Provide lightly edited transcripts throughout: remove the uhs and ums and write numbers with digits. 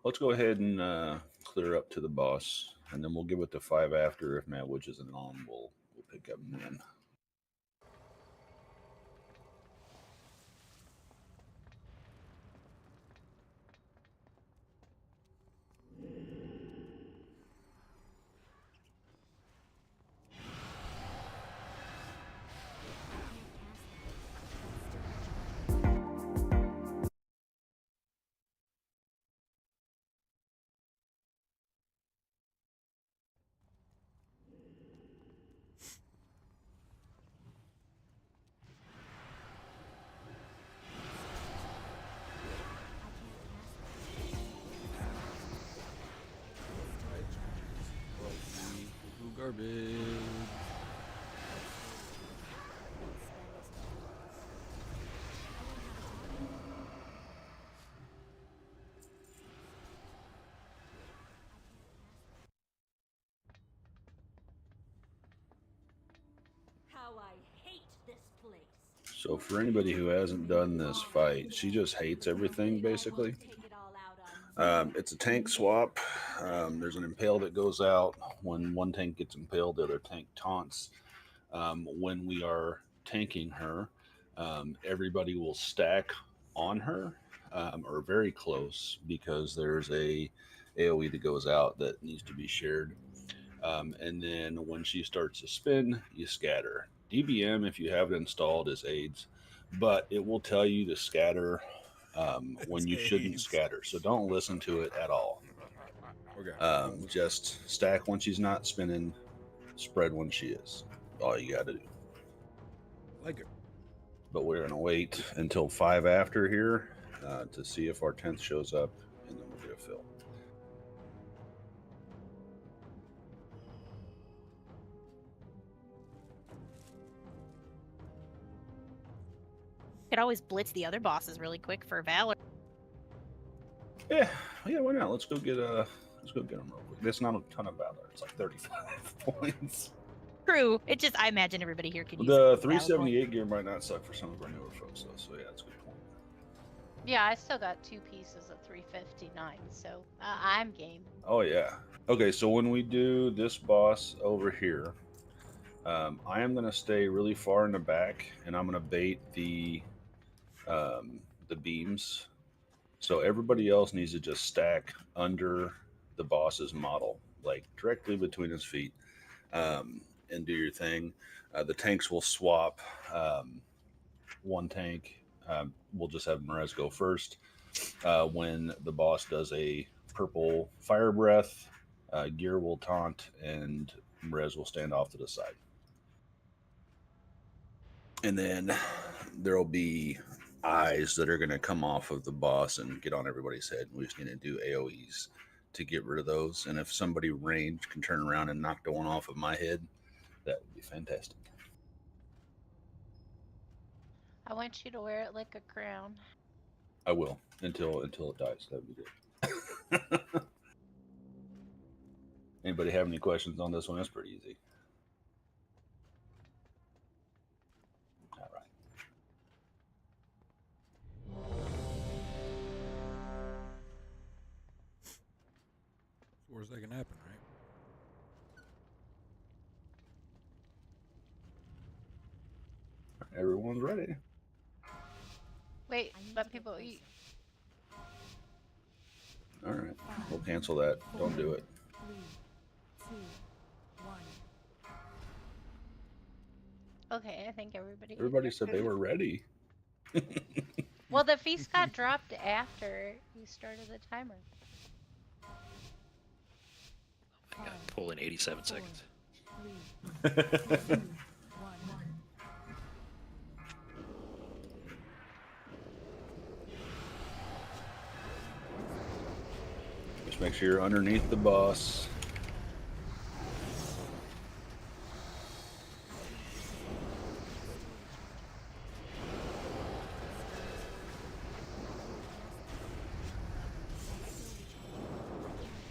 Let's go ahead and clear up to the boss, and then we'll give it to five after. If Matt Woods isn't on, we'll pick up then. Garbage. How I hate this place. So for anybody who hasn't done this fight, she just hates everything basically. Take it all out on It's a tank swap. There's an impale that goes out. When one tank gets impaled, the other tank taunts. When we are tanking her, everybody will stack on her or very close because there's a AOE that goes out that needs to be shared. And then when she starts to spin, you scatter. DBM, if you have it installed, is AIDS, but it will tell you to scatter when you shouldn't scatter. So don't listen to it at all. Okay. Just stack when she's not spinning, spread when she is. All you got to do. Like it. But we're going to wait until five after here to see if our 10th shows up, and then we'll get a fill. Could always blitz the other bosses really quick for Valor. Yeah, why not? Let's go get them real quick. That's not a ton of Valor. It's like 35 points. True. It just I imagine everybody here could use The 378 gear might not suck for some of our newer folks though. So yeah, that's a good point. Yeah, I still got 2 pieces of 359, so I'm game. Oh yeah. Okay, so when we do this boss over here, I am going to stay really far in the back, and I'm going to bait the beams. So everybody else needs to just stack under the boss's model, like directly between his feet, and do your thing. The tanks will swap. One tank, we'll just have Merez go first. When the boss does a purple fire breath, Gear will taunt, and Merez will stand off to the side. And then there'll be eyes that are going to come off of the boss and get on everybody's head. We're just going to do AoEs to get rid of those. And if somebody range can turn around and knock the one off of my head, that would be fantastic. I want you to wear it like a crown. I will until it dies. That would be good. Anybody have any questions on this one? That's pretty easy. All right. Worst that can happen, right? Everyone's ready. Wait, let people eat. All right. We'll cancel that. Don't do it. 3, 2, 1. Okay, I think everybody. Everybody said they were ready. Well, the feast got dropped after you started the timer. I got pull in 87 seconds. 3, 2, 1. Just make sure you're underneath the boss.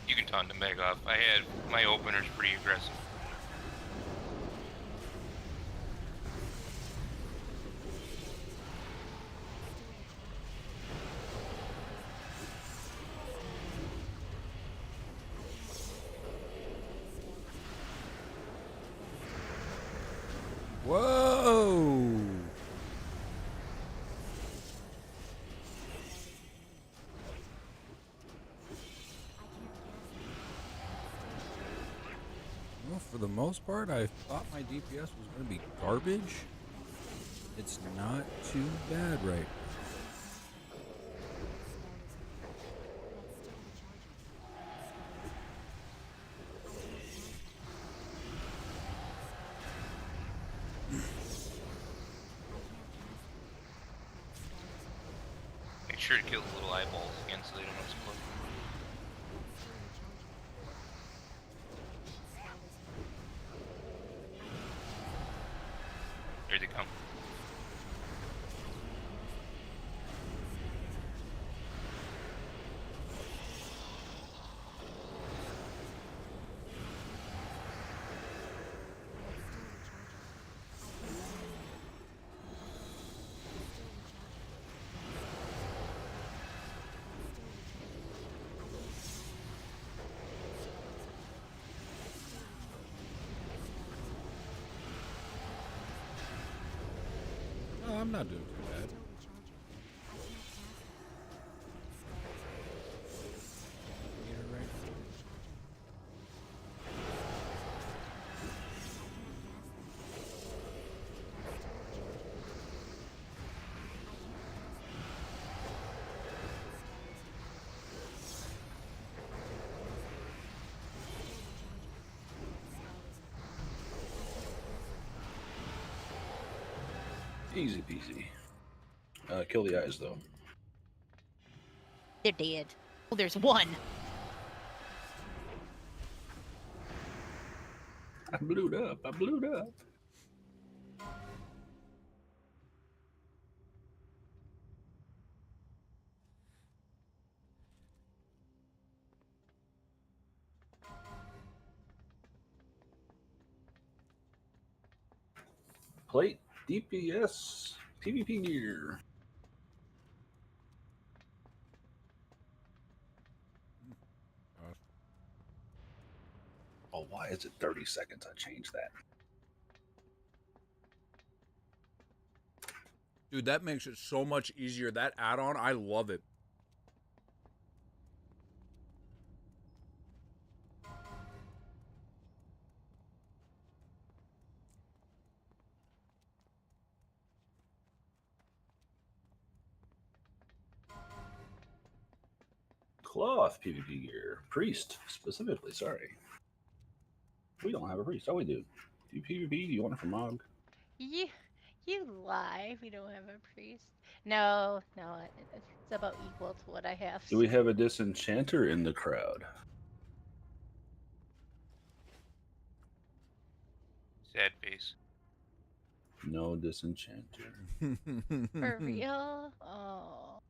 You can taunt him back off. I had my openers pretty aggressive. the most part, I thought my DPS was going to be garbage. It's not too bad right now. Make sure to kill the little eyeballs again so they don't explode. Here they come. No, I'm not doing too bad. Yeah, right. Easy peasy. Kill the eyes though. They're dead. Oh, there's one. I blew it up. I blew it up. Plate, DPS, PvP gear. Oh, why is it 30 seconds? I changed that. Dude, that makes it so much easier. That add-on, I love it. Cloth PvP gear. Priest, specifically. Sorry. We don't have a priest. Oh, we do. Do you PvP? Do you want it from Mog? You lie. We don't have a priest. No, it's about equal to what I have. Do we have a disenchanter in the crowd? Sad face. No disenchanter. For real? Oh.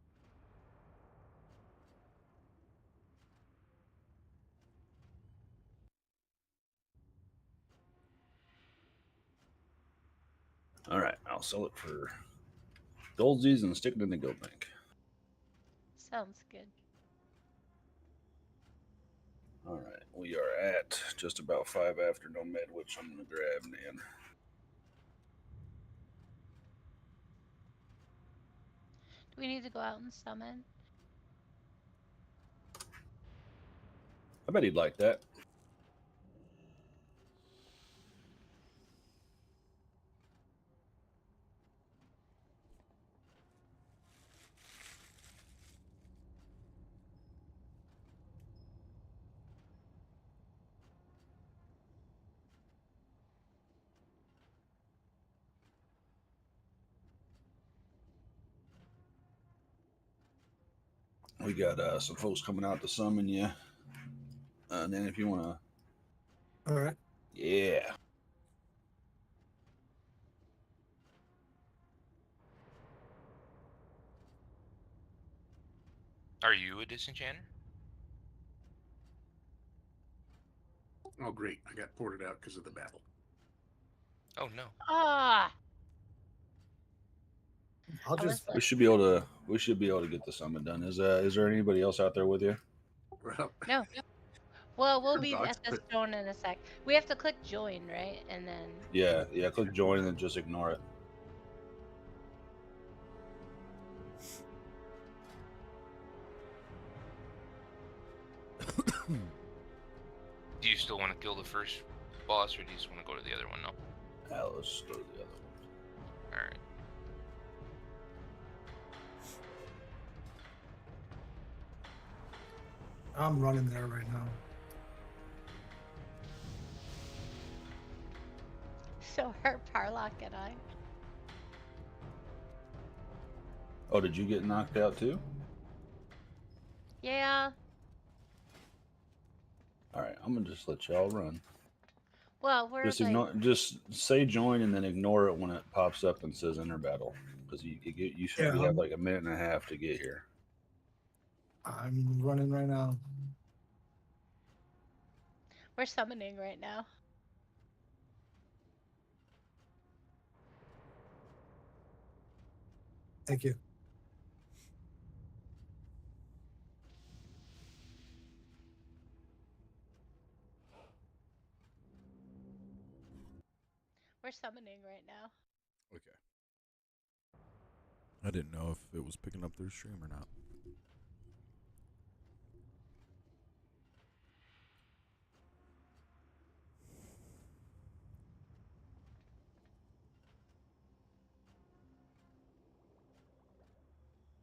All right, I'll sell it for goldsies and stick it in the guild bank. Sounds good. All right, we are at just about 5 after no med, which I'm gonna grab Nan. Do we need to go out and summon? I bet he'd like that. We got some folks coming out to summon you. And then if you want to. All right. Yeah. Are you a disenchanter? Oh, great. I got ported out because of the battle. Oh no. Ah! I'll I was just. like- We should be able to get the summon done. Is there anybody else out there with you? Well, No. Well, we'll be Dogs at the put- stone in a sec. We have to click join, right? And then. Yeah. Click join and then just ignore it. Do you still want to kill the first boss, or do you just want to go to the other one now? Let's go to the other one. All right. I'm running there right now. So are Parlock and I. Oh, did you get knocked out too? Yeah. All right, I'm gonna just let y'all run. Well, we're Just like, ignore. Just say join and then ignore it when it pops up and says enter battle, because you should Yeah, have like a minute and a half to get here. I'm running right now. we're summoning right now. Thank you. We're summoning right now. Okay. I didn't know if it was picking up their stream or not.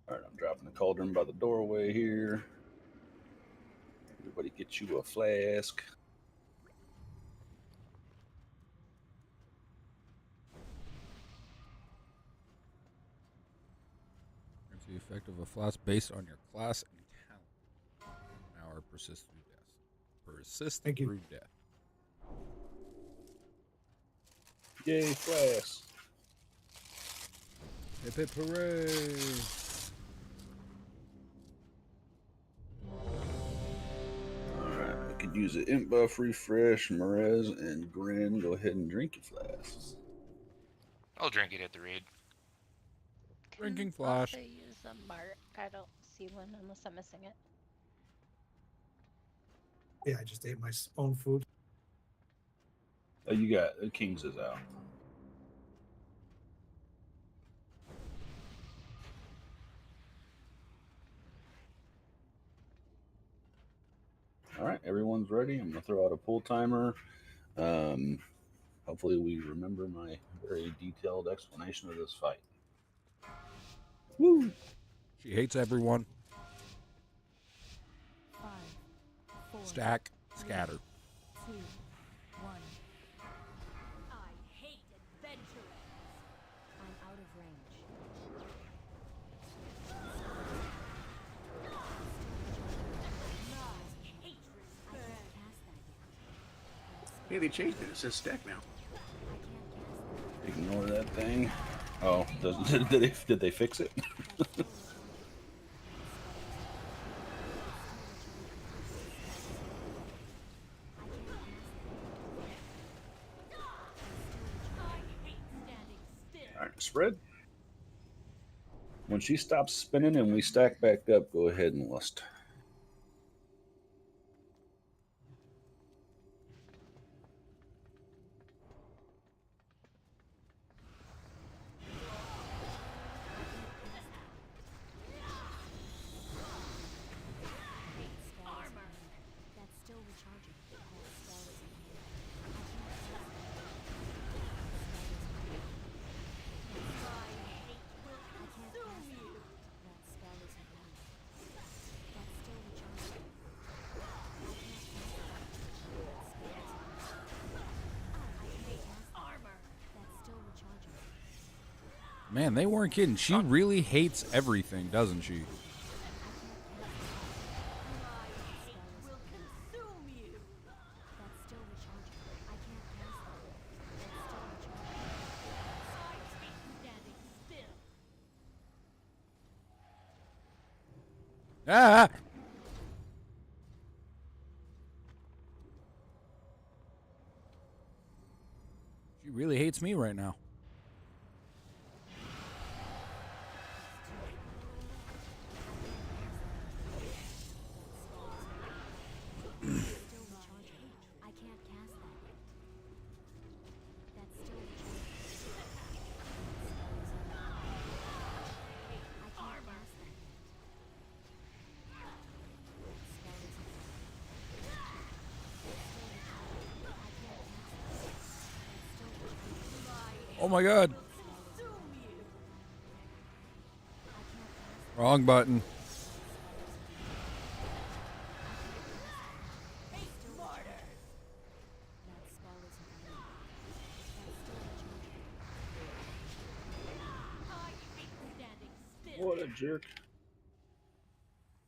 All right, I'm dropping the cauldron by the doorway here. Everybody get you a flask. It's the effect of a flask based on your class and talent. Now persist through death. Persist Thank you. through death. Yay, flask. Hip hip hooray! Alright, I could use an imp buff, refresh, Merez, and Grin. Go ahead and drink your flasks. I'll drink it at the raid. Drinking Can flash. also use a mark. I don't see one unless I'm missing it. Yeah, I just ate my own food. Oh, you got Kings is out. All right, everyone's ready. I'm gonna throw out a pull timer. Hopefully, we remember my very detailed explanation of this fight. Woo! She hates everyone. 5, 4, Stack, scatter. 2, 1. I hate adventurers. I'm out of range. My hatred I burns. can't cast that yet. Hey, they changed it. It says stack now. I can't cast that. Ignore that thing. Oh, did they fix it? All right, spread. When she stops spinning and we stack back up, go ahead and list. That's still recharging. That spell is in hand. I can't cast that. I can't cast that. That spell is in hand. That's still recharging. I can't cast that. Armor. That's still recharging. Man, they weren't kidding. She really hates everything, doesn't she? Will consume you. That's still recharging. I can't cast that. That's still recharging. I hate standing still. Ah! She really hates me right now. Still recharging. I can't cast that yet. That's still recharging. I can't cast that yet. Spell is in hand. Still recharging. I can't cast that. Oh my god. Wrong button. That spell isn't real. That's still a charge. What a jerk.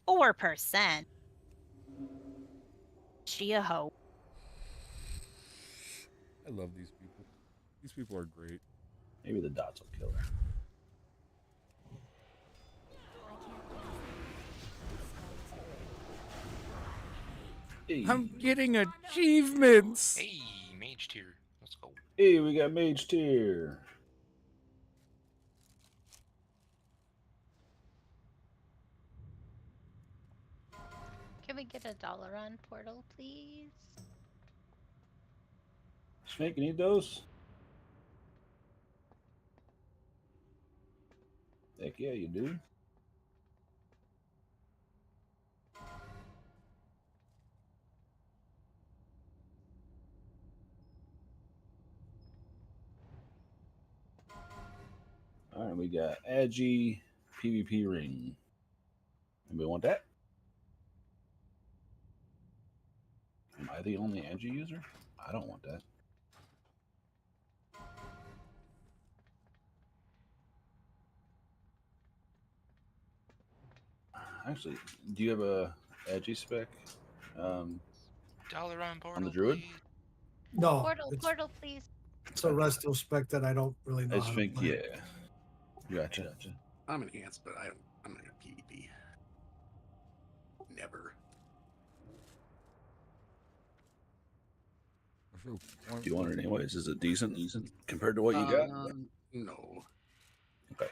4%. She a hoe. I love these people. These people are great. Maybe the dots will kill her. Hey, I'm getting achievements. Hey, mage tier. Let's go. hey, we got mage tier. Can we get a $1 portal, please? Snake, you need those? Heck yeah, you do. All right, we got Agi PvP ring. Anybody want that? Am I the only Agi user? I don't want that. Actually, do you have a Agi spec? Dollar on portal. On the druid? please. No, Portal, it's, portal, please. it's a resto spec that I don't really know I how to think, play. yeah. Gotcha. I'm enhanced, but I'm not gonna PvP. Never. Do you want it anyways? Is it decent compared to what you got? No. Okay.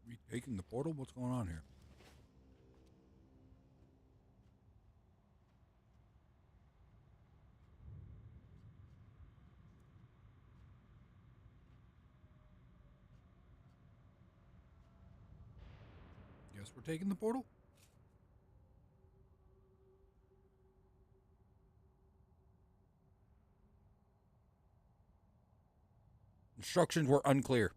We taking the portal? What's going on here? Guess we're taking the portal? Instructions were unclear.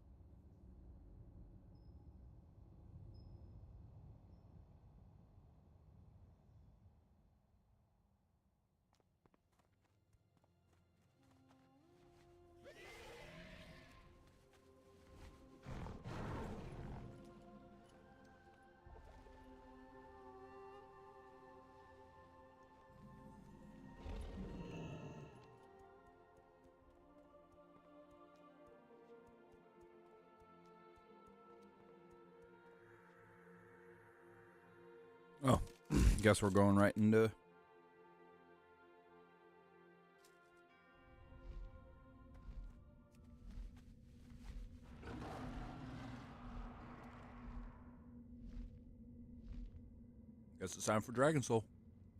Oh, guess we're going right into... Guess it's time for Dragon Soul.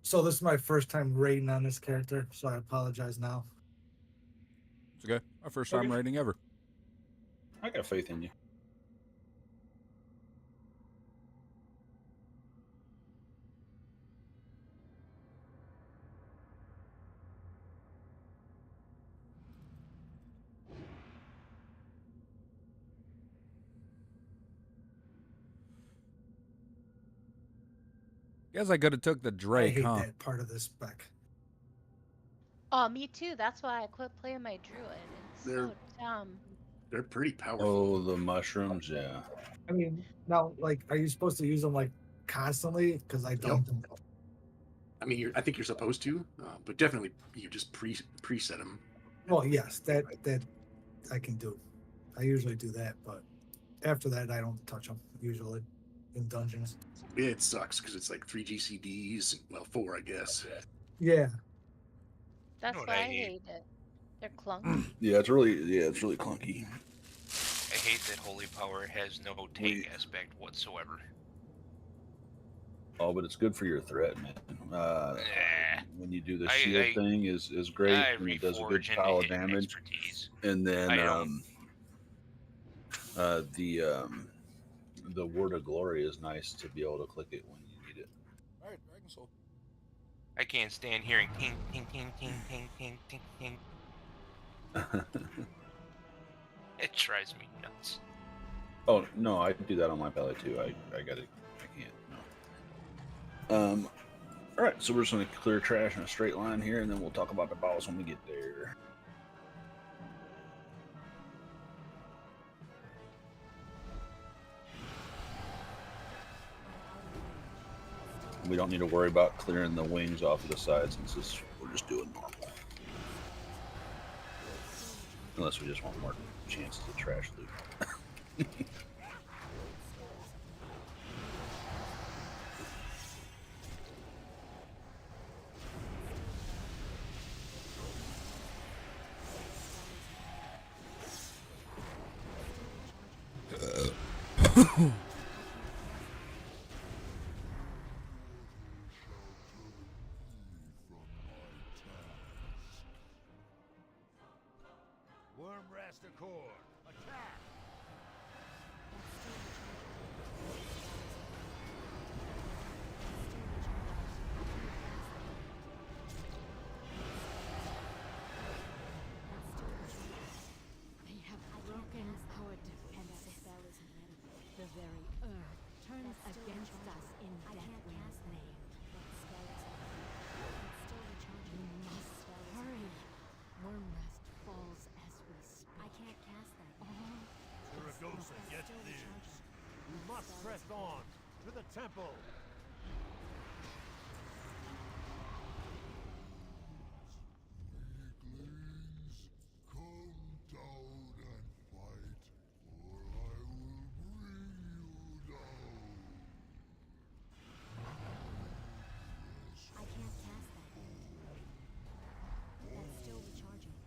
So this is my first time raiding on this character, so I apologize now. It's okay. Our first time Okay. raiding ever. I got faith in you. Guess I could have took the I Drake, hate huh? that part of this spec. Oh, me too. That's why I quit playing my druid. It's They're- so dumb. They're pretty powerful. Oh, the mushrooms, yeah. I mean, now, like, are you supposed to use them like constantly? Because I don't. I mean, I think you're supposed to, but definitely you just preset them. Well, yes, that I can do. I usually do that, but after that, I don't touch them usually in dungeons. It sucks because it's like 3 GCDs, well, 4, I guess. Yeah, That's what why I I hate? hate it. They're clunky. Yeah, it's really clunky. I hate that holy power has no tank aspect whatsoever. Oh, but it's good for your threat, man. Eh, When you do the I- shield I- thing is great. I And it does a good reforge pile of into damage. expertise. And then I don't. The word of glory is nice to be able to click it when you need it. Alright, Dragon Soul. I can't stand hearing ting, ting, ting, ting, ting, ting, ting, ting. It drives me nuts. Oh no, I do that on my belly too. I got it. I can't. No. All right, so we're just gonna clear trash in a straight line here, and then we'll talk about the boss when we get there. We don't need to worry about clearing the wings off of the sides since we're just doing normal. Unless we just want more chances of trash loot. Wormrest Accord, attack! They have broken our defenses. The very earth turns against us in Deathwing's name. You must hurry. Wormrest falls as we speak. I can't cast that. All Zaragoza gets theirs. We must press on to the temple. Weaklings, come down and fight, or I will bring you down. I can't cast that. That's still recharging.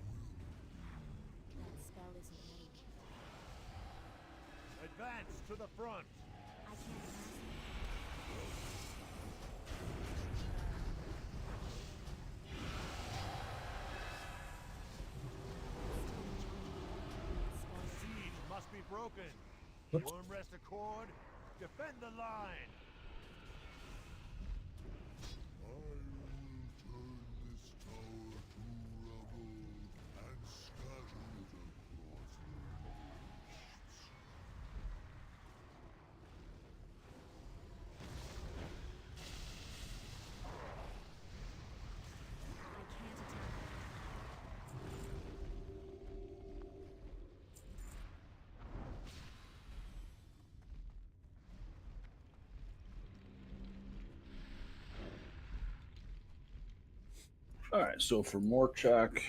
That spell isn't ready. Advance to the front. I can't cast it. Siege must be broken. Whoops. Wormrest Accord, defend the line. I will turn this tower to rubble and scatter it across the wastes. I can't attack. All right, so for Morchak,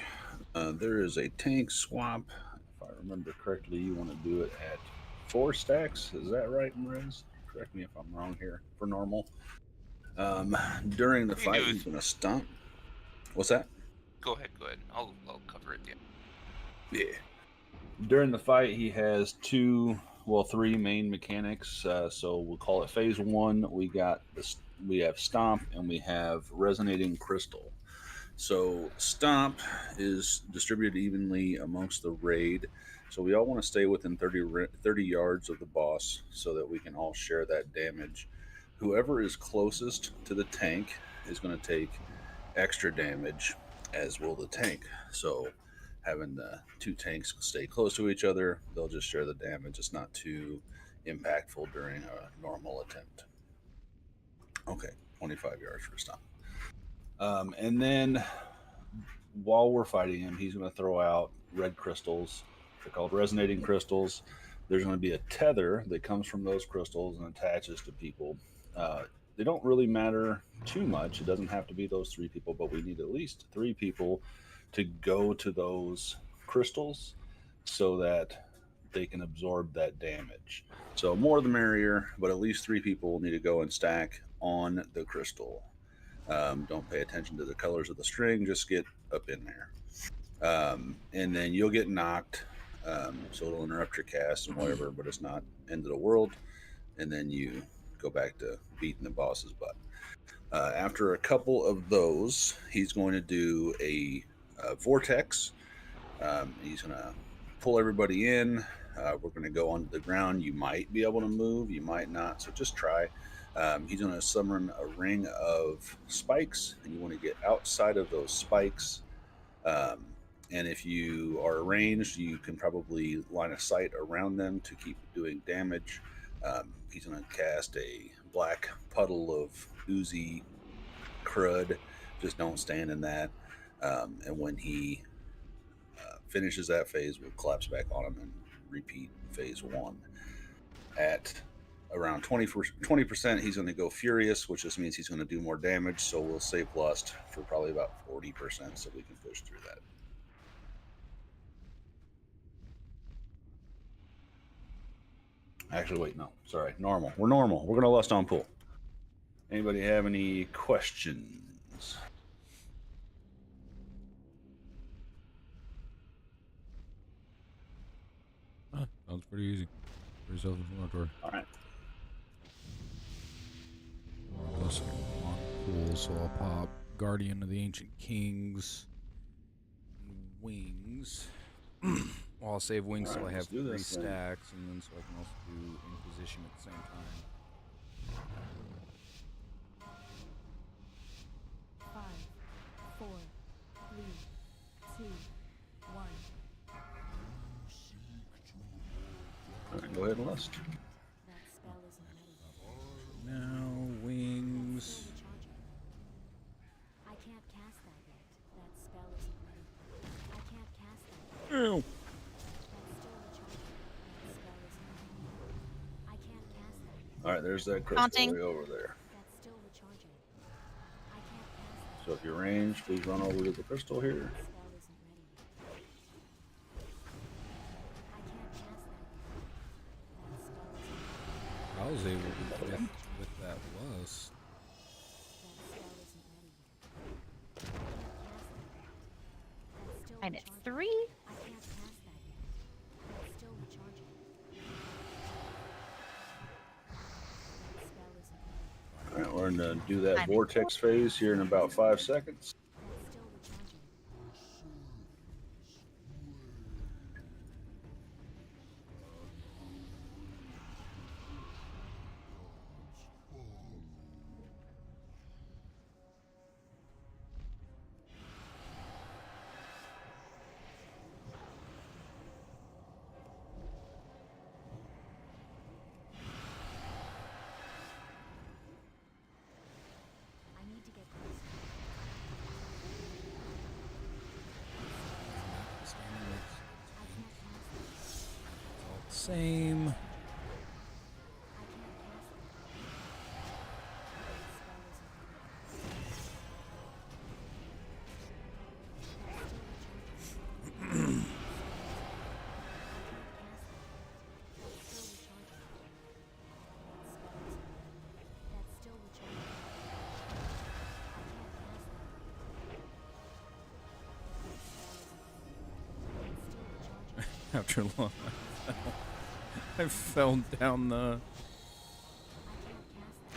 there is a tank swap. If I remember correctly, you want to do it at 4 stacks. Is that right, Mrez? Correct me if I'm wrong here. For normal, during the You fight, do it. he's going to stomp. What's that? Go ahead. I'll cover it. Yeah. Yeah. During the fight, he has 3 main mechanics. So we'll call it phase 1. We have stomp and we have resonating crystal. So stomp is distributed evenly amongst the raid. So we all want to stay within 30 yards of the boss so that we can all share that damage. Whoever is closest to the tank is going to take extra damage, as will the tank. So having the 2 tanks stay close to each other, they'll just share the damage. It's not too impactful during a normal attempt. Okay, 25 yards for stomp. And then while we're fighting him, he's going to throw out red crystals. They're called resonating crystals. There's going to be a tether that comes from those crystals and attaches to people. They don't really matter too much. It doesn't have to be those 3 people, but we need at least 3 people to go to those crystals so that they can absorb that damage. So more the merrier, but at least 3 people will need to go and stack on the crystal. Don't pay attention to the colors of the string, just get up in there. And then you'll get knocked, so it'll interrupt your cast and whatever, but it's not end of the world. And then you go back to beating the boss's butt. After a couple of those, he's going to do a vortex. He's going to pull everybody in. We're going to go onto the ground. You might be able to move, you might not, so just try. He's going to summon a ring of spikes, and you want to get outside of those spikes. And if you are ranged, you can probably line of sight around them to keep doing damage. He's going to cast a black puddle of oozy crud. Just don't stand in that. And when he finishes that phase, we'll collapse back on him and repeat phase 1. At around 20%, he's going to go furious, which just means he's going to do more damage. So we'll save lust for probably about 40% so we can push through that. Actually, wait, no. Sorry. Normal. We're normal. We're going to lust on pull. Anybody have any questions? Sounds pretty easy. Pretty self-explanatory. All right. Plus, cool, so I'll pop Guardian of the Ancient Kings and Wings. Well, I'll save Wings All so right, I let's have do 3 this then. stacks, and then so I can also do Inquisition at the same time. 5, 4, 3, 2, 1. All right, go ahead and lust. That spell isn't ready. Now, Wings. I can't cast that yet. That spell isn't ready. I can't cast that yet. Ew. That's still a charge. That spell isn't ready. I can't cast that yet. All right, there's that crystal Haunting. way over there. That's still recharging. I can't cast that. So if you're ranged, please run over to the crystal here. That spell isn't ready yet. I can't cast that yet. That spell isn't ready. I was able to get with that lust. That spell isn't ready yet. I can't cast that yet. That's still I'm at recharging. 3. I can't cast that yet. That's still recharging. That spell isn't ready. All right, we're going to do that I'm- vortex phase here in about 5 seconds. That's still recharging. I need to get close. I can't cast that. All the same. I can't cast that. That spell isn't ready. That's still recharging. That's still recharging. That spell isn't ready. That's still recharging. I can't cast that. That spell isn't ready. That's still recharging. After long, I fell down the. I can't cast that.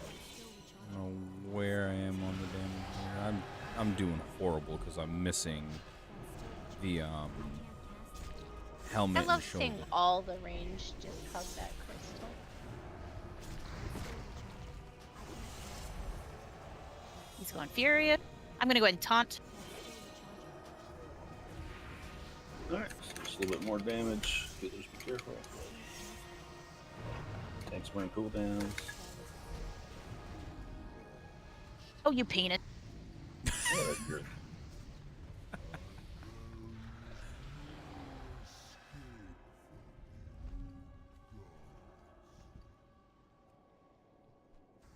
That's still I recharging. don't know where I am on the damage here. I'm doing horrible because I'm missing the helmet I and love shoulder. seeing all the range just hug that crystal. He's going furious. I'm going to go ahead and taunt. All right, just a little bit more damage. Healers, be careful. Tanks burn cooldowns. Oh, you painted. Yeah, that's good.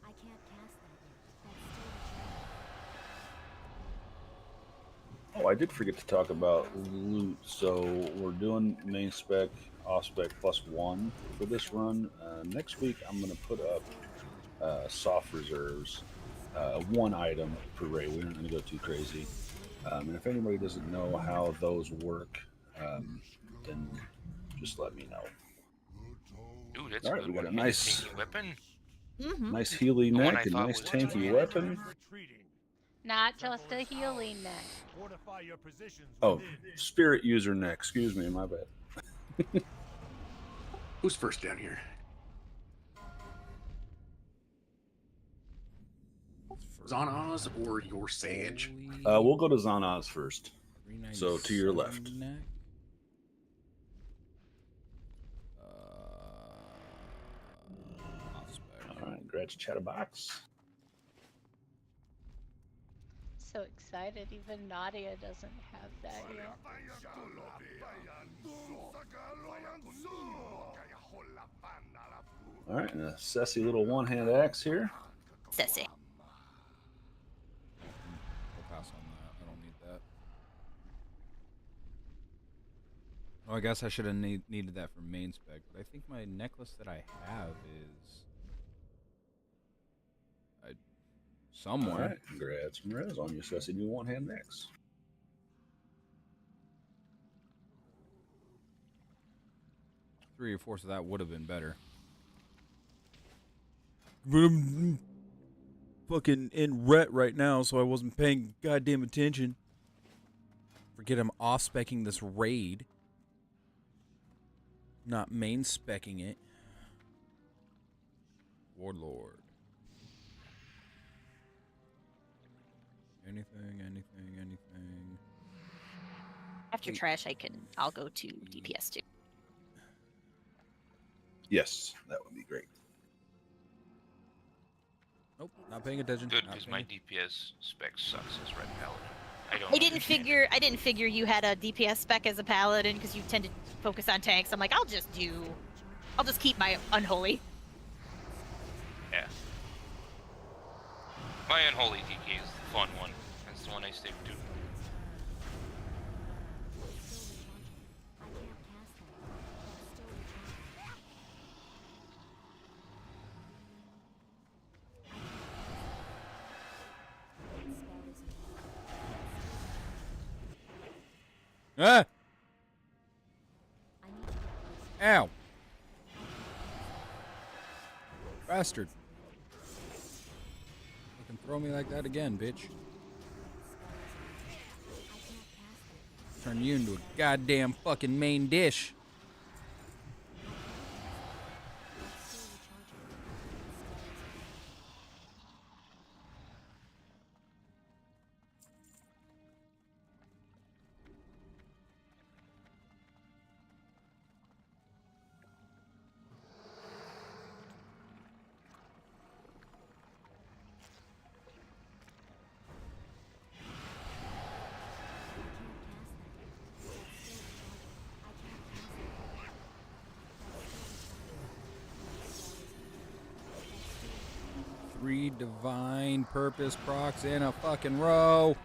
I can't cast that yet. That's still recharging. Oh, I did forget to talk about loot. So we're doing main spec, off spec +1 for this run. Next week, I'm going to put up soft reserves, 1 item per raid. We're not going to go too crazy. And if anybody doesn't know how those work, then just let me know. Dude, that's All right, a good we got one. a nice- Tanky weapon. Mm-hmm. Nice healy The one I neck and thought nice was tanky too weapon. Retreating. Not just a healing neck. Fortify your positions Oh, within. spirit user neck. Excuse me, my bad. Who's first down here? Zonaz or your Sage? We'll go to Zanaz first. 397 So to your left. neck. Prospect. All right, Gratch Chatterbox. So excited. Even Nadia doesn't have that yet. All right, and a sassy little one-hand axe here. Sissy. We'll pass on that. I don't need that. Oh, I guess I should have needed that for main spec, but I think my necklace that I have is somewhere. All right, grab some res on your sassy new one-hand axe. Three or fourths of that would have been better. But I'm fucking in ret right now, so I wasn't paying goddamn attention. Forget I'm off-specking this raid. Not main-specking it. Warlord. Anything. After trash, I'll go to DPS too. Yes, that would be great. Nope, not paying attention. Good, not because paying- my DPS spec sucks as Red Paladin. I don't. I didn't understand it. figure you had a DPS spec as a paladin because you tend to focus on tanks. I'm like, I'll just keep my unholy. Yeah. My unholy DK is the fun one. That's the one I stick to. Ah! Ow! Bastard. You can throw me like that again, bitch. Turn you into a goddamn fucking main dish. Three divine purpose procs in a fucking row.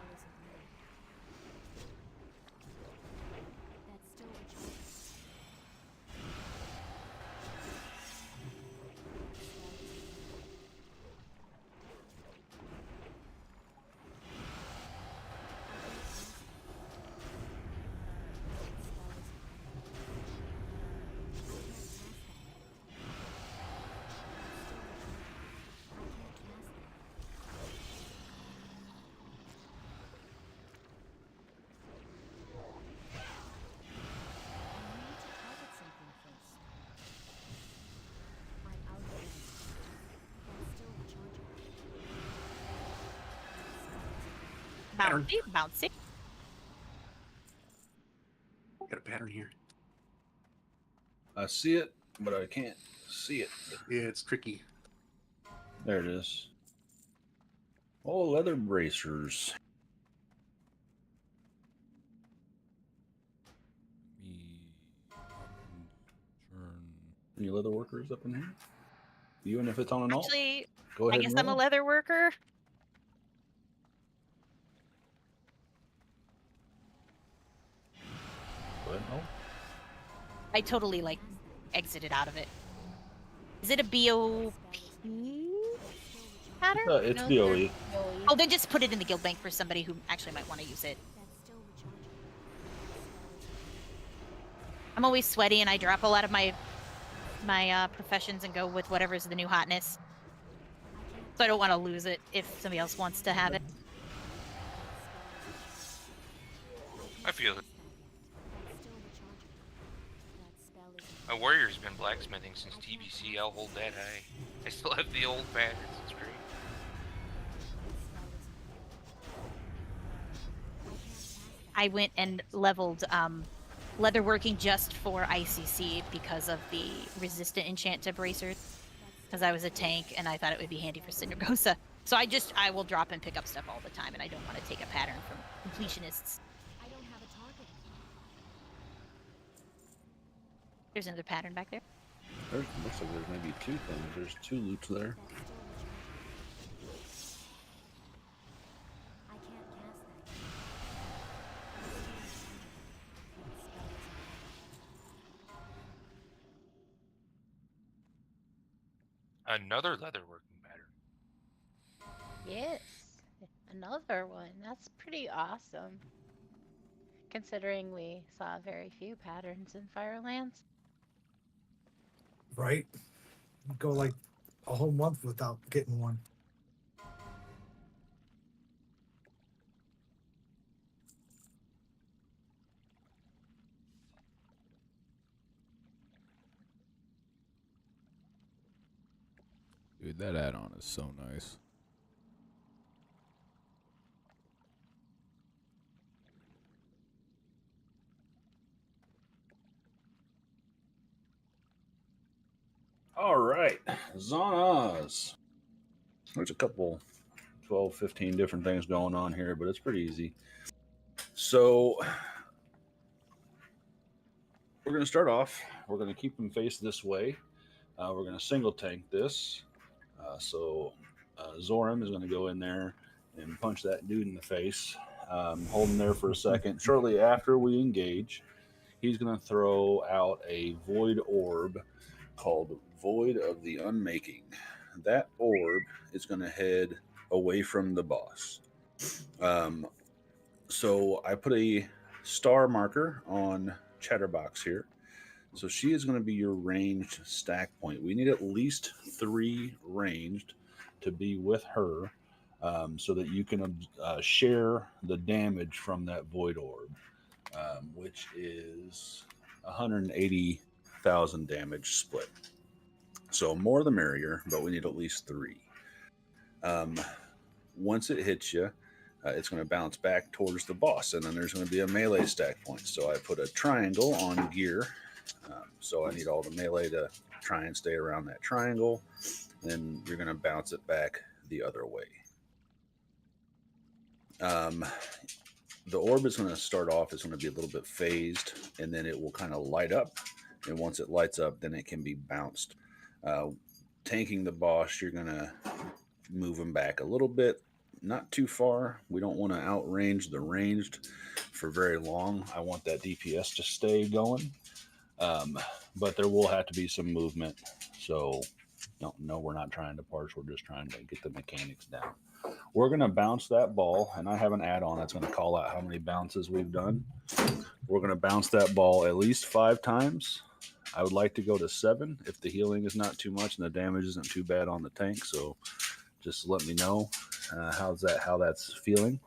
Bouncy. Got a pattern here. I see it, but I can't see it. Yeah, it's tricky. There it is. Oh, leather bracers. Any leather workers up in here? Even if it's on an alt? Actually, Go ahead I guess and I'm a roll. leather worker. Go ahead and roll. I totally exited out of it. Is it a BOP pattern? It's No, BOE. Oh, then just put it in the guild bank for somebody who actually might want to use it. I'm always sweaty and I drop a lot of my professions and go with whatever's the new hotness. So I don't want to lose it if somebody else wants to have it. I feel it. My warrior's been blacksmithing since TBC. I'll hold that high. I still have the old patterns. It's great. I went and leveled leatherworking just for ICC because of the resistant enchant to bracers. Because I was a tank and I thought it would be handy for Syndragosa. So I will drop and pick up stuff all the time, and I don't want to take a pattern from completionists. I don't have a target. There's another pattern back there. Looks like there's maybe two things. There's two loops there. I can't cast that. Another leatherworking pattern. Yes, another one. That's pretty awesome. Considering we saw very few patterns in Firelands. Right? Go like a whole month without getting one. Dude, that add-on is so nice. All right, Zanas. There's a couple 12, 15 different things going on here, but it's pretty easy. So we're going to start off. We're going to keep them faced this way. We're going to single tank this. Zoram is going to go in there and punch that dude in the face. Hold him there for a second. Shortly after we engage, he's going to throw out a void orb called Void of the Unmaking. That orb is going to head away from the boss. So I put a star marker on Chatterbox here. So she is going to be your ranged stack point. We need at least 3 ranged to be with her, so that you can share the damage from that void orb, which is 180,000 damage split. So more the merrier, but we need at least 3. Once it hits you, it's going to bounce back towards the boss, and then there's going to be a melee stack point. So I put a triangle on gear. So I need all the melee to try and stay around that triangle. Then you're going to bounce it back the other way. The orb is going to start off, it's going to be a little bit phased, and then it will kind of light up. And once it lights up, then it can be bounced. Tanking the boss, you're going to move him back a little bit, not too far. We don't want to outrange the ranged for very long. I want that DPS to stay going. But there will have to be some movement. So no, we're not trying to parse. We're just trying to get the mechanics down. We're going to bounce that ball, and I have an add-on that's going to call out how many bounces we've done. We're going to bounce that ball at least 5 times. I would like to go to 7 if the healing is not too much and the damage isn't too bad on the tank. So just let me know how that's feeling.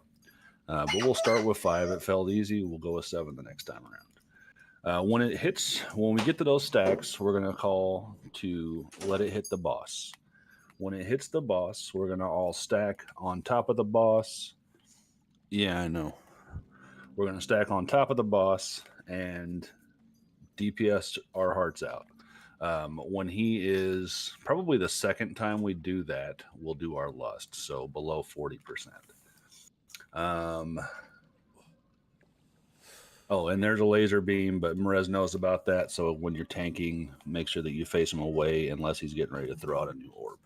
But we'll start with 5. It felt easy. We'll go with 7 the next time around. When we get to those stacks, we're going to call to let it hit the boss. When it hits the boss, we're going to all stack on top of the boss. Yeah, I know. We're going to stack on top of the boss and DPS our hearts out. When he is probably the second time we do that, we'll do our lust. So below 40%. Oh, and there's a laser beam, but Merez knows about that. So when you're tanking, make sure that you face him away unless he's getting ready to throw out a new orb.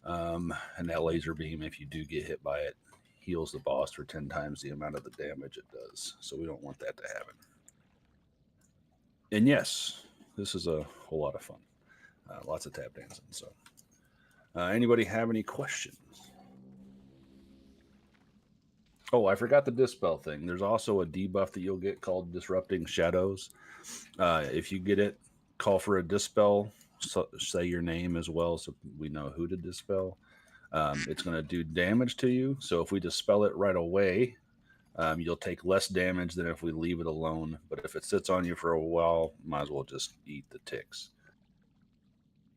And that laser beam, if you do get hit by it, heals the boss for 10 times the amount of the damage it does. So we don't want that to happen. And yes, this is a whole lot of fun. Lots of tap dancing. So anybody have any questions? Oh, I forgot the Dispel thing. There's also a debuff that you'll get called Disrupting Shadows. If you get it, call for a Dispel. So say your name as well so we know who to Dispel. It's going to do damage to you. So if we Dispel it right away, you'll take less damage than if we leave it alone. But if it sits on you for a while, might as well just eat the ticks.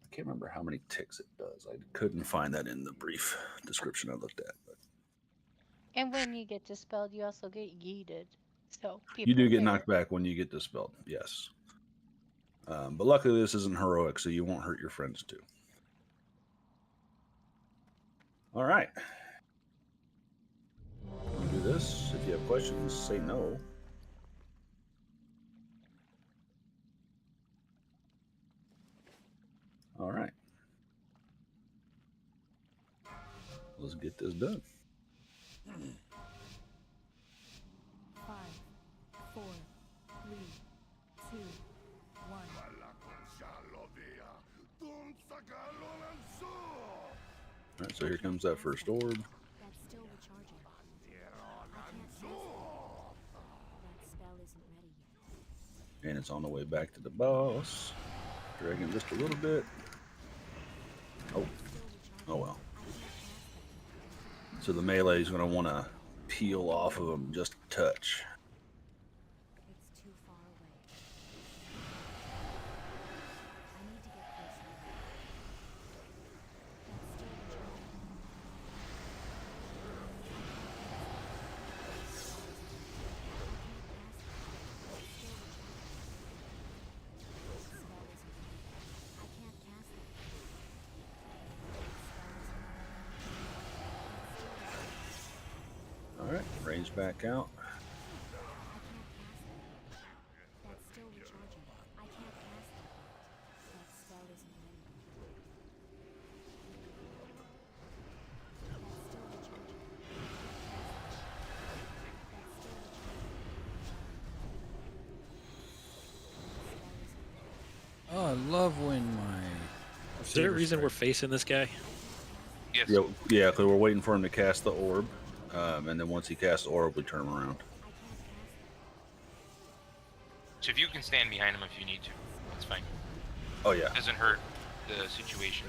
I can't remember how many ticks it does. I couldn't find that in the brief description I looked at. But And when you get dispelled, you also get yeeted. So be You do get prepared. knocked back when you get dispelled. Yes. But luckily, this isn't heroic, so you won't hurt your friends too. All right. We'll do this. If you have questions, say no. All right. Let's get this done. 5, 4, 3, 2, 1. All right, so here comes that first orb. That's still recharging. I can't cast it. That spell isn't ready yet. And it's on the way back to the boss. Dragging just a little bit. Oh. Oh well. So the melee is going to want to peel off of him just a touch. It's too far away. I need to get closer. That's still recharging. I can't cast it. All right, range back out. That's still recharging. I can't cast it. That spell isn't ready. That's still recharging. That's still recharging. Oh, I love when my. Is there a reason we're facing this guy? Yes. Yeah, because we're waiting for him to cast the orb. And then once he casts the orb, we turn him around. So if you can stand behind him if you need to, that's fine. Oh, yeah. Doesn't hurt the situation.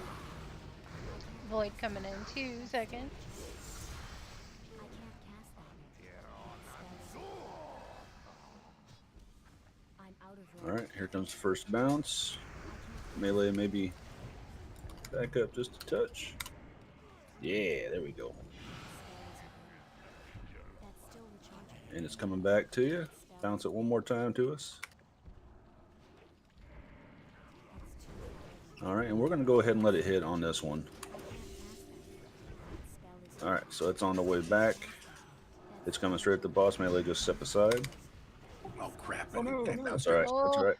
Void coming in 2 seconds. I can't cast that. I'm out of All right, here comes the first bounce. Melee maybe back up just a touch. Yeah, there we go. That's still recharging. And it's coming back to you. Bounce it one more time to us. All right, and we're going to go ahead and let it hit on this one. All right, so it's on the way back. It's coming straight at the boss. Melee, just step aside. Oh crap! Oh, no, That was that's all right. That's all right.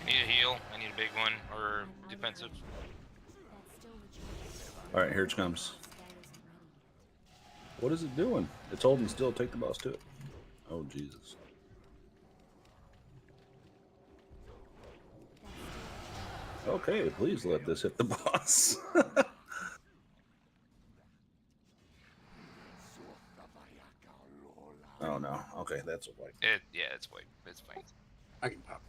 I need a heal. I need a big one or defensive. That's still recharging. All right, here it comes. What is it doing? It's holding still. Take the boss to it. Oh, Jesus. Okay, please let this hit the boss. Oh, no. Okay, that's a white. Yeah, it's white. It's fine. I can pop.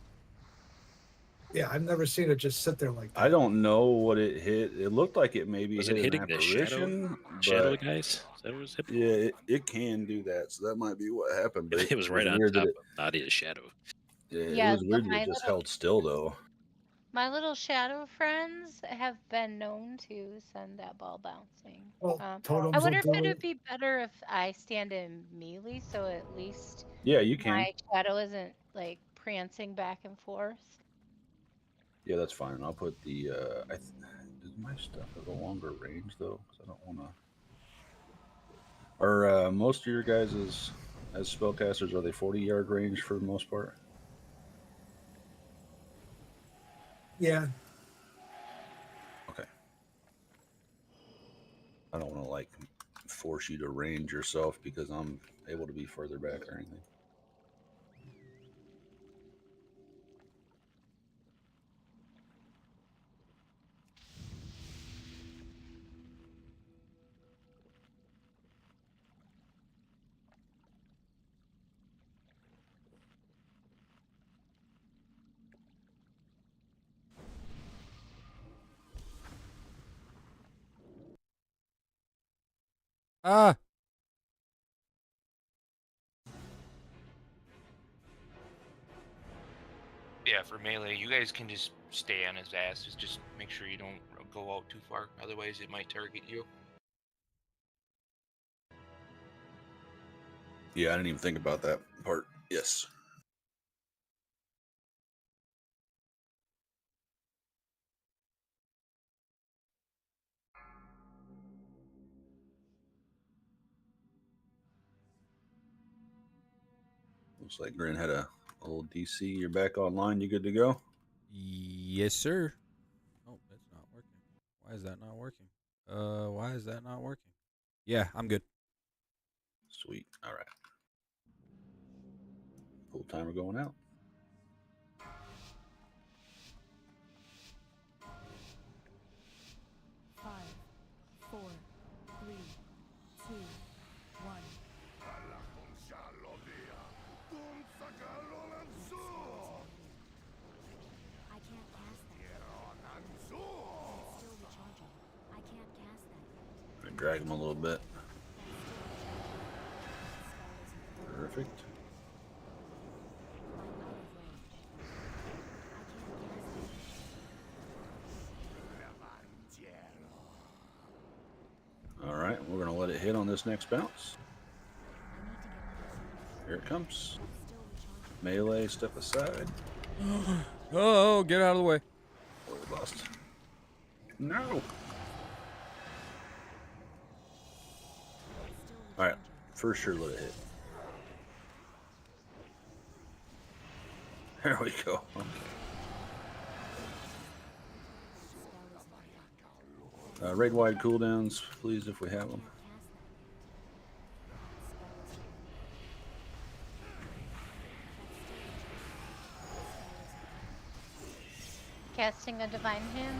Yeah, I've never seen it just sit there like that. I don't know what it hit. It looked like it maybe Was hit it hitting an the apparition. shadow but guys? Is that what was hitting? yeah, it can do that. So that might be what happened. But It was right on weird top that of not his shadow. Yeah, it was weird that my it just little- held still, though. My little shadow friends have been known to send that ball bouncing. Well, I totems wonder will if do it would it. be better if I stand in melee, so at least Yeah, you can. my shadow isn't like prancing back and forth. Yeah, that's fine. I'll put the. Does my stuff have a longer range though? Because I don't want to. Are most of your guys as spellcasters, are they 40-yard range for the most part? Yeah, Okay. I don't want to like force you to range yourself because I'm able to be further back or anything. Ah! Yeah, for melee, you guys can just stay on his ass. Just make sure you don't go out too far. Otherwise, it might target you. Yeah, I didn't even think about that part. Yes. Looks like Grin had a little DC. You're back online. You good to go? Yes, sir. Oh, that's not working. Why is that not working? Why is that not working? Yeah, I'm good. Sweet. All right. Full timer going out. Five, four, three, two, one. I can't cast that. It's still recharging. I can't cast that yet. I drag him a little bit. Perfect. All right, we're gonna let it hit on this next bounce. Here it comes. Melee, step aside. Oh, get out of the way. Oh, we lost. No. All right, for sure, let it hit. There we go. Raid wide cooldowns, please, if we have them. Casting a divine hand.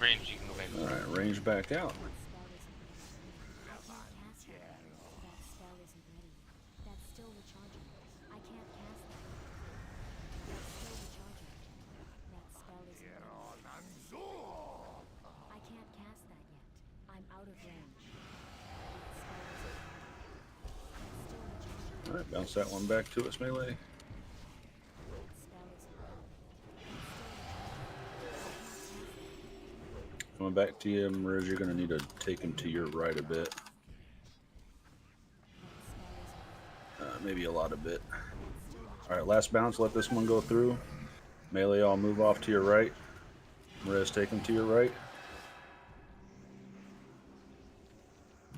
Range, you can go back. All right, range back out. All right, bounce that one back to us, Melee. Coming back to you, Mariz, you're going to need to take him to your right a bit. Maybe a lot a bit. All right, last bounce, let this one go through. Melee, I'll move off to your right. Mariz, take him to your right.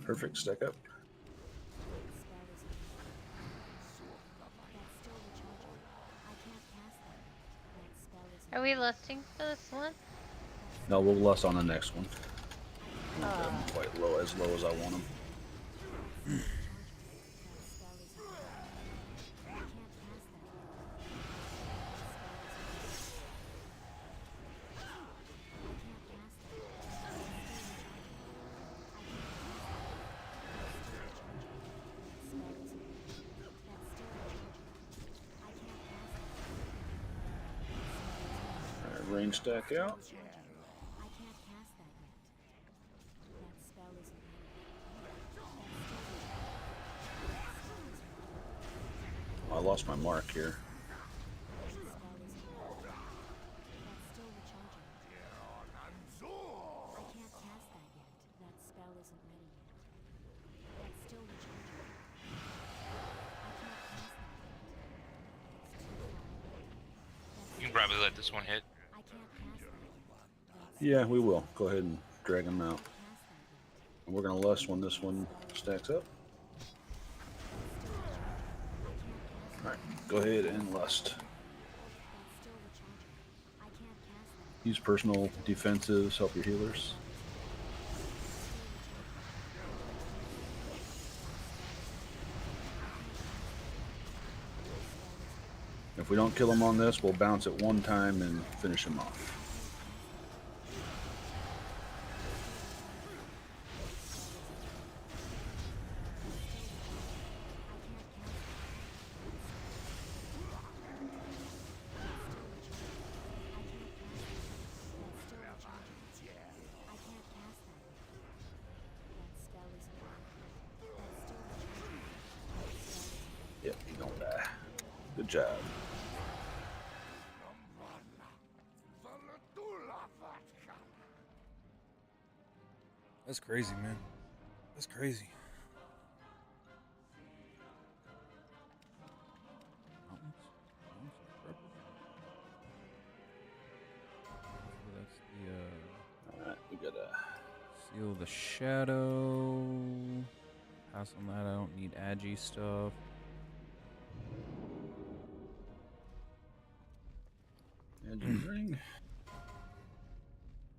Perfect, stack up. Are we listing for this one? No, we'll lust on the next one. Not have them quite low, as low as I want them. Alright, range stack out. I lost my mark here. You can probably let this one hit. Yeah, we will. Go ahead and drag him out. And we're going to lust when this one stacks up. Alright, go ahead and lust. Use personal defensives, help your healers. If we don't kill him on this, we'll bounce it one time and finish him off. Good job. That's crazy, man. That's crazy. Mountains? So that's the Alright, we gotta. Seal the Shadow. Pass on that. I don't need Agi stuff. Engine ring.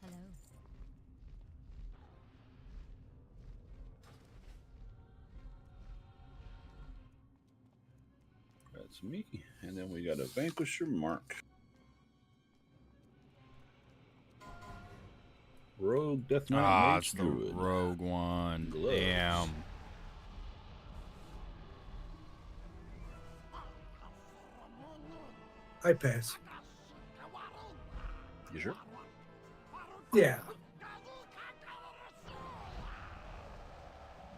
Hello. That's me. And then we got a Vanquisher Mark. Rogue Death Knight Ah, Mage it's the Druid. Rogue one. Gloves. Damn. I pass. You sure? Yeah.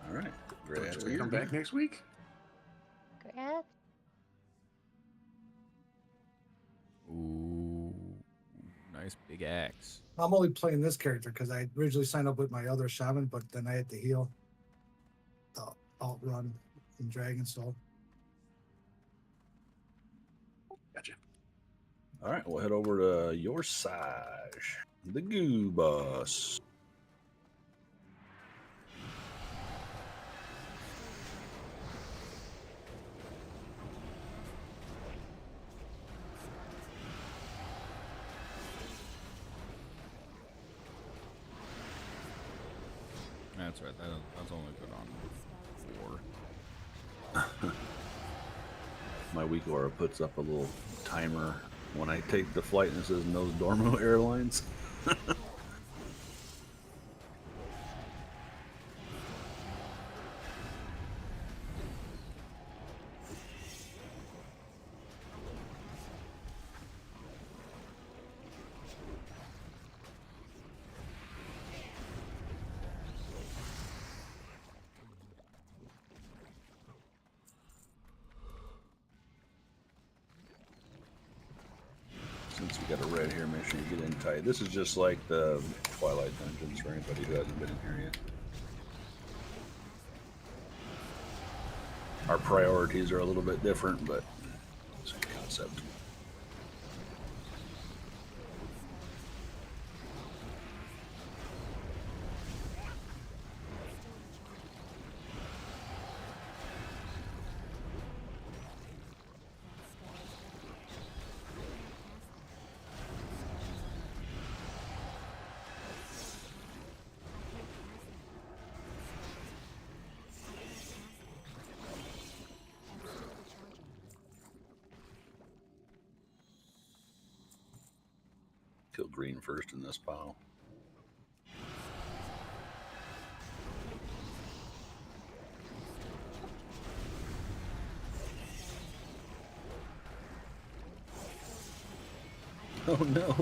All right. Great Don't answer. you come back next week? Congrats. Ooh. Nice big axe. I'm only playing this character because I originally signed up with my other shaman, but then I had to heal the alt run in Dragon Soul. Gotcha. All right, we'll head over to your side, the Goo Boss. That's right. That's only good on 4. My weak aura puts up a little timer when I take the flight and it says no Dormo Airlines. Since we got a red here, make sure you get in tight. This is just like the Twilight Dungeons for anybody who hasn't been in here yet. Our priorities are a little bit different, but same concept. Kill green first in this pile. Oh no.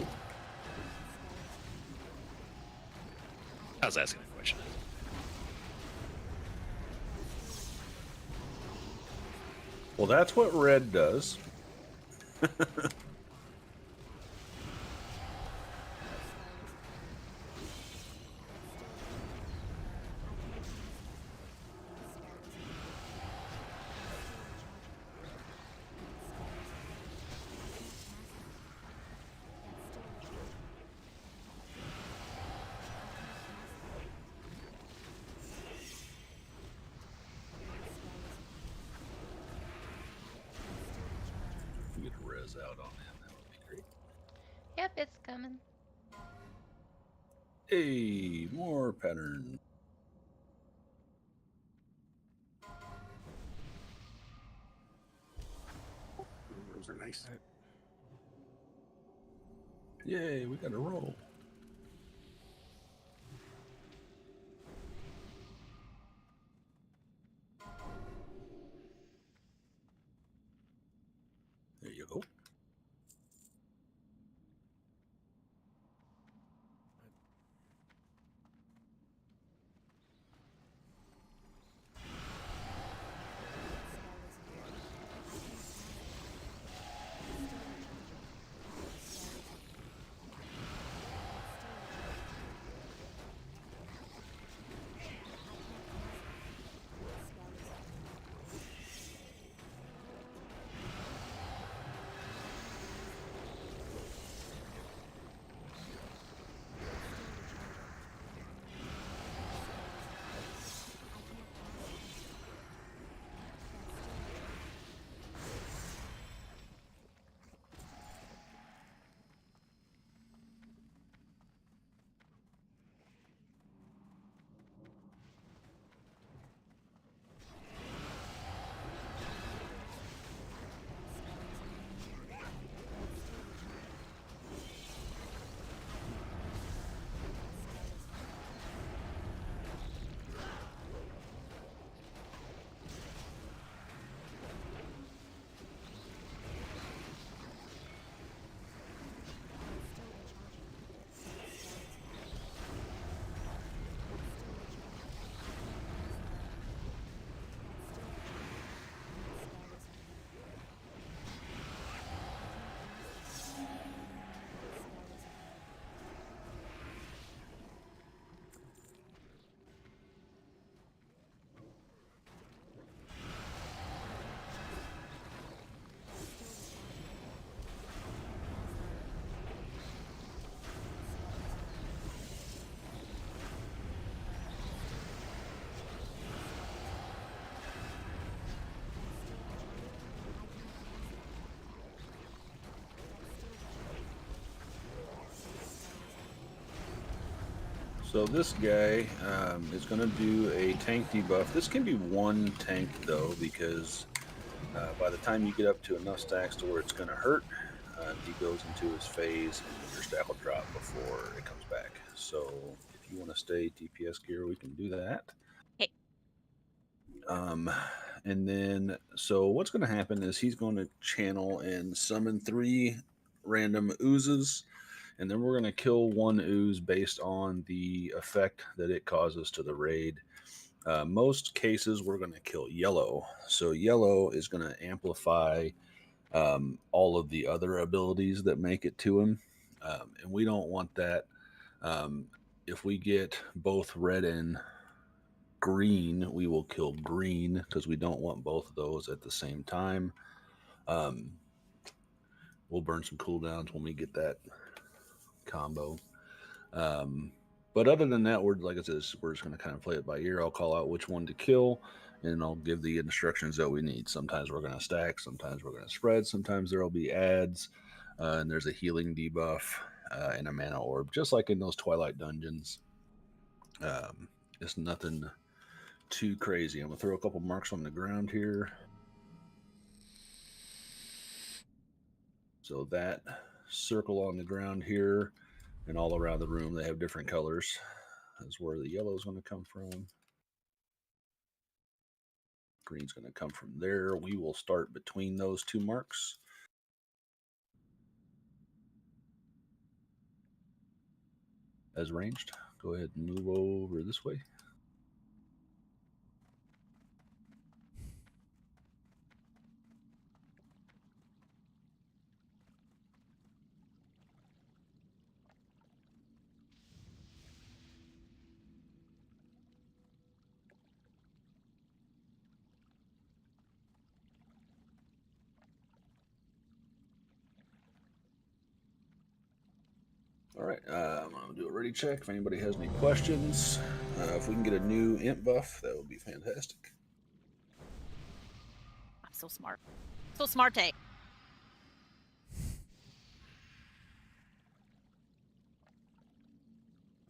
I was asking a question. Well, that's what red does. If we get a res out on him, that would be great. Yep, it's coming. Hey, more pattern. Those are nice. Yay, we got a roll. There you go. So this guy is going to do a tank debuff. This can be one tank though, because by the time you get up to enough stacks to where it's going to hurt, he goes into his phase and your stack will drop before it comes back. So if you want to stay DPS gear, we can do that. Okay. And then, so what's going to happen is he's going to channel and summon 3 random oozes. And then we're going to kill 1 ooze based on the effect that it causes to the raid. Most cases, we're going to kill yellow. So yellow is going to amplify all of the other abilities that make it to him. And we don't want that. If we get both red and green, we will kill green because we don't want both of those at the same time. We'll burn some cooldowns when we get that combo. But other than that, we're, like I said, we're just going to kind of play it by ear. I'll call out which one to kill, and I'll give the instructions that we need. Sometimes we're going to stack, sometimes we're going to spread, sometimes there will be adds, and there's a healing debuff and a mana orb, just like in those Twilight dungeons. It's nothing too crazy. I'm going to throw a couple marks on the ground here. So that circle on the ground here and all around the room, they have different colors. That's where the yellow is going to come from. Green's going to come from there. We will start between those 2 marks. As ranged, go ahead and move over this way. All right, I'm going to do a ready check if anybody has any questions. If we can get a new imp buff, that would be fantastic. I'm so smart. So smart, eh?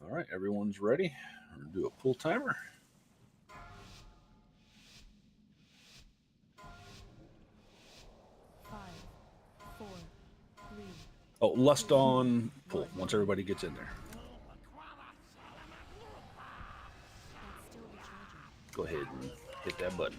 All right, everyone's ready. We're going to do a pull timer. Oh, lust on pull once everybody gets in there. Go ahead and hit that button.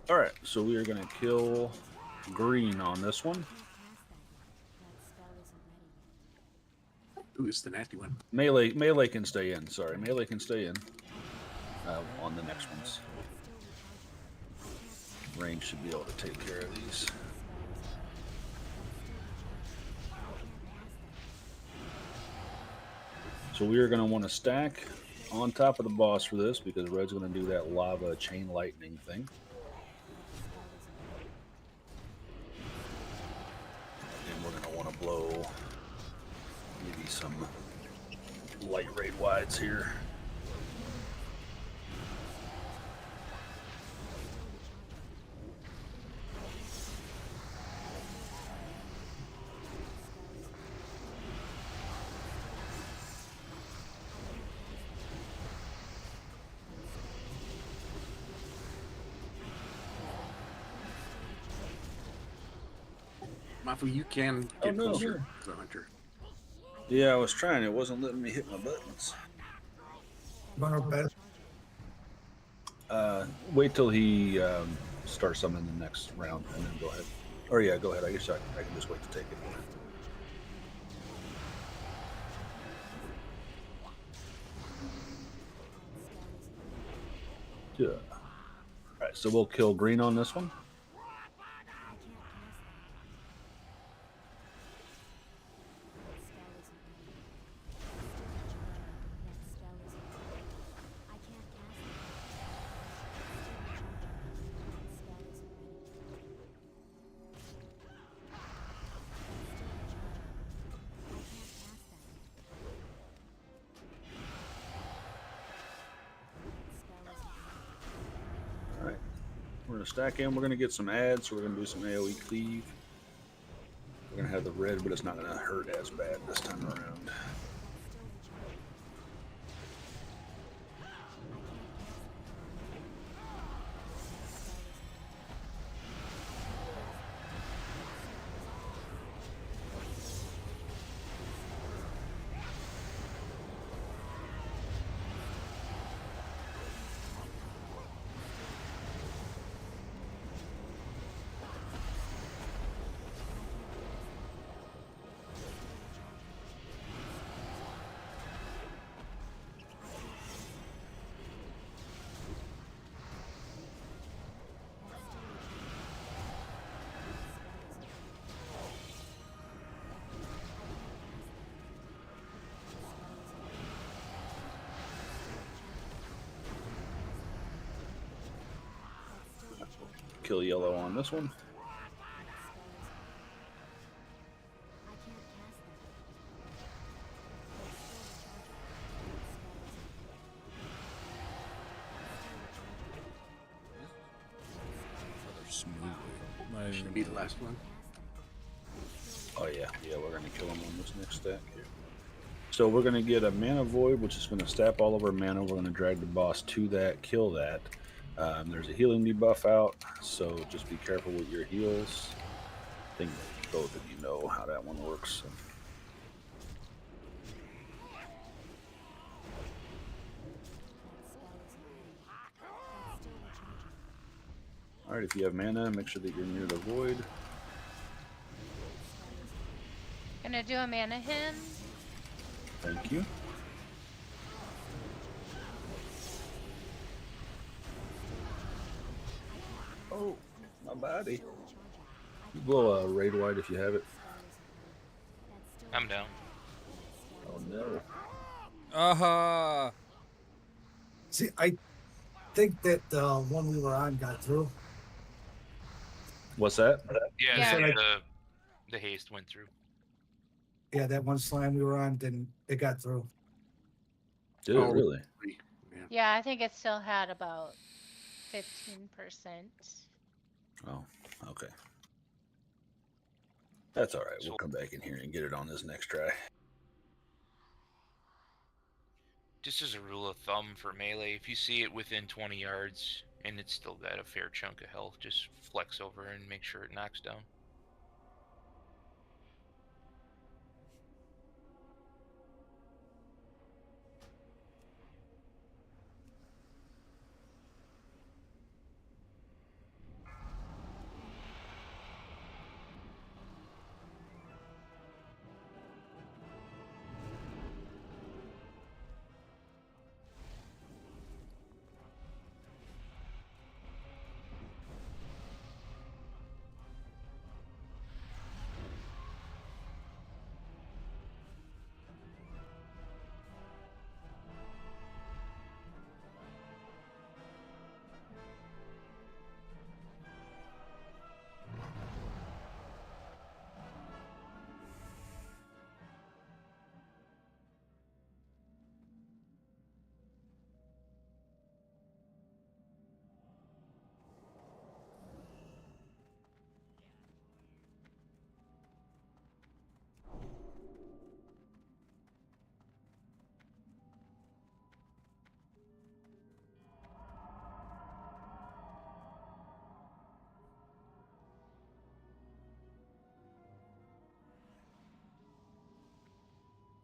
All right, so we are going to kill green on this one. Ooh, it's the nasty one. Melee can stay in. Sorry, melee can stay in on the next ones. Range should be able to take care of these. So we are going to want to stack on top of the boss for this because red's going to do that lava chain lightning thing. And we're going to want to blow maybe some light raid wides here. Mafu, you can get closer to the hunter. Yeah, I was trying. It wasn't letting me hit my buttons. Wait till he starts something in the next round, and then go ahead. Or yeah, go ahead. I guess I can just wait to take it. Yeah. All right, so we'll kill green on this one. to stack in. We're going to get some ads, so we're going to do some AoE cleave. We're going to have the red, but it's not going to hurt as bad this time around. Kill yellow on this one. Smoothly. Not even Should be the last one. Oh yeah, we're gonna kill him on this next stack here. So we're gonna get a mana void, which is gonna stap all of our mana. We're gonna drag the boss to that, kill that. There's a healing debuff out, so just be careful with your heals. I think both of you know how that one works. So. Alright, if you have mana, make sure that you're near the void. Gonna do a mana hymn. Thank you. Oh, my body. You blow a raid white if you have it. I'm down. Oh no. Aha! See, I think that the one we were on got through. What's that? Yeah, Yeah. so Like- the haste went through. Yeah, that one slime we were on, then it got through. Did Oh. it really? Yeah. Yeah, I think it still had about 15%. Oh, okay. That's alright. We'll come back in here and get it on this next try. Just as a rule of thumb for melee, if you see it within 20 yards and it's still got a fair chunk of health, just flex over and make sure it knocks down.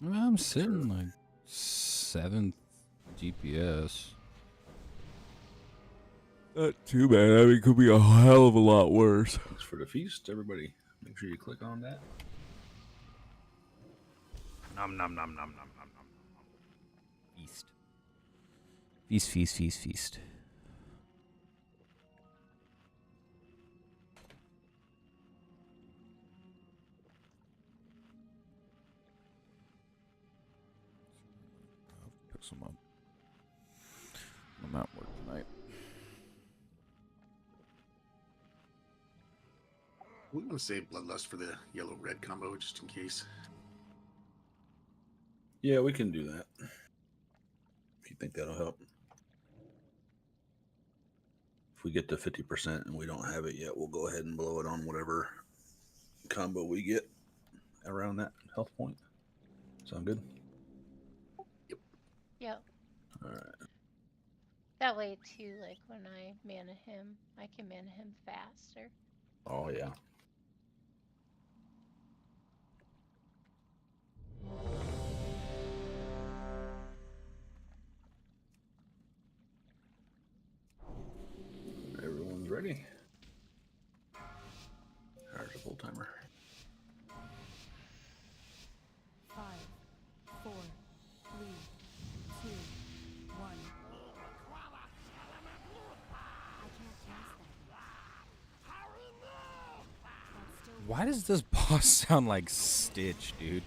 I'm sitting like 7th GPS. Not too bad. I mean, it could be a hell of a lot worse. Thanks for the feast, everybody. Make sure you click on that. Nom nom nom nom nom nom nom nom. Feast. Feast, feast, feast, feast. I'll pick some up. I'm at work tonight. We want to save Bloodlust for the yellow-red combo just in case. Yeah, we can do that. If you think that'll help. if we get to 50% and we don't have it yet, we'll go ahead and blow it on whatever combo we get around that health point. Sound good? Yep. All right. That way too, like when I mana him, I can mana him faster. Oh yeah. Everyone's ready. There's a full timer. 5, 4, 3, 2, 1. I can't cast that yet. Why does this boss sound like Stitch, dude?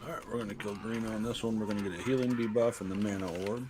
All right, we're going to kill green on this one. We're going to get a healing debuff and the mana orb.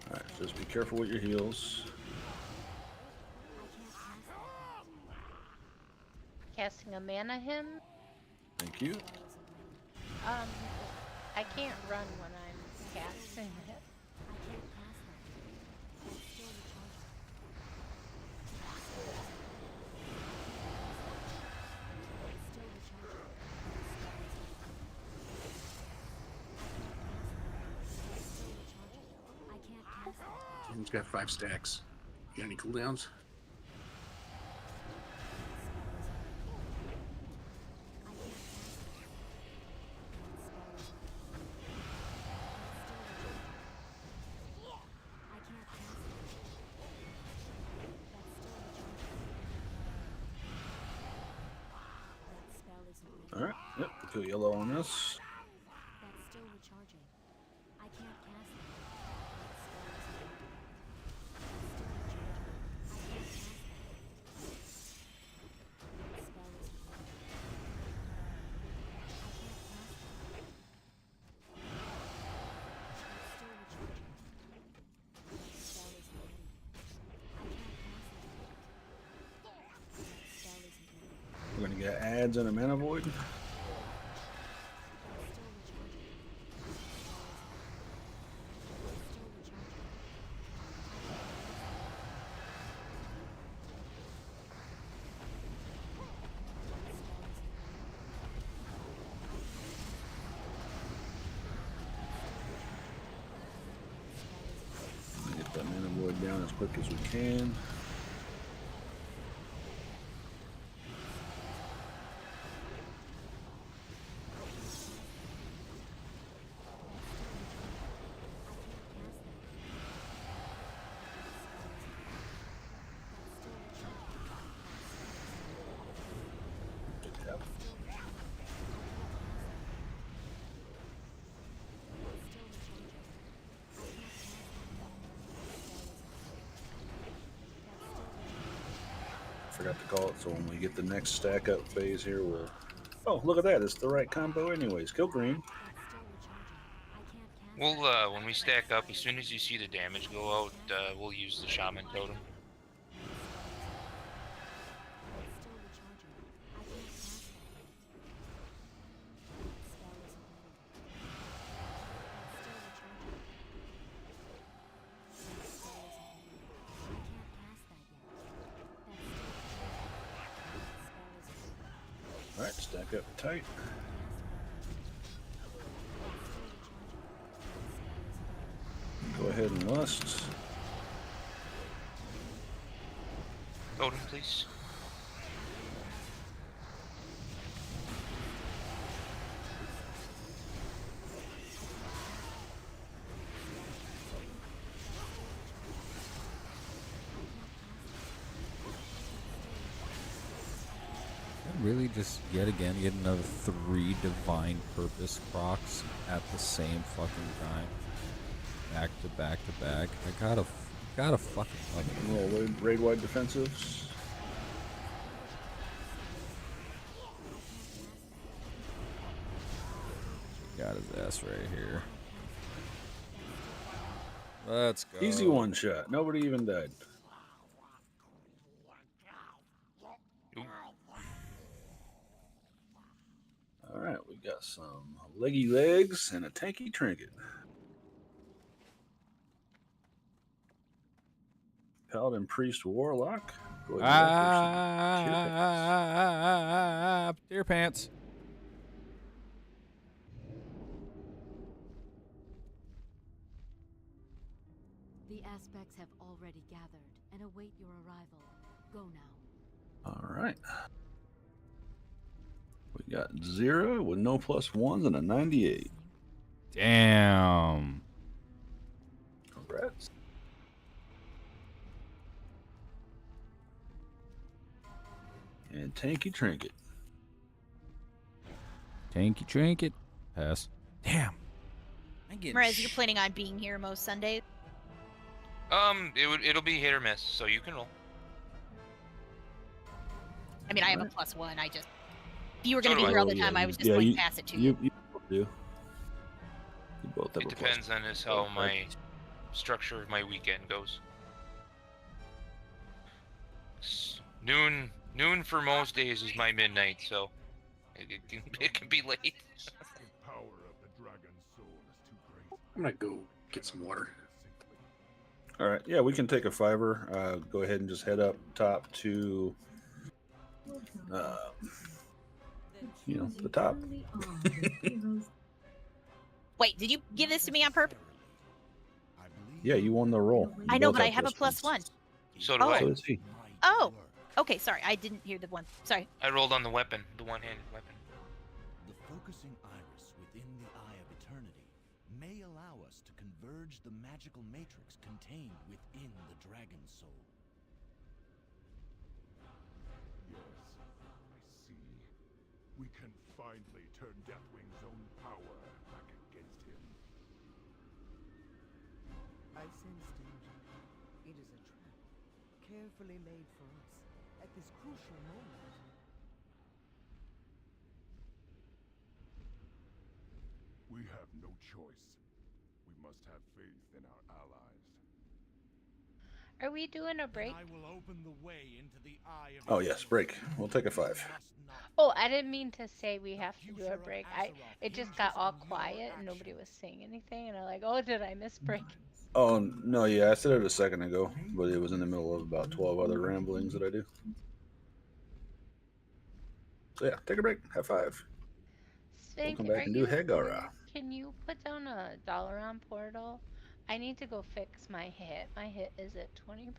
All right, just be careful with your heals. Casting a mana him. Thank you. I can't run when I'm casting it. He's got 5 stacks. You got any cooldowns? All right. Yep. Kill yellow on this. That's still recharging. I can't cast it. We're going to get adds and a mana void. Get that mana void down as quick as we can. Forgot to call it, so when we get the next stack up phase here, we'll... Oh, look at that. It's the right combo anyways. Kill green. We'll, when we stack up, as soon as you see the damage go out, we'll use the Shaman Totem. Alright, stack up tight. Go ahead and lust. Totem, please. really just yet again get another 3 divine purpose procs at the same fucking time? Back to back to back. I gotta fucking love it. Roll raid wide defensives. Got his ass right here. Let's go. Easy one shot. Nobody even died. All right, we got some leggy legs and a tanky trinket. Paladin, priest, warlock. Go ahead and go for some Deer pants. The aspects have already gathered and await your arrival. Go now. All right. We got 0 with no +1s and a 98. Damn. Congrats. And tanky trinket. Tanky trinket. Pass. Damn. I'm getting Mraz, you're planning on being here most Sundays? It'll be hit or miss, so you can roll. I mean, I have a +1. I just, if you were going to So be do here I. all the time, I was just going to pass it to you. You both do. You both have It a depends on this how my structure of my weekend goes. Noon for most days is my midnight, so it can be late. Power of the dragon soul is too great. I'm gonna go get some water. All right. Yeah, we can take a fiver. Go ahead and just head up top to, the top. Wait, did you give this to me on purpose? Yeah, you won the roll. You I know, both but I have have a +1. So do Oh. I. So does he. Oh, okay, sorry. I didn't hear the one. Sorry. I rolled on the weapon, the one-handed weapon. The focusing iris within the Eye of Eternity may allow us to converge the magical matrix contained within the dragon soul. Yes, I see. We can finally turn Deathwing's own power back against him. I sense danger. It is a trap, carefully laid for us at this crucial moment. We have no choice. We must have faith in our allies. Are we doing a break? I will open the way into the Eye of Oh, yes, break. We'll take a 5. Oh, I didn't mean to say we have to do a break. It just got all quiet and nobody was saying anything, and I'm like, oh, did I miss break? Oh, no, yeah, I said it a second ago, but it was in the middle of about 12 other ramblings that I do. So, yeah, take a break. Have 5. We'll Spank, come back and do Hagara. Can you put down a Dalaran portal? I need to go fix my hit. My hit is at 20%.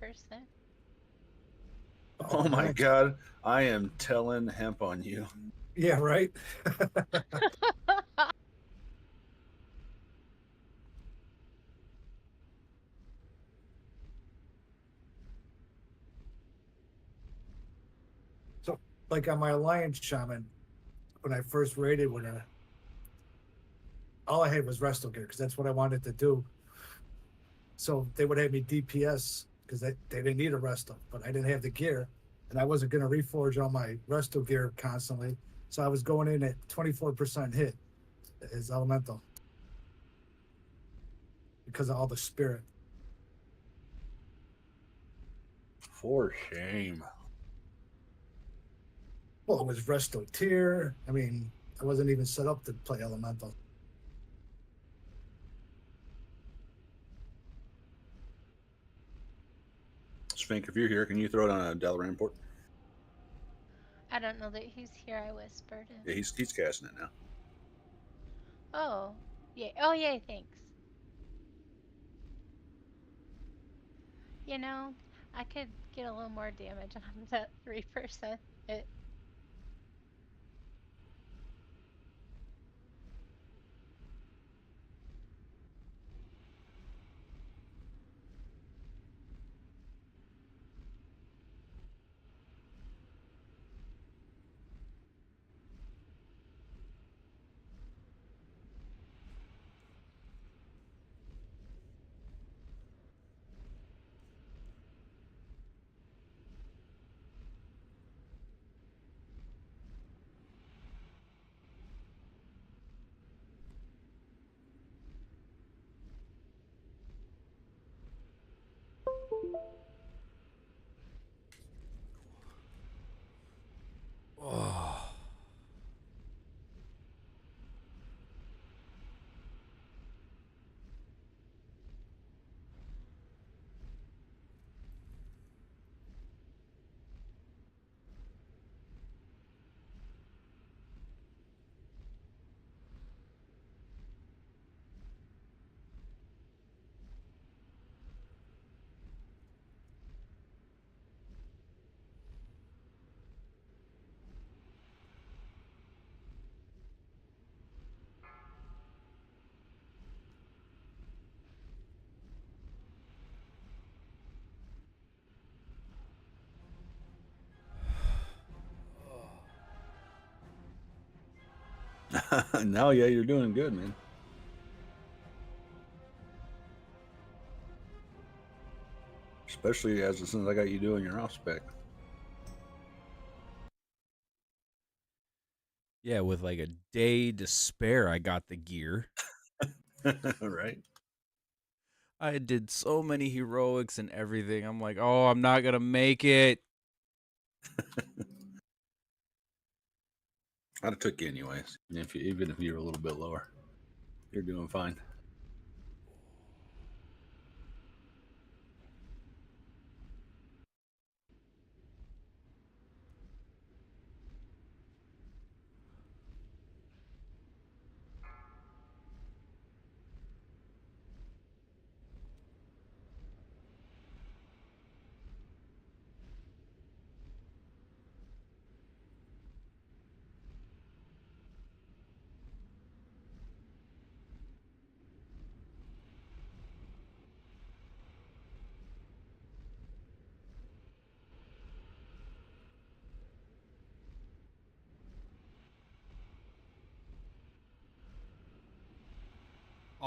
Oh, my God. I am telling hemp on you. Yeah, right. So, like on my Alliance Shaman, when I first raided with her, all I had was resto gear because that's what I wanted to do. So they would have me DPS because they didn't need a resto, but I didn't have the gear, and I wasn't going to reforge all my resto gear constantly. So I was going in at 24% hit as elemental because of all the spirit. For shame. Well, it was resto tier. I mean, I wasn't even set up to play elemental. Spink, if you're here, can you throw it on a Dalaran port? I don't know that he's here. I whispered him. Yeah, he's casting it now. Oh, yeah. Oh, yeah, thanks. You know, I could get a little more damage on that 3% hit. No, yeah, you're doing good, man. Especially as soon as I got you doing your off spec. Yeah, with like a day to spare, I got the gear. Right? I did so many heroics and everything. I'm like, oh, I'm not gonna make it. I'd have took you anyways. Even if you're a little bit lower, you're doing fine.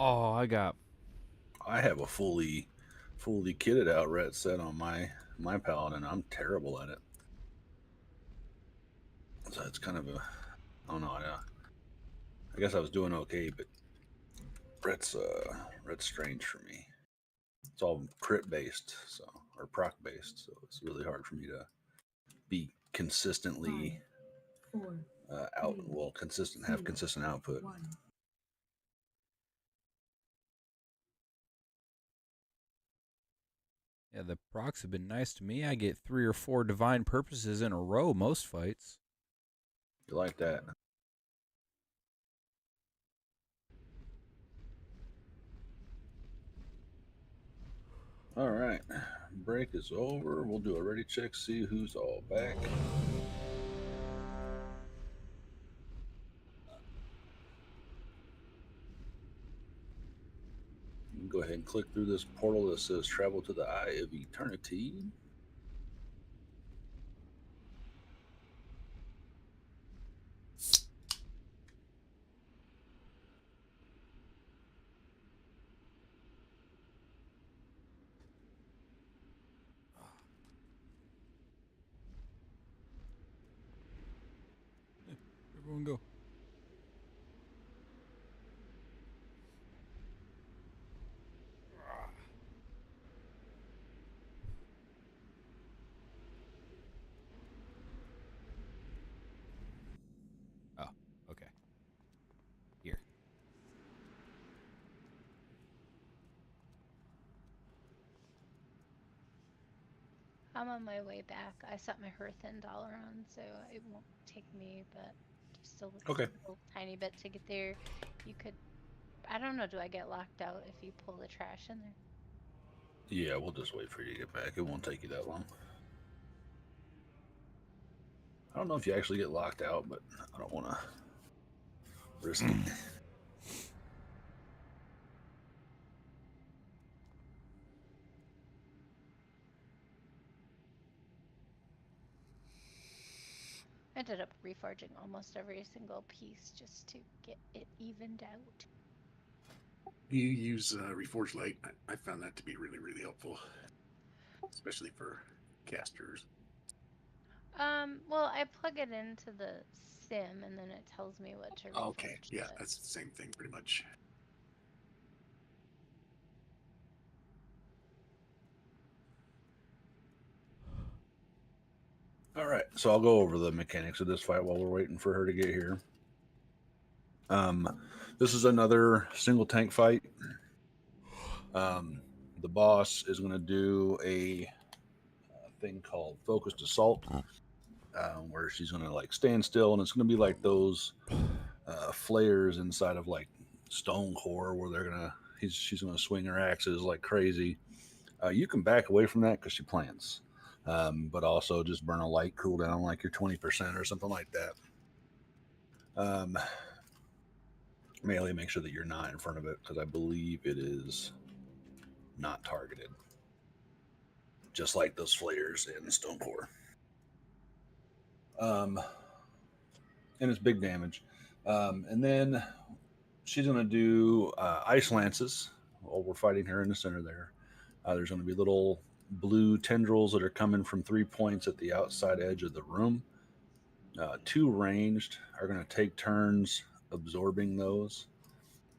Oh, I have a fully kitted out ret set on my paladin. I'm terrible at it. So it's kind of a, I don't know. I guess I was doing okay, but ret's strange for me. It's all crit based, so or proc based, so it's really hard for me to be consistently have consistent output. Yeah, the procs have been nice to me. I get 3 or 4 divine purposes in a row most fights. You like that? All right, break is over. We'll do a ready check, see who's all back. You can go ahead and click through this portal that says travel to the Eye of Eternity. Everyone go. Oh, okay. Here. I'm on my way back. I set my Hearth End dollar on, so it won't take me, but just a little tiny bit to get there. You could, I don't know, do I get locked out if you pull the trash in there? Yeah, we'll just wait for you to get back. It won't take you that long. I don't know if you actually get locked out, but I don't want to risk it. I ended up reforging almost every single piece just to get it evened out. You use Reforged Light. I found that to be really, really helpful, especially for casters. Well, I plug it into the sim and then it tells me what to reforge. Okay, yeah, that's the same thing pretty much. All right, so I'll go over the mechanics of this fight while we're waiting for her to get here. This is another single tank fight. The boss is going to do a thing called focused assault, where she's going to like stand still, and it's going to be like those flares inside of like Stone Core, where she's going to swing her axes like crazy. You can back away from that because she plans, but also just burn a light cooldown like your 20% or something like that. Melee, make sure that you're not in front of it because I believe it is not targeted, just like those flares in Stone Core. And it's big damage. And then she's going to do ice lances while we're fighting her in the center there. There's going to be little blue tendrils that are coming from 3 points at the outside edge of the room. 2 ranged are going to take turns absorbing those.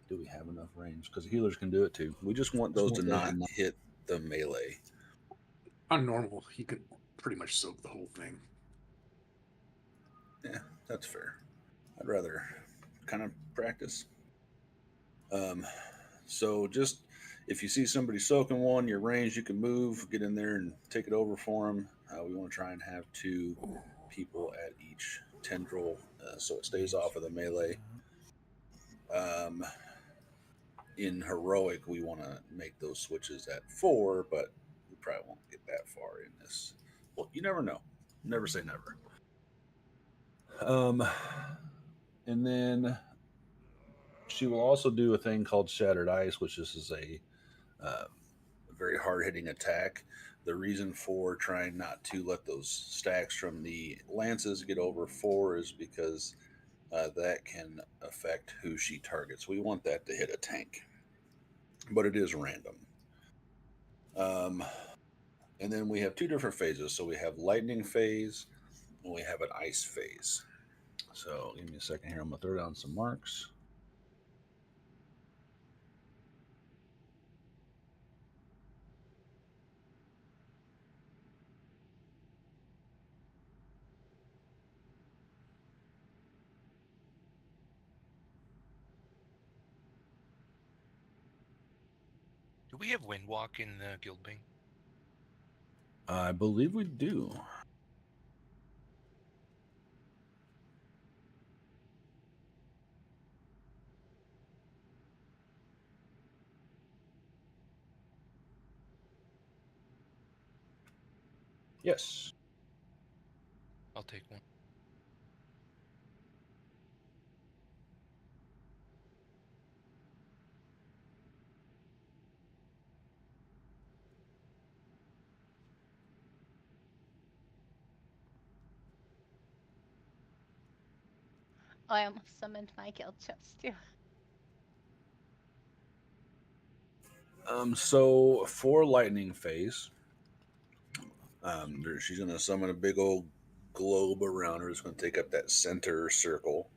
Do we have enough range? Because healers can do it too. We just want those to not hit the melee. On normal, he could pretty much soak the whole thing. Yeah, that's fair. I'd rather kind of practice. So just if you see somebody soaking one, you're ranged, you can move, get in there and take it over for them. We want to try and have 2 people at each tendril so it stays off of the melee. In heroic, we want to make those switches at 4, but we probably won't get that far in this. Well, you never know. Never say never. And then she will also do a thing called Shattered Ice, which is a very hard-hitting attack. The reason for trying not to let those stacks from the lances get over 4 is because that can affect who she targets. We want that to hit a tank, but it is random. And then we have 2 different phases. So we have lightning phase and we have an ice phase. So give me a second here. I'm going to throw down some marks. Do we have Windwalk in the Guildbane? I believe we do. Yes. I'll take one. Oh, I almost summoned my guild chest too. So for lightning phase, she's going to summon a big old globe around her. It's going to take up that center circle.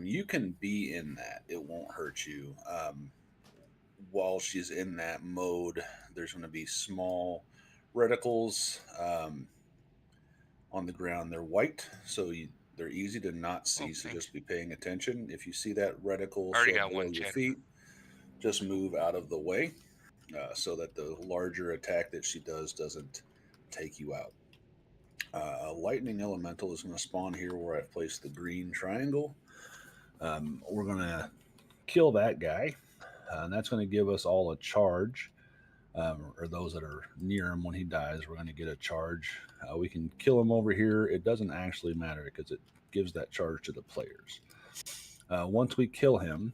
You can be in that. It won't hurt you. While she's in that mode, there's going to be small reticles on the ground. They're white, so they're easy to not see, so just be paying attention. If you see that reticle below your feet, just move out of the way so that the larger attack that she does doesn't take you out. A lightning elemental is going to spawn here where I've placed the green triangle. We're going to kill that guy, and that's going to give us all a charge, or those that are near him when he dies, we're going to get a charge. We can kill him over here. It doesn't actually matter because it gives that charge to the players. Once we kill him,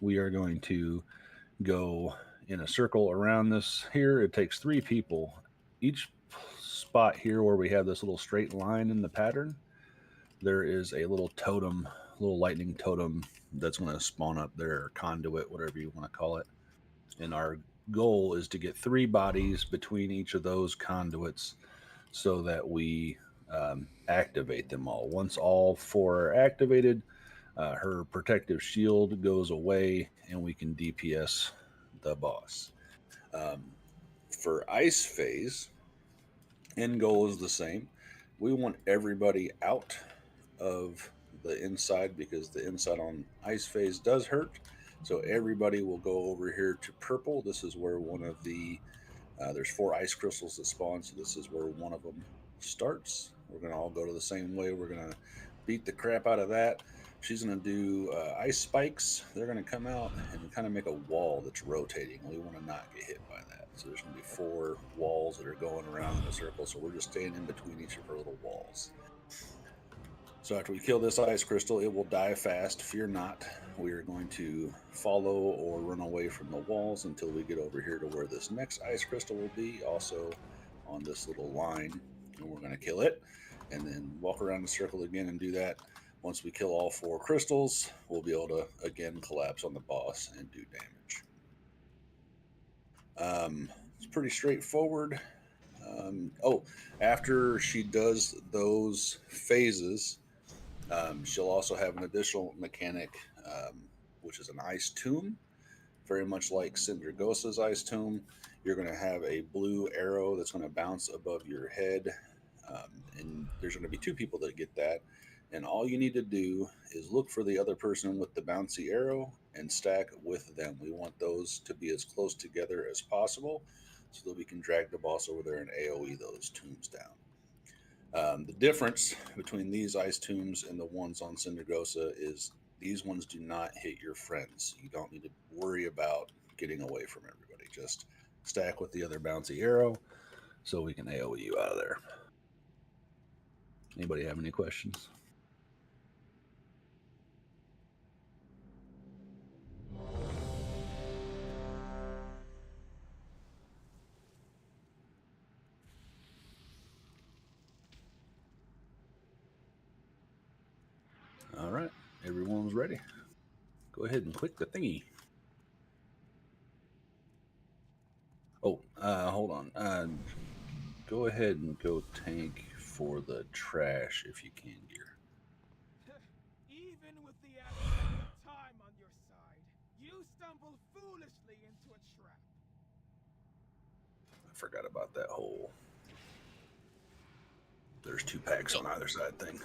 we are going to go in a circle around this here. It takes 3 people. Each spot here where we have this little straight line in the pattern, there is a little totem, little lightning totem that's going to spawn up there, or conduit, whatever you want to call it. And our goal is to get 3 bodies between each of those conduits so that we activate them all. Once all 4 are activated, her protective shield goes away and we can DPS the boss. For ice phase, end goal is the same. We want everybody out of the inside because the inside on ice phase does hurt. So everybody will go over here to purple. This is where one of the there's 4 ice crystals that spawn, so this is where one of them starts. We're going to all go to the same way. We're going to beat the crap out of that. She's going to do ice spikes. They're going to come out and kind of make a wall that's rotating. We want to not get hit by that. So there's going to be 4 walls that are going around in a circle. So we're just staying in between each of her little walls. So after we kill this ice crystal, it will die fast. Fear not. We are going to follow or run away from the walls until we get over here to where this next ice crystal will be, also on this little line. And we're going to kill it and then walk around the circle again and do that. Once we kill all 4 crystals, we'll be able to again collapse on the boss and do damage. It's pretty straightforward. After she does those phases, she'll also have an additional mechanic, which is an ice tomb, very much like Sindragosa's ice tomb. You're going to have a blue arrow that's going to bounce above your head, and there's going to be 2 people that get that. And all you need to do is look for the other person with the bouncy arrow and stack with them. We want those to be as close together as possible so that we can drag the boss over there and AoE those tombs down. The difference between these ice tombs and the ones on Sindragosa is these ones do not hit your friends. You don't need to worry about getting away from everybody. Just stack with the other bouncy arrow so we can AoE you out of there. Anybody have any questions? All right, everyone's ready. Go ahead and click the thingy. Oh, hold on. Go ahead and go tank for the trash if you can, gear. Even with the aspect of time on your side, you stumble foolishly into a trap. I forgot about that whole there's 2 packs on either side thing.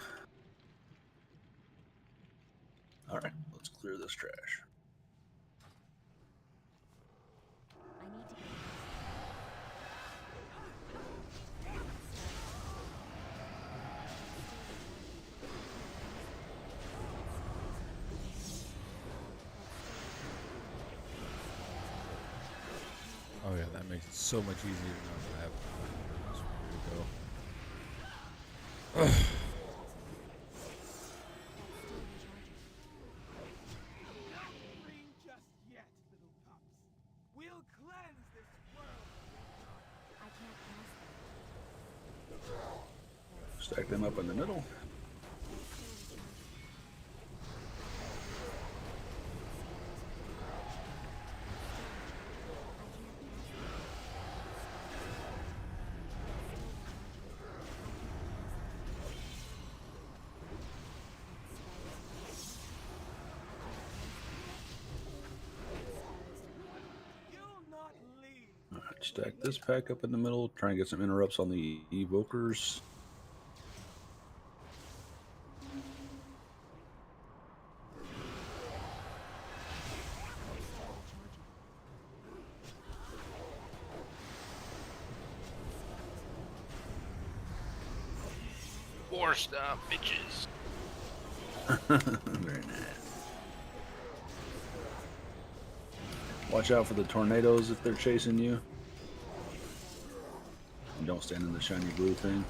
All right, let's clear this trash. Oh yeah, that makes it so much easier now that I have where to go. Stack them up in the middle. All right, stack this pack up in the middle. Try and get some interrupts on the evokers. War stop, bitches. Very nice. Watch out for the tornadoes if they're chasing you. And don't stand in the shiny blue thing.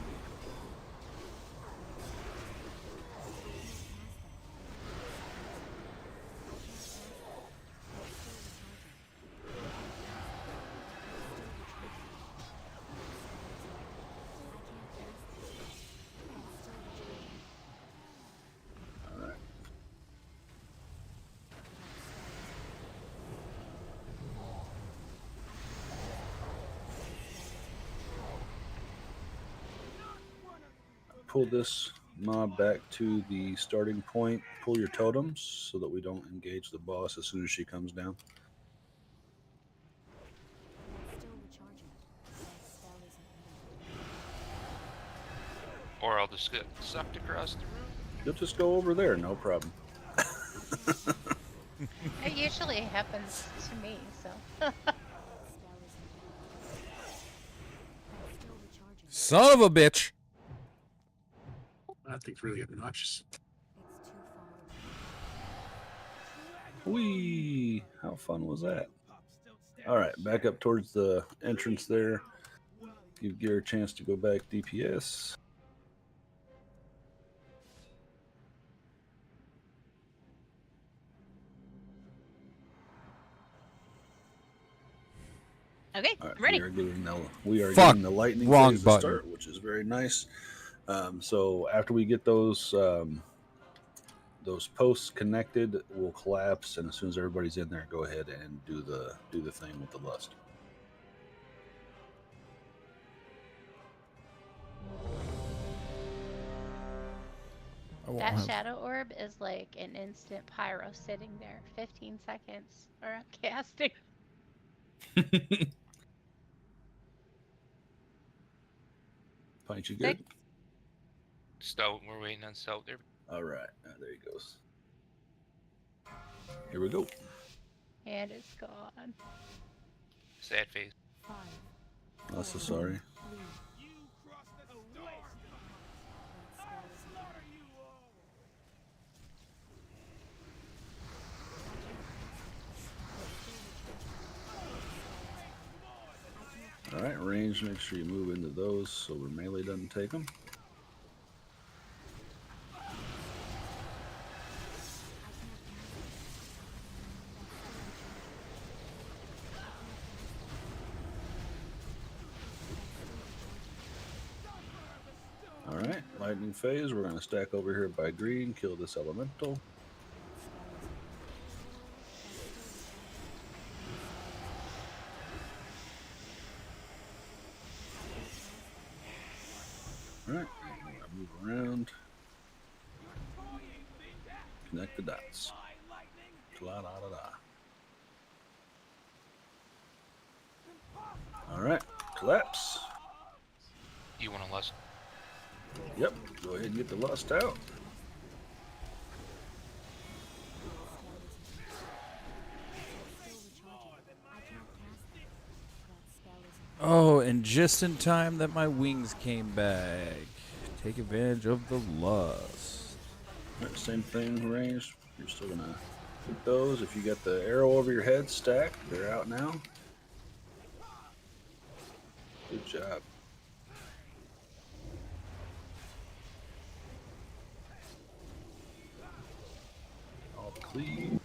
Pull this mob back to the starting point. Pull your totems so that we don't engage the boss as soon as she comes down. Or I'll just get sucked across the room. You'll just go over there, no problem. It usually happens to me, so. Son of a bitch! That thing's really obnoxious. Whee! How fun was that? All right, back up towards the entrance there. Give Gear a chance to go back DPS. Okay, All right, ready. We are getting the lightning Wrong phase to start, which is very nice. So after we get those those posts connected will collapse, and as soon as everybody's in there, go ahead and do the thing with the lust. That shadow orb is like an instant pyro sitting there. 15 seconds or I'm casting. Pint, you good? Stout. We're waiting on Stout there. All right. There he goes. Here we go. And it's gone. Sad face. I'm so sorry. All right, range. Make sure you move into those so our melee doesn't take them. All right, lightning phase. We're going to stack over here by green, kill this elemental. All right, move around. Connect the dots. All right, collapse. You want to lust? Yep, go ahead and get the lust out. Oh, and just in time that my wings came back. Take advantage of the lust. All right, same thing, range. You're still gonna hit those. If you got the arrow over your head stacked, they're out now. Good job. All clean.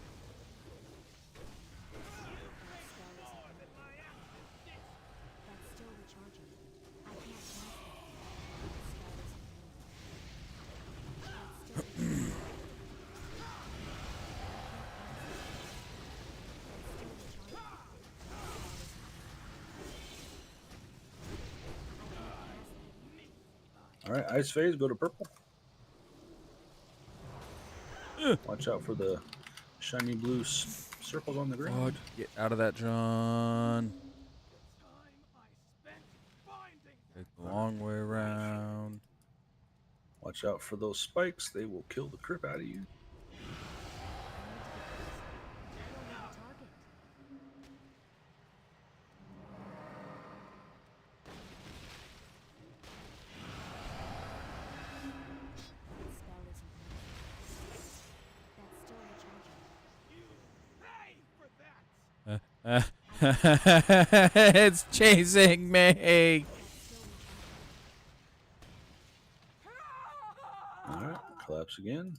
All right, ice phase, go to purple. Watch out for the shiny blue circles on the ground. Get out of that, John. Take the long way around. Watch out for those spikes. They will kill the crap out of you. It's chasing me. All right, collapse again.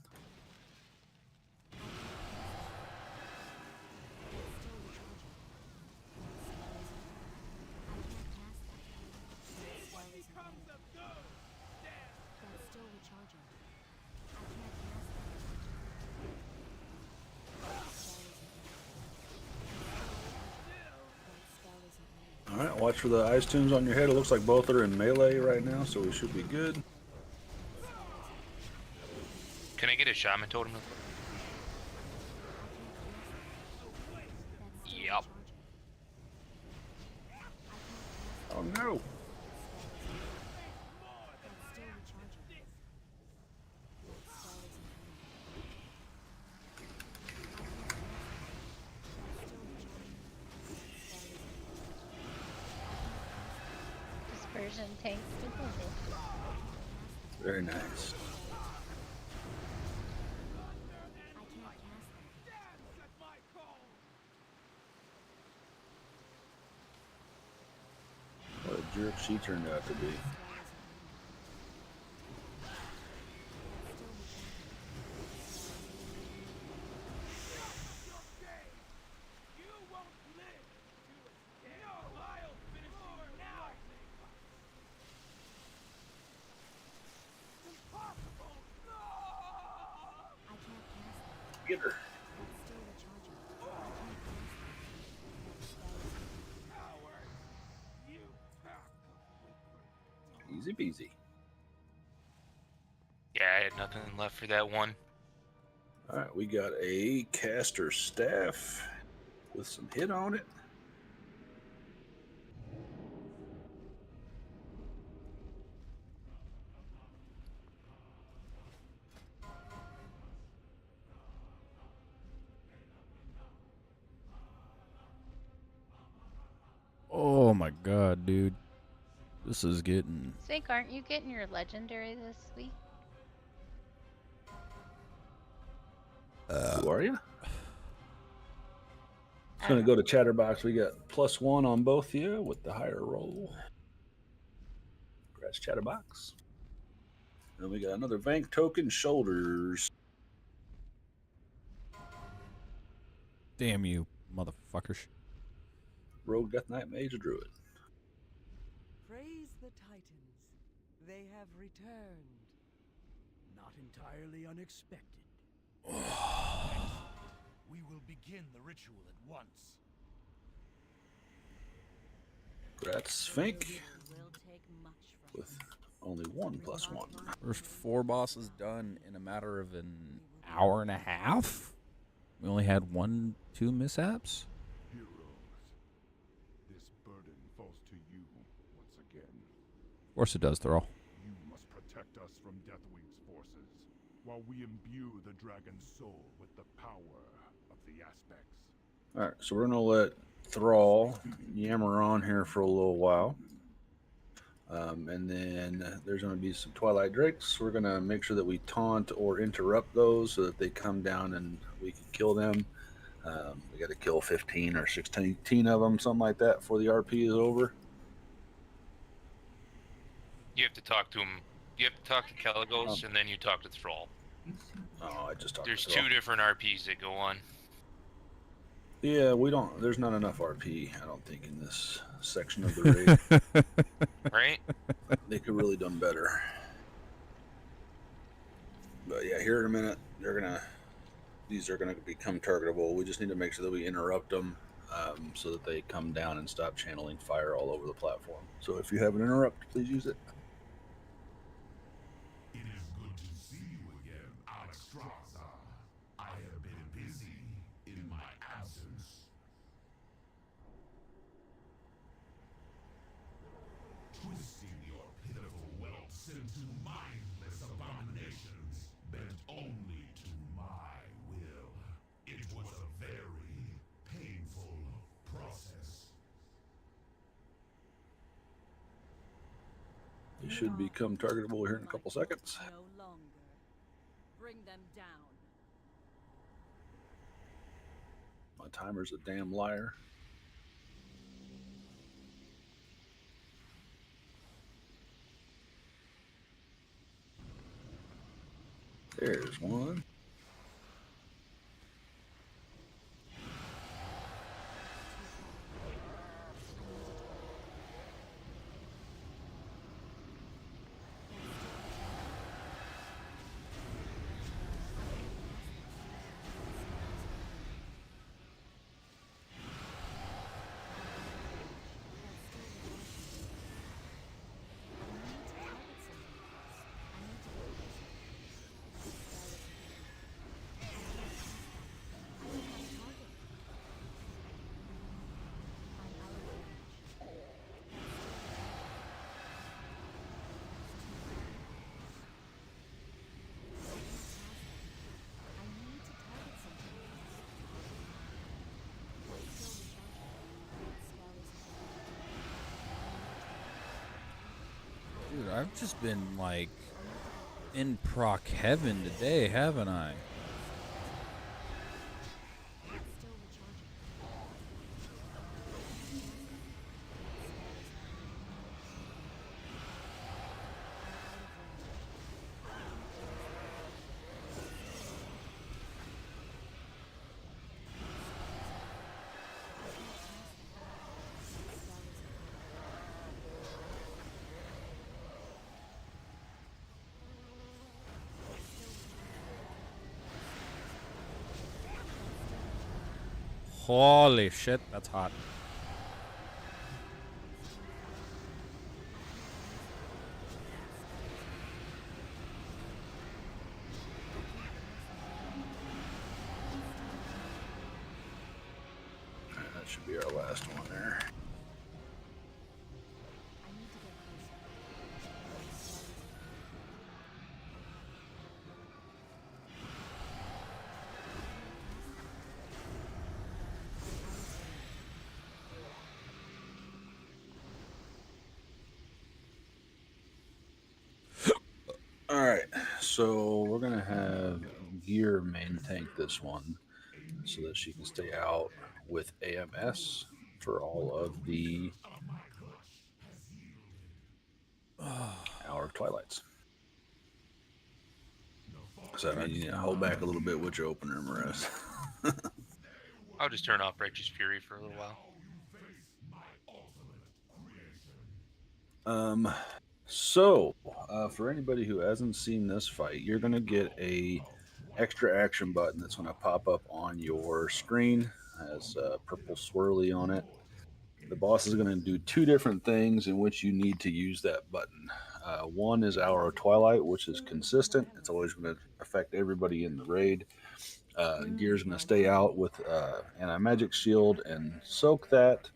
All right, watch for the ice tunes on your head. It looks like both are in melee right now, so we should be good. Can I get a shaman totem? Yup. Oh no. Dispersion tank deployed. Very nice. What a jerk she turned out to be. Get her. Easy peasy. Yeah, I had nothing left for that one. All right, we got a caster staff with some hit on it. Oh my god, dude. This is getting... Sink, aren't you getting your legendary this week? Who are you? It's going to go to Chatterbox. We got +1 on both of you with the higher roll. Congrats, Chatterbox. Then we got another Vank token, Shoulders. Damn you, motherfuckers. Rogue Death Knight Mage Druid. Praise the Titans. They have returned. Not entirely unexpected. We will begin the ritual at once. Congrats, Fink. With only 1 +1. First 4 bosses done in a matter of an hour and a half? We only had 1-2 mishaps? Heroes, this burden falls to you once again. Of course it does, Thrall. You must protect us from Deathwing's forces, while we imbue the dragon's soul with the power of the aspects. All right, so we're going to let Thrall yammer on here for a little while. And then there's going to be some Twilight Drakes. We're going to make sure that we taunt or interrupt those so that they come down and we can kill them. We got to kill 15 or 16 of them, something like that, before the RP is over. You have to talk to him. You have to talk to Caligos, and then you talk to Thrall. Oh, I just talked There's to Thrall. 2 different RPs that go on. Yeah, there's not enough RP, I don't think, in this section of the raid. Right? They could really done better. But yeah, here in a minute, these are gonna become targetable. We just need to make sure that we interrupt them so that they come down and stop channeling fire all over the platform. So if you have an interrupt, please use it. It is good to see you again, Alexstrasza. I have been busy in my absence. Twisting your pitiful whelps into mindless abominations, bent only to my will. It was a very painful process. They should become targetable here in a couple seconds. No longer. Bring them down. My timer's a damn liar. There's one. Dude, I've just been, like, in proc heaven today, haven't I? Holy shit, that's hot. That should be our last one there. All right, so we're gonna have Gear main tank this one, so that she can stay out with AMS for all of the Hour of Twilights. So I mean, you need to hold back a little bit with your opener, Maris. I'll just turn off Righteous Fury for a little while. So for anybody who hasn't seen this fight, you're gonna get a extra action button that's gonna pop up on your screen. Has a purple swirly on it. The boss is gonna do two different things in which you need to use that button. One is Hour of Twilight, which is consistent. It's always going to affect everybody in the raid. Gear's going to stay out with anti-magic shield and soak that.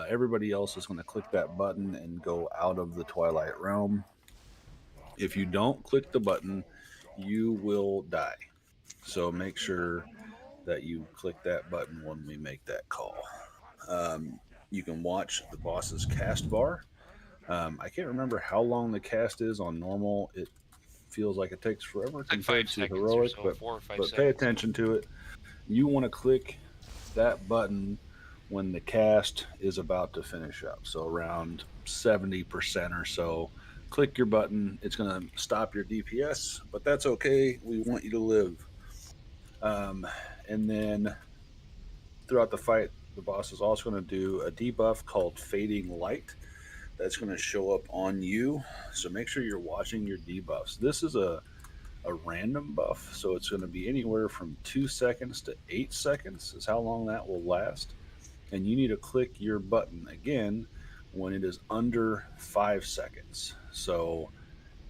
Everybody else is going to click that button and go out of the Twilight Realm. If you don't click the button, you will die. So make sure that you click that button when we make that call. You can watch the boss's cast bar. I can't remember how long the cast is on normal. It feels like it takes forever It's like compared 5 to seconds heroic, or so, but, 4 or 5 but seconds. pay attention to it. You want to click that button when the cast is about to finish up. So around 70% or so. Click your button. It's going to stop your DPS, but that's okay. We want you to live. And then throughout the fight, the boss is also going to do a debuff called Fading Light. That's going to show up on you. So make sure you're watching your debuffs. This is a random buff, so it's going to be anywhere from 2 seconds to 8 seconds is how long that will last. And you need to click your button again when it is under 5 seconds. So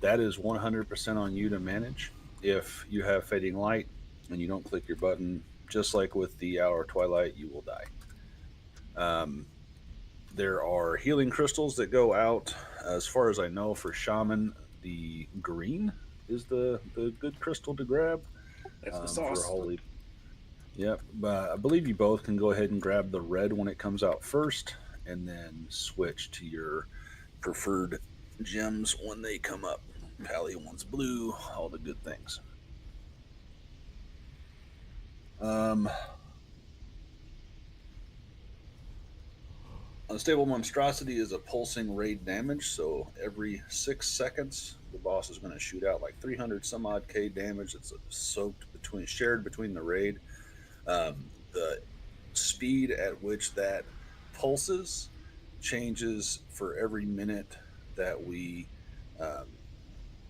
that is 100% on you to manage. If you have Fading Light and you don't click your button, just like with the Hour of Twilight, you will die. There are healing crystals that go out. As far as I know, for Shaman, the green is the good crystal to grab. That's the sauce. For holy. Yep, but I believe you both can go ahead and grab the red when it comes out first, and then switch to your preferred gems when they come up. Pally wants blue, all the good things. Unstable Monstrosity is a pulsing raid damage, so every 6 seconds the boss is going to shoot out like 300 some odd K damage that's shared between the raid. The speed at which that pulses changes for every minute that we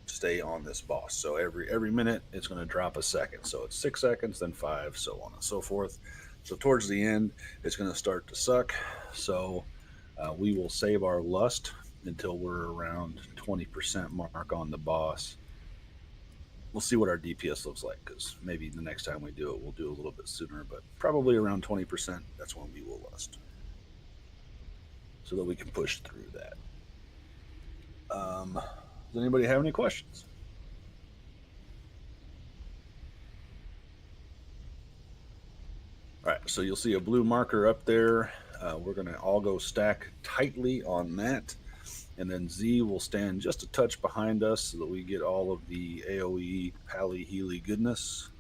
stay on this boss. So every minute it's going to drop a second. So it's 6 seconds, then 5, so on and so forth. So towards the end, it's going to start to suck. So we will save our lust until we're around 20% mark on the boss. We'll see what our DPS looks like, because maybe the next time we do it, we'll do a little bit sooner, but probably around 20%, that's when we will lust. So that we can push through that. Does anybody have any questions? All right, so you'll see a blue marker up there. We're going to all go stack tightly on that. And then Z will stand just a touch behind us so that we get all of the AoE Pally Healy goodness.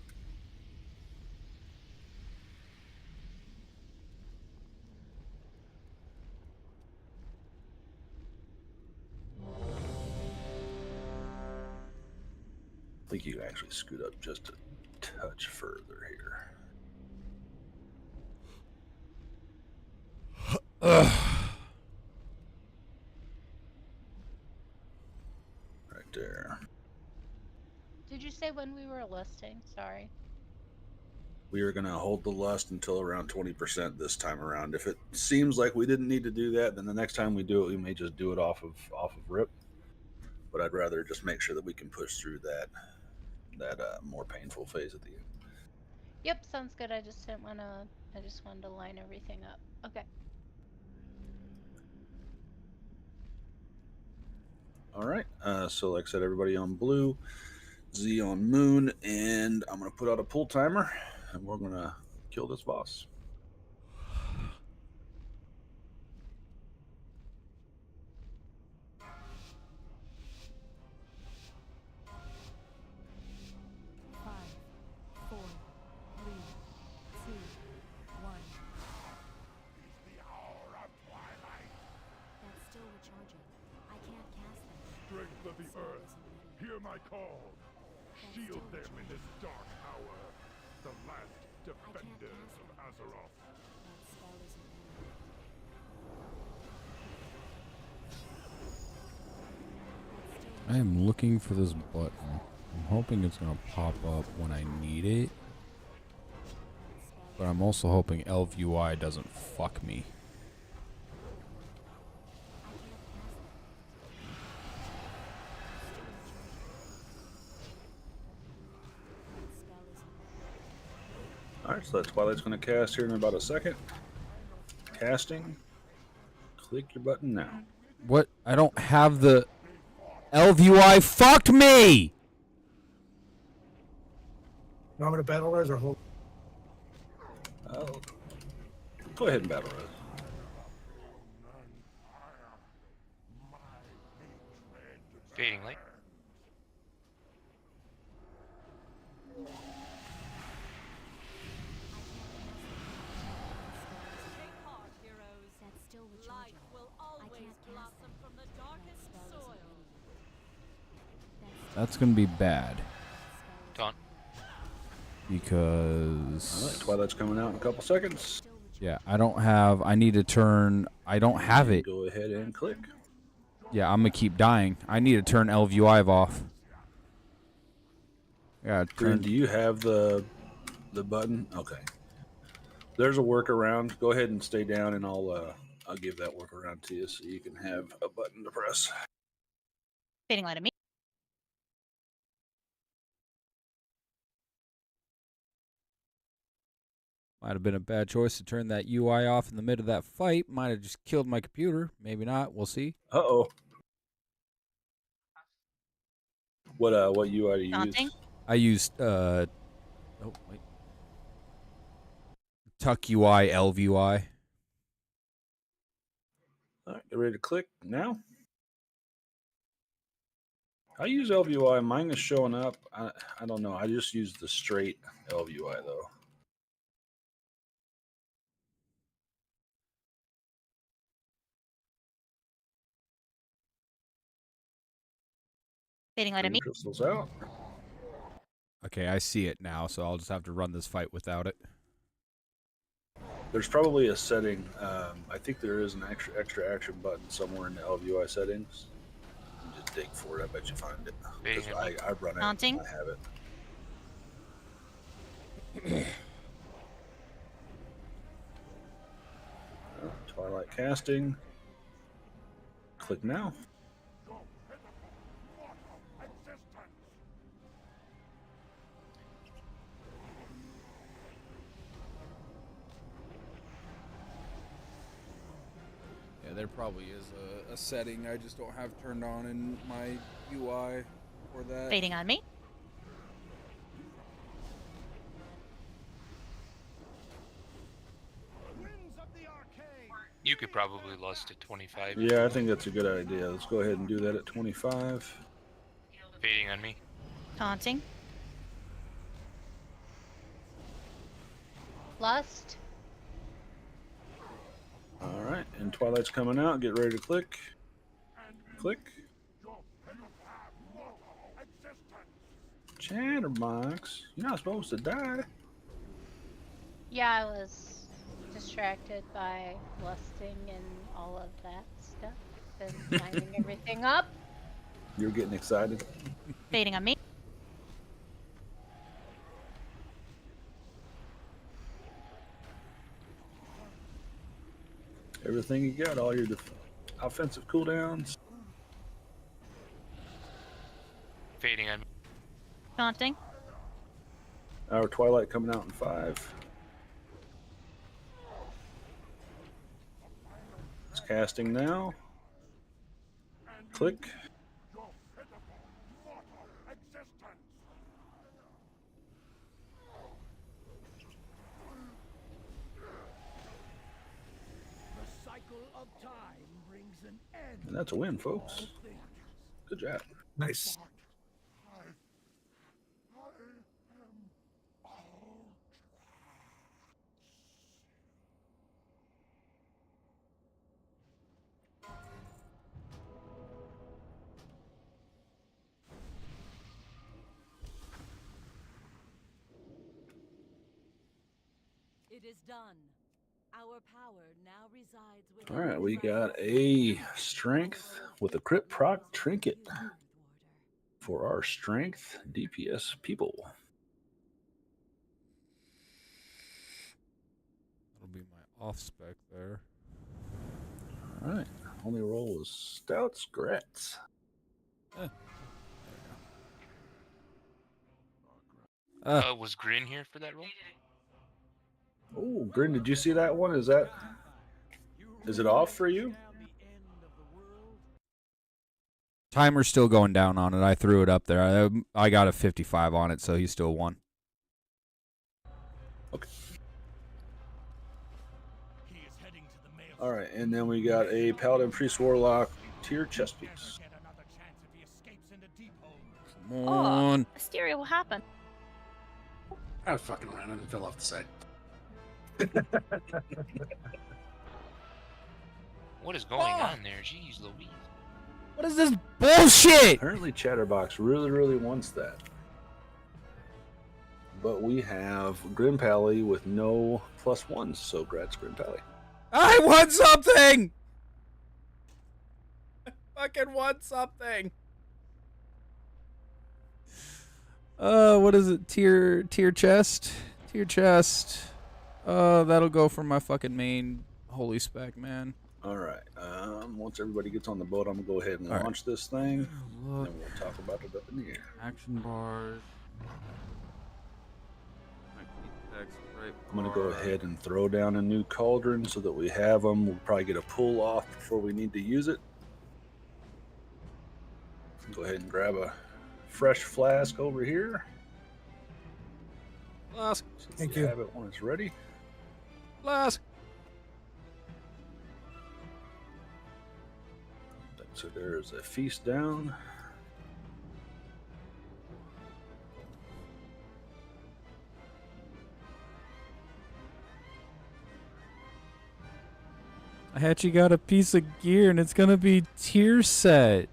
I think you can actually scoot up just a touch further here. Right there. Did you say when we were listing? Sorry. We are going to hold the lust until around 20% this time around. If it seems like we didn't need to do that, then the next time we do it, we may just do it off of rip. But I'd rather just make sure that we can push through that more painful phase at the end. Yep, sounds good. I just didn't want to. I just wanted to line everything up. Okay. All right. So like I said, everybody on blue, Z on moon, and I'm going to put out a pull timer, and we're going to kill this boss. Strength of the earth, hear my call. Shield them in this dark hour. The last defenders of Azeroth. I am looking for this button. I'm hoping it's going to pop up when I need it. But I'm also hoping LVUI doesn't fuck me. Alright, so that Twilight's going to cast here in about a second. Casting. Click your button now. What? I don't have the... LVUI fucked me! You want me to battle res or hold? Oh. Go ahead and battle res. Fading light. That's gonna be bad. Taunt. Because... Alright, Twilight's coming out in a couple seconds. Yeah, I don't have... I need to turn... I don't have it. Go ahead and click. Yeah, I'm gonna keep dying. I need to turn LVUI off. Yeah, Green, do you have the button? Okay. There's a workaround. Go ahead and stay down, and I'll give that workaround to you so you can have a button to press. Fading light of me. Might have been a bad choice to turn that UI off in the middle of that fight. Might have just killed my computer. Maybe not. We'll see. Uh-oh. What UI do you Daunting. use? I used oh wait. Tuck UI, LVUI. All right, get ready to click now. I use LVUI. Mine is showing up. I don't know. I just use the straight LVUI though. Fading light of me. Crystals out. Okay, I see it now, so I'll just have to run this fight without it. There's probably a setting. I think there is an extra action button somewhere in the LVUI settings. You just dig for it. I bet you find it. Because I run it. Daunting. I have it. Twilight casting. Click now. There probably is a setting I just don't have turned on in my UI for that. Fading on me. You could probably lust at 25. Yeah, I think that's a good idea. Let's go ahead and do that at 25. Fading on me. Taunting. Lust. All right, and Twilight's coming out. Get ready to click. Click. Chatterbox, you're not supposed to die. Yeah, I was distracted by lusting and all of that stuff and lining everything up. You're getting excited. Fading on me. everything you got, all your offensive cooldowns. Fading on me. Daunting. Our Twilight coming out in 5. It's casting now. Click. The cycle of time brings an end. And that's a win, folks. Good job. Nice. It is done. Our power now resides with. All right, we got a strength with a crit proc trinket for our strength DPS people. That'll be my off spec there. All right, only roll was Stouts Grats. Was Grin here for that roll? Oh, Grin, did you see that one? Is it off for you? Timer's still going down on it. I threw it up there. I got a 55 on it, so he still won. Okay. All right, and then we got a Paladin Priest Warlock tier chest piece. Come on. Asteria will happen. I was fucking around and fell off the side. What is going on there? Jeez Louise. What is this bullshit? Apparently Chatterbox really wants that. But we have Grim Pally with no +1s, so grats Grim Pally. I want something! I fucking want something. What is it? Tier chest? Tier chest. That'll go for my fucking main holy spec, man. All right. Once everybody gets on the boat, I'm gonna go ahead and launch this thing, and then we'll talk about it up in the air. Action bars. I'm gonna go ahead and throw down a new cauldron so that we have them. We'll probably get a pull off before we need to use it. Go ahead and grab a fresh flask over here. Flask. Thank you. Have it when it's ready. Flask. So there's a feast down. I actually got a piece of gear, and it's gonna be tier set.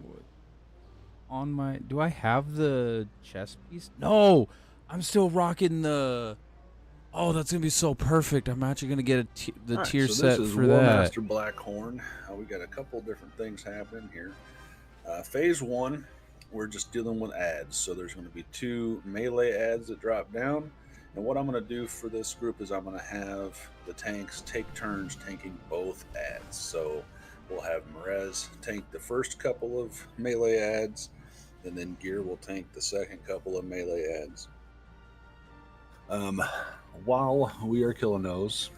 What? On my, do I have the chest piece? No, I'm still rocking the. Oh, that's gonna be so perfect. I'm actually gonna get the tier set this is for that. Warmaster Blackhorn. We got a couple different things happening here. Phase 1, we're just dealing with adds. So there's going to be 2 melee adds that drop down. And what I'm going to do for this group is I'm going to have the tanks take turns tanking both adds. So we'll have Merez tank the first couple of melee adds, and then Gear will tank the second couple of melee adds. While we are killing those,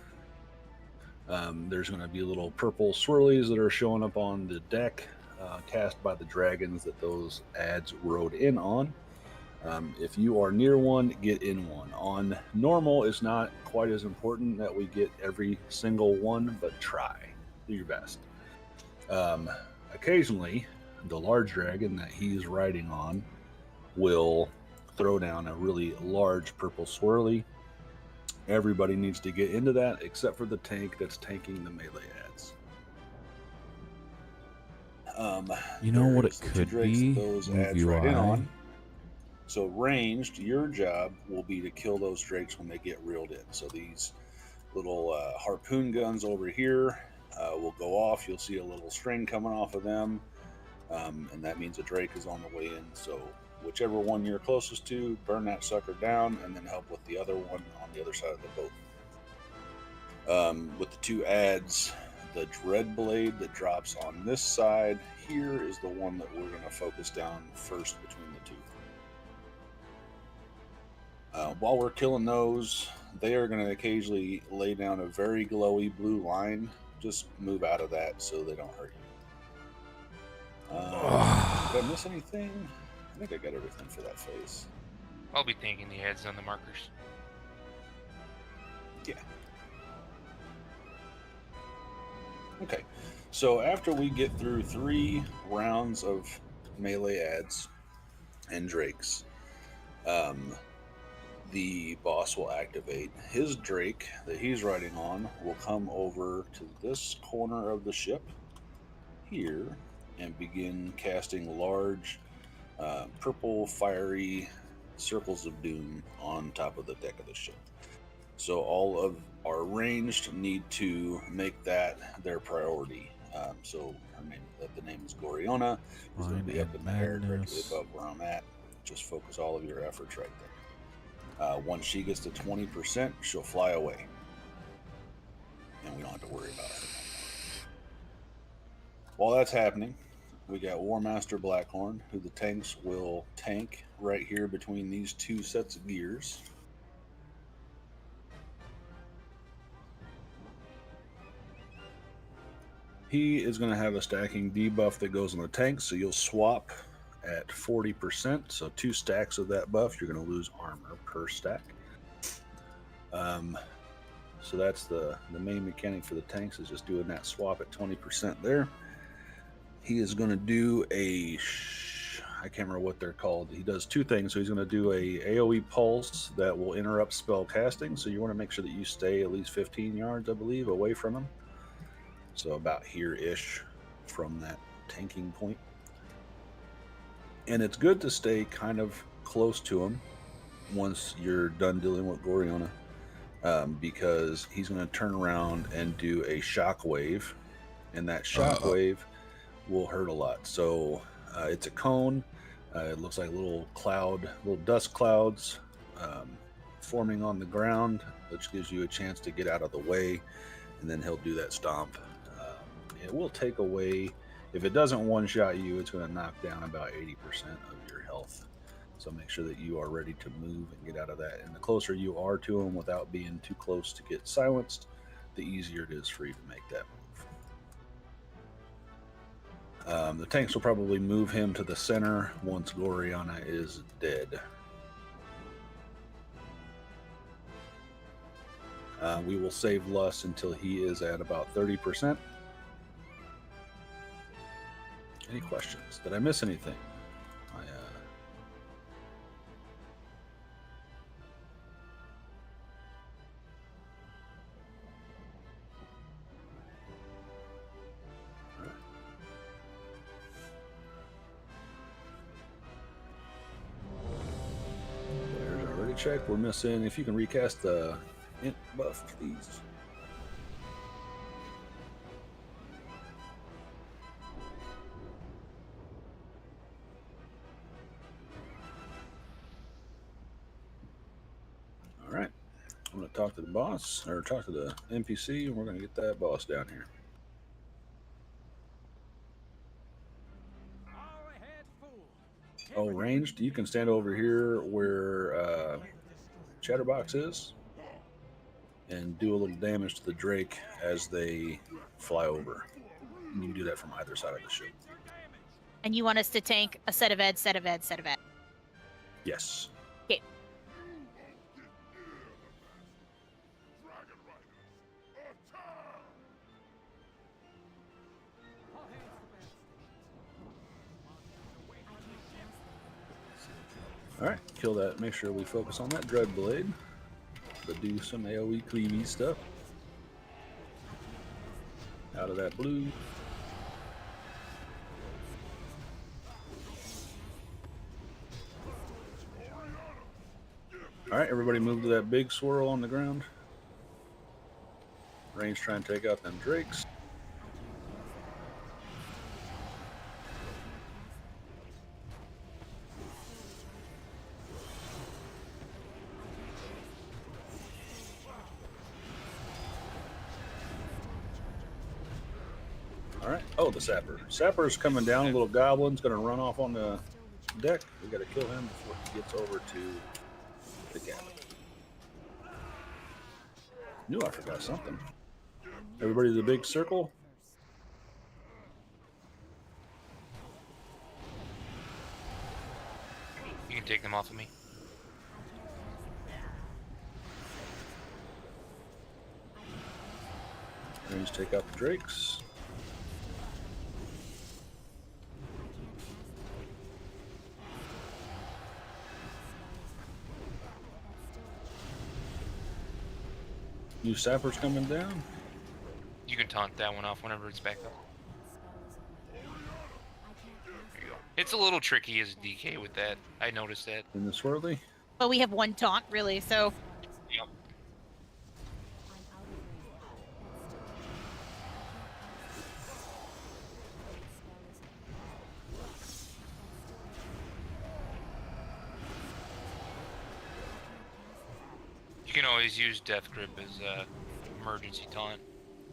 there's going to be little purple swirlies that are showing up on the deck, cast by the dragons that those adds rode in on. If you are near one, get in one. On normal, it's not quite as important that we get every single one, but try. Do your best. Occasionally, the large dragon that he's riding on will throw down a really large purple swirly. Everybody needs to get into that except for the tank that's tanking the melee adds. You know what it could be? Those adds right in on. So ranged, your job will be to kill those drakes when they get reeled in. So these little harpoon guns over here will go off. You'll see a little string coming off of them, and that means a drake is on the way in. So whichever one you're closest to, burn that sucker down, and then help with the other one on the other side of the boat. With the 2 adds, the Dread Blade that drops on this side here is the one that we're going to focus down first between the 2. While we're killing those, they are going to occasionally lay down a very glowy blue line. Just move out of that so they don't hurt you. Did I miss anything? I think I got everything for that phase. I'll be thanking the ads on the markers. Yeah. Okay, so after we get through 3 rounds of melee ads and drakes, the boss will activate. His drake that he's riding on will come over to this corner of the ship here and begin casting large purple fiery circles of doom on top of the deck of the ship. So all of our ranged need to make that their priority. So her name, the name is Goriona. It's going to be up in the air directly above where I'm at. Just focus all of your efforts right there. Once she gets to 20%, she'll fly away. And we don't have to worry about her. While that's happening, we got Warmaster Blackhorn, who the tanks will tank right here between these 2 sets of gears. He is going to have a stacking debuff that goes on the tank, so you'll swap at 40%. So 2 stacks of that buff, you're going to lose armor per stack. So that's the main mechanic for the tanks, is just doing that swap at 20% there. He is going to do I can't remember what they're called. He does 2 things. So he's going to do a AoE pulse that will interrupt spell casting. So you want to make sure that you stay at least 15 yards, I believe, away from him. So about here-ish from that tanking point. And it's good to stay kind of close to him once you're done dealing with Goriona, because he's going to turn around and do a shockwave, and that shockwave will hurt a lot. So it's a cone. It looks like little dust clouds forming on the ground, which gives you a chance to get out of the way, and then he'll do that stomp. It will take away, if it doesn't one-shot you, it's going to knock down about 80% of your health. So make sure that you are ready to move and get out of that. And the closer you are to him without being too close to get silenced, the easier it is for you to make that move. The tanks will probably move him to the center once Goriona is dead. We will save Lust until he is at about 30%. Any questions? Did I miss anything? There's already checked. We're missing. If you can recast the int buff, please. All right, I'm going to talk to the boss, or talk to the NPC, and we're going to get that boss down here. Oh, ranged? You can stand over here where Chatterbox is and do a little damage to the Drake as they fly over. And you can do that from either side of the ship. And you want us to tank a set of ed, set of ed, set of ed. Yes. Okay. All right, kill that. Make sure we focus on that Dread Blade, but do some AoE cleavy stuff. Out of that blue. All right, everybody move to that big swirl on the ground. Range, try and take out them drakes. right. Oh, the sapper. Sapper's coming down. Little goblin's going to run off on the deck. We got to kill him before he gets over to the cabin. Knew I forgot something. Everybody to the big circle. You can take them off of me. Range take out the drakes. New sapper's coming down. You can taunt that one off whenever it's back up. There you go. It's a little tricky as a DK with that. I noticed that. In the swirly. But we have one taunt, really, so. Yep. You can always use Death Grip as emergency taunt.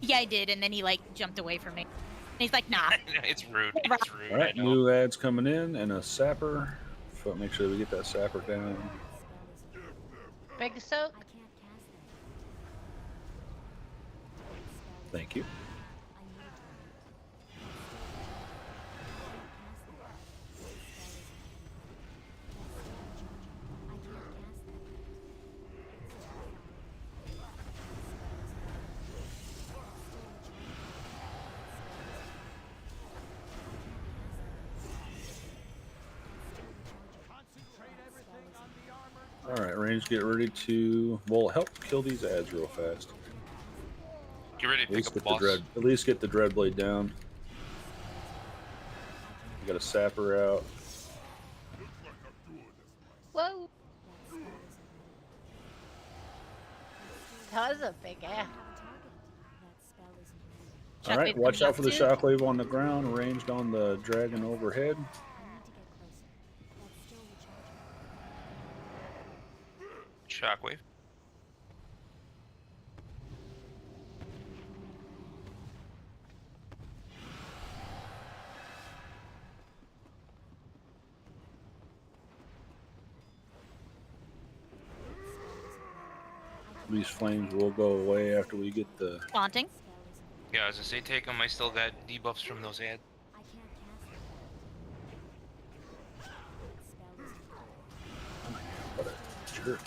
Yeah, I did, and then he, like, jumped away from me. And he's like, nah. It's rude. It's rude. All right, new lads coming in and a sapper. Make sure we get that sapper down. Big soak. Thank you. All right, range, get ready to, well, help kill these ads real fast. Get ready to pick up the boss. At least get the dread blade down. You got a sapper out. Whoa. That was a big ass. All right, watch out for the shockwave on the ground, ranged on the dragon overhead. Shockwave. These flames will go away after we get the... Taunting. Yeah, I was gonna say take them. I still got debuffs from those ads. What a jerk.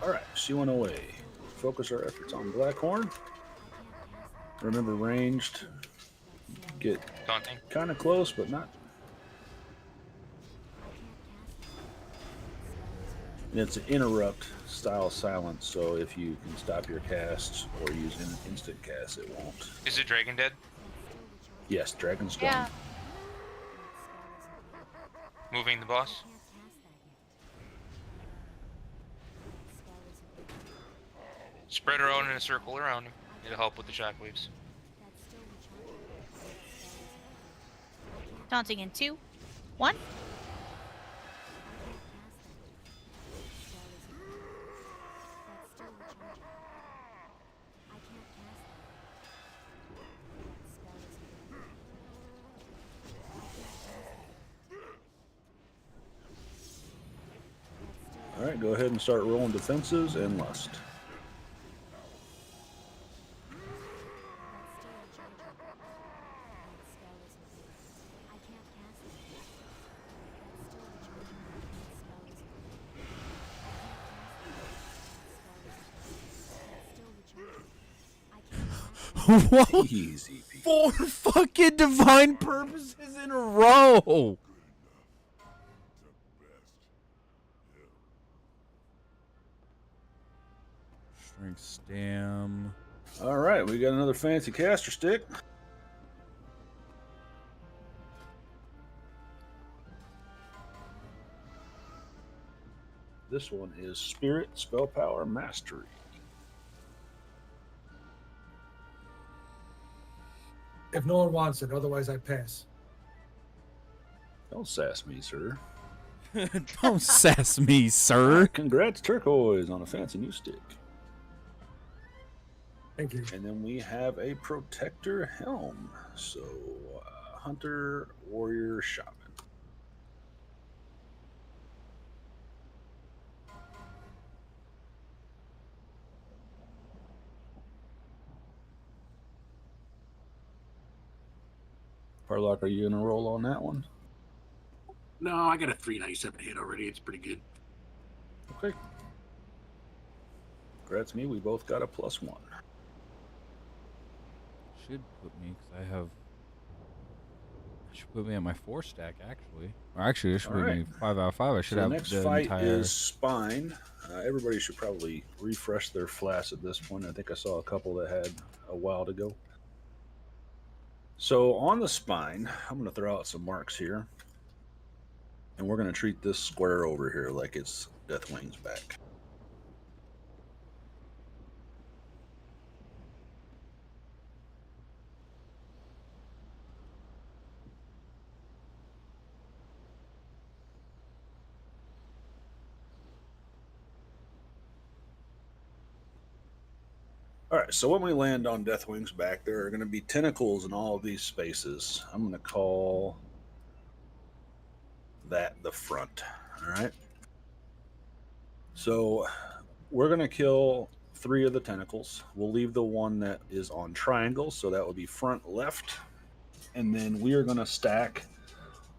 Alright, she went away. Focus our efforts on Blackhorn. Remember, ranged. Get kind of close, but not. And it's an interrupt style silence, so if you can stop your casts or use an instant cast, it won't. Is it Dragon dead? Yes, Dragon's gone. Yeah. Moving the boss. Spread around in a circle around him. It'll help with the shockwaves. Taunting in 2, 1. All right, go ahead and start rolling defenses and lust. What? Easy. 4 fucking divine purposes in a row. Strength stam. All right, we got another fancy caster stick. This one is Spirit Spell Power Mastery. If no one wants it, otherwise I pass. Don't sass me, sir. Don't sass me, sir. Congrats, Turquoise, on a fancy new stick. Thank you. And then we have a Protector Helm. So, Hunter, Warrior, Shaman. Parlock, are you going to roll on that one? No, I got a 397 hit already. It's pretty good. Okay. Congrats me. We both got a +1. Should put me, because I have... Should put me at my 4 stack, actually. Or actually, it should put me 5 out of 5. I should so have the next the fight entire... is Spine. Everybody should probably refresh their flasks at this point. I think I saw a couple that had a while to go. So on the Spine, I'm going to throw out some marks here. And we're going to treat this square over here like it's Deathwing's back. All right, so when we land on Deathwing's back, there are going to be tentacles in all of these spaces. I'm going to call that the front. All right. So we're going to kill 3 of the tentacles. We'll leave the one that is on triangle, so that would be front left. And then we are going to stack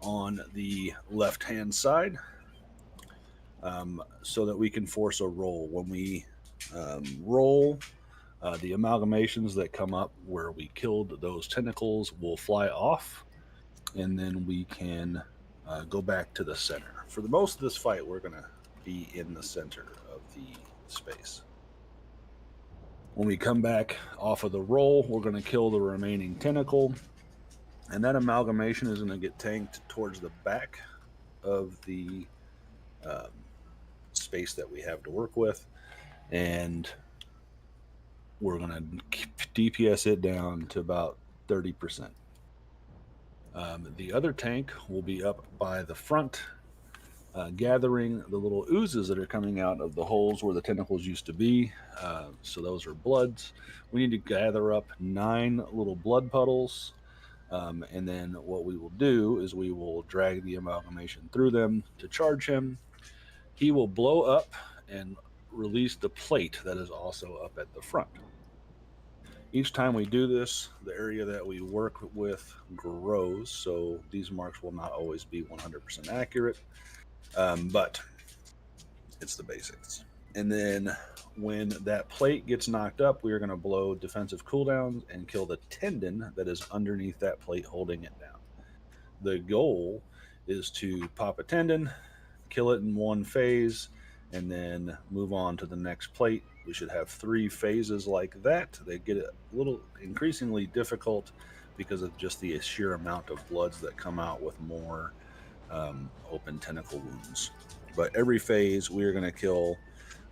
on the left-hand side so that we can force a roll. When we roll, the amalgamations that come up where we killed those tentacles will fly off, and then we can go back to the center. For the most of this fight, we're going to be in the center of the space. When we come back off of the roll, we're going to kill the remaining tentacle, and that amalgamation is going to get tanked towards the back of the space that we have to work with, and we're going to DPS it down to about 30%. The other tank will be up by the front, gathering the little oozes that are coming out of the holes where the tentacles used to be. So those are bloods. We need to gather up 9 little blood puddles. And then what we will do is we will drag the amalgamation through them to charge him. He will blow up and release the plate that is also up at the front. Each time we do this, the area that we work with grows, so these marks will not always be 100% accurate, but it's the basics. And then when that plate gets knocked up, we are going to blow defensive cooldowns and kill the tendon that is underneath that plate holding it down. The goal is to pop a tendon, kill it in one phase, and then move on to the next plate. We should have 3 phases like that. They get a little increasingly difficult because of just the sheer amount of bloods that come out with more open tentacle wounds. But every phase, we are going to kill,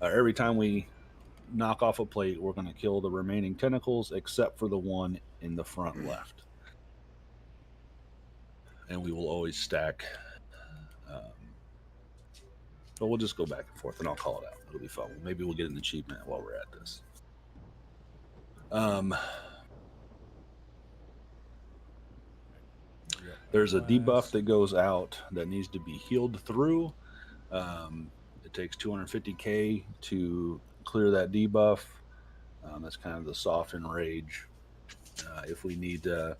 every time we knock off a plate, we're going to kill the remaining tentacles except for the one in the front left. And we will always stack. But we'll just go back and forth, and I'll call it out. It'll be fun. Maybe we'll get an achievement while we're at this. There's a debuff that goes out that needs to be healed through. It takes 250k to clear that debuff. That's kind of the soft enrage. If we need to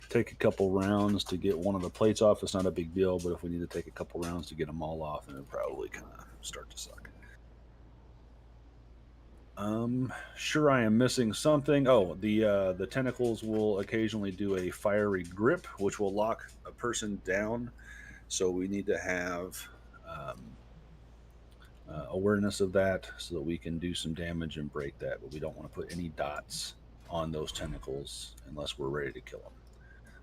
take a couple rounds to get one of the plates off, it's not a big deal, but if we need to take a couple rounds to get them all off, then it'll probably kind of start to suck. Sure, I am missing something. Oh, the tentacles will occasionally do a fiery grip, which will lock a person down. So we need to have awareness of that so that we can do some damage and break that. But we don't want to put any dots on those tentacles unless we're ready to kill them.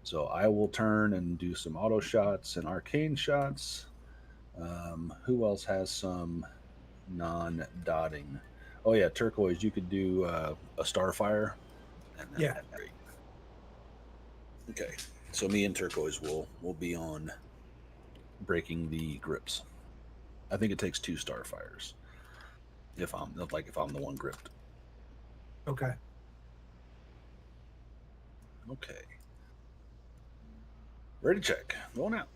So I will turn and do some auto shots and arcane shots. Who else has some non-dotting? Oh yeah, Turquoise, you could do a Starfire. Yeah. Great. Okay, so me and Turquoise will be on breaking the grips. I think it takes 2 Starfires. If I'm the one gripped. Okay. Okay. Ready to check. Going out.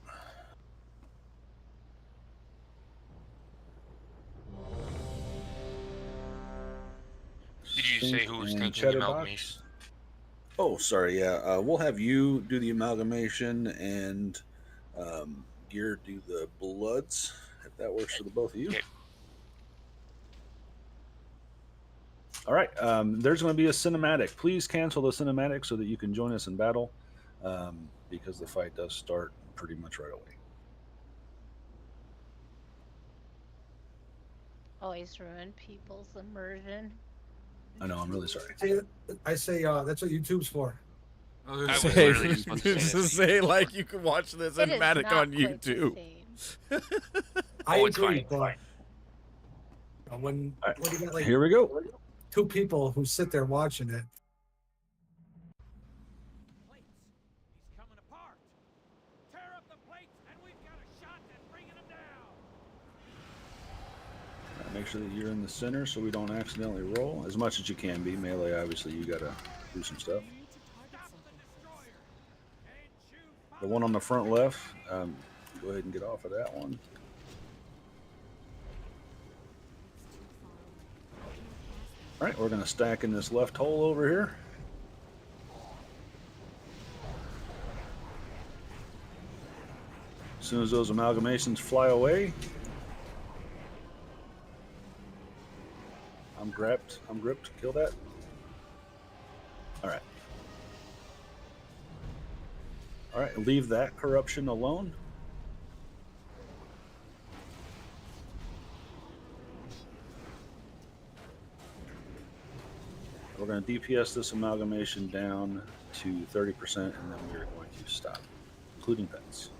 Did you say who was And thinking the Chatterbox. amalgamation? Oh, sorry. Yeah, we'll have you do the amalgamation and Gear do the bloods, if that works for the both of you. Okay. All right. There's going to be a cinematic. Please cancel the cinematic so that you can join us in battle, because the fight does start pretty much right away. Always ruin people's immersion. I know. I'm really sorry. I say that's what YouTube's for. I was Say, literally just about to just say to that. say like you can watch the It is cinematic not on quite the YouTube. same. I Oh, it's agree, fine. but when All right. you got like Here we go. 2 people who sit there watching it, Plates. He's coming apart. Tear up the plates, and we've got a shot at bringing him down. Make sure that you're in the center so we don't accidentally roll as much as you can be. Melee, obviously, you got to do some stuff. The one on the front left, go ahead and get off of that one. All right, we're going to stack in this left hole over here. As soon as those amalgamations fly away, I'm gripped. Kill that. All right. All right, leave that corruption alone. We're going to DPS this amalgamation down to 30%, and then we're going to stop, including pets.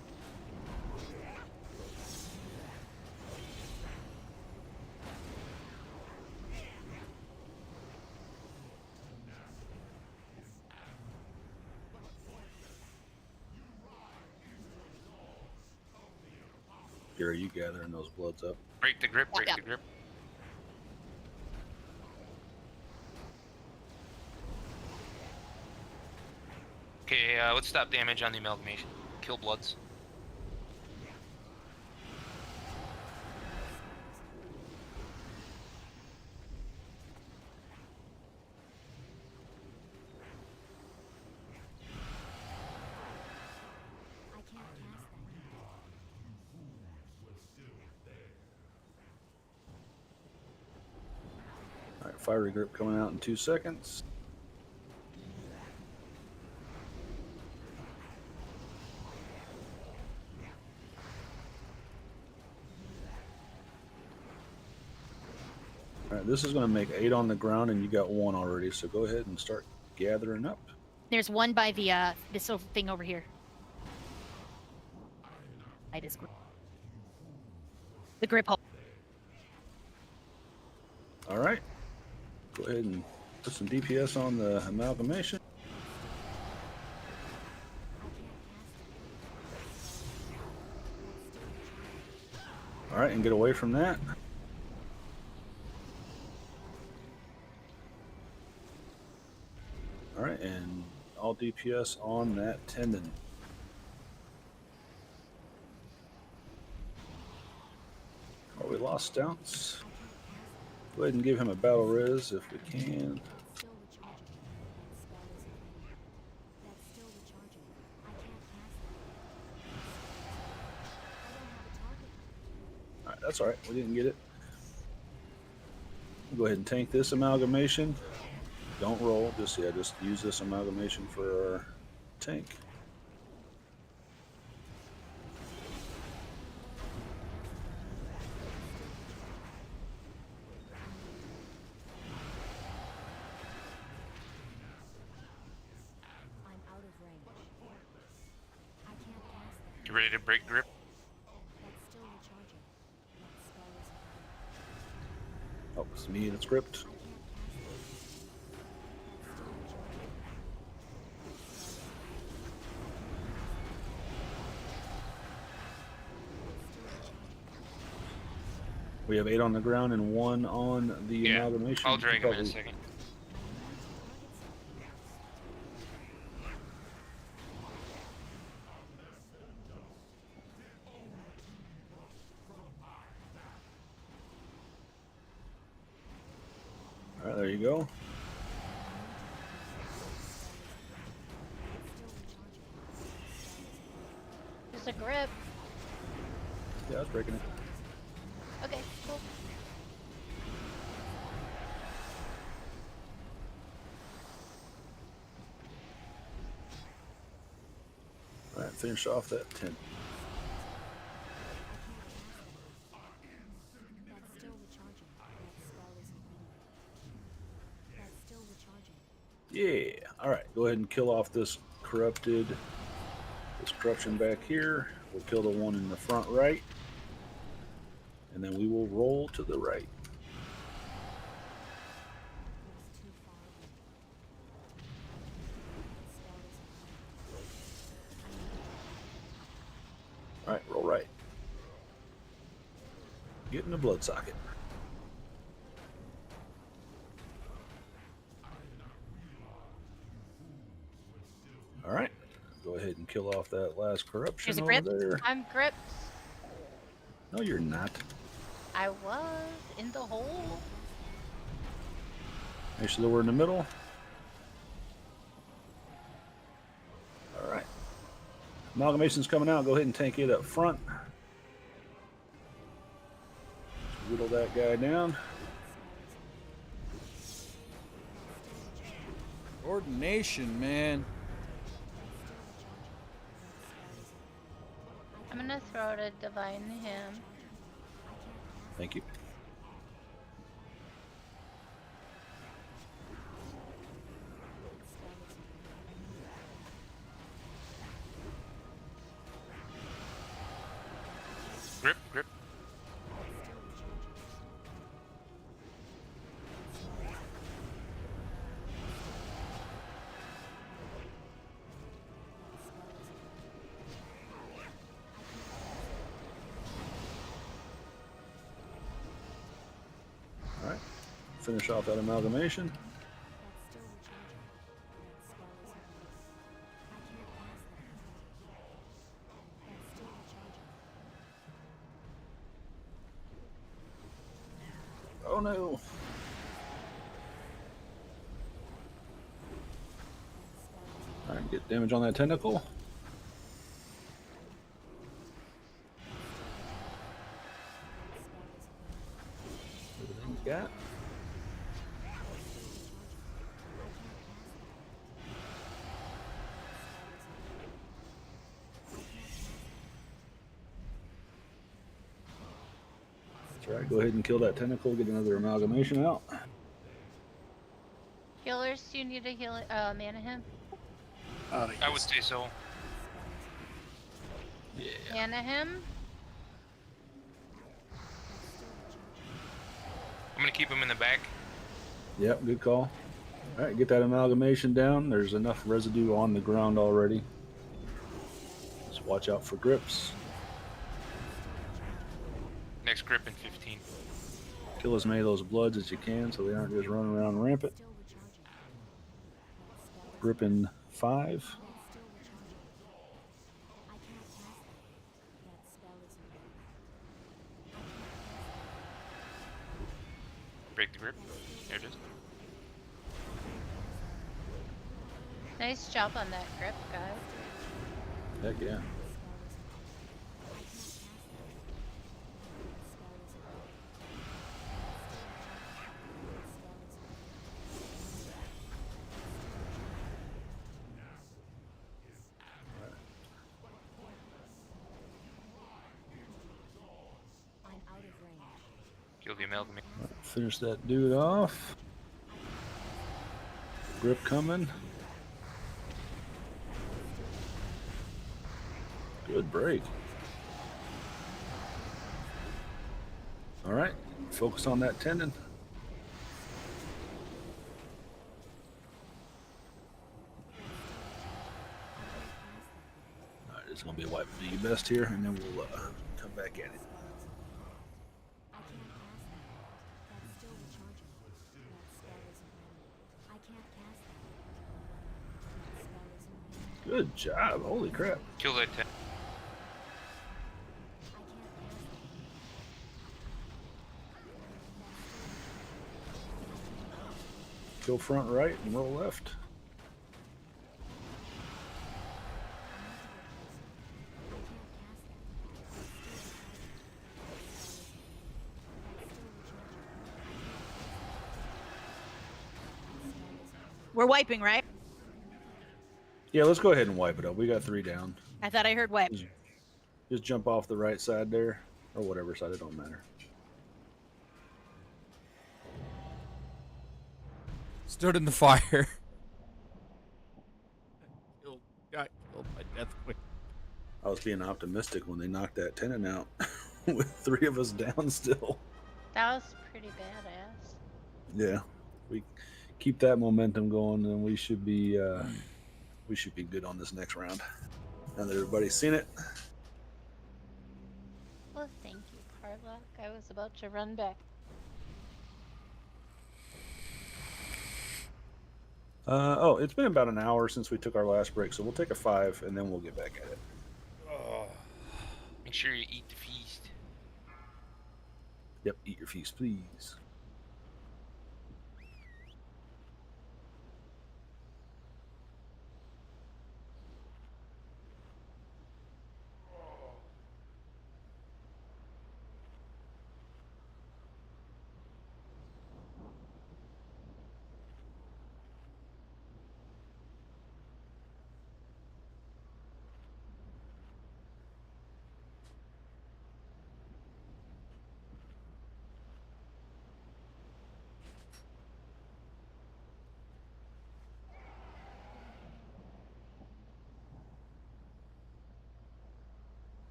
Here, are you gathering those bloods up? Break the grip, break Yeah. the grip. Okay, let's stop damage on the amalgamation. Kill bloods. I can't cast that. All right, fiery grip coming out in 2 seconds. All right, this is going to make 8 on the ground, and you got 1 already. So go ahead and start gathering up. There's one by the this thing over here. I just the grip hole. All right, go ahead and put some DPS on the amalgamation. All right, and get away from that. All right, and all DPS on that tendon. Oh, we lost Stouts. Go ahead and give him a battle res if we can. Still recharging. That spell isn't That's still recharging. I can't cast that. I don't have a target. All right, that's all right. We didn't get it. Go ahead and tank this amalgamation. Don't roll. Just use this amalgamation for our tank. I'm out of range. I can't cast that. You ready to break grip? That's still recharging. That spell isn't Oh, it's me that's gripped. We have 8 on the ground and 1 on the Yeah, amalgamation. I'll drag him in a Probably- second. All right, there you go. There's a grip. Yeah, I was breaking it. Okay, cool. All right, finish off that 10. That's still recharging. That spell isn't ready. That's still recharging. Yeah. All right, go ahead and kill off this corruption back here. We'll kill the one in the front right. And then we will roll to the right. It's too far away. That spell isn't ready. All right, roll right. Get in the blood socket. All right, go ahead and kill off that last corruption Here's a over grip. there. I'm gripped. No, you're not. I was in the hole. Make sure that we're in the middle. All right. Amalgamation's coming out. Go ahead and tank it up front. Whittle that guy down. Ordination, man. I'm gonna throw out a divine hymn. Thank you. Grip, grip. All right. Finish off that amalgamation. That's still recharging. That spell isn't ready. I can't cast that. That's still recharging. Oh no. All right, get damage on that tentacle. Everything's got. That's right. Go ahead and kill that tentacle. Get another amalgamation out. Healers, do you need a heal mana hymn? I would say so. Yeah. Mana hymn? I'm gonna keep him in the back. Yep, good call. All right, get that amalgamation down. There's enough residue on the ground already. Just watch out for grips. Next grip in 15. Kill as many of those bloods as you can so they aren't just running around rampant. Still recharging. That spell is Grip in 5. That's still recharging. I can't cast that. That spell isn't ready. Break the grip. There it is. Nice job on that grip, guys. Heck yeah. I'm out of range. Kill the amalgamate. Finish that dude off. Grip coming. Good break. All right, focus on that tendon. All right, it's gonna be a wipe do your best here, and then we'll come back at it. I can't cast Good job. Holy crap. Kill that tank. Go front right and roll left. We're wiping, right? Yeah, let's go ahead and wipe it up. We got 3 down. I thought I heard wipe. Just jump off the right side there, or whatever side, it don't matter. Stood in the fire. Got killed by Death Queen. I was being optimistic when they knocked that tenant out with 3 of us down still. That was pretty badass. Yeah, we keep that momentum going, and we should be good on this next round. Now that everybody's seen it. Well, thank you, Carlock. I was about to run back. Oh, it's been about an hour since we took our last break, so we'll take a 5 and then we'll get back at it. Make sure you eat the feast. Yep, eat your feast, please.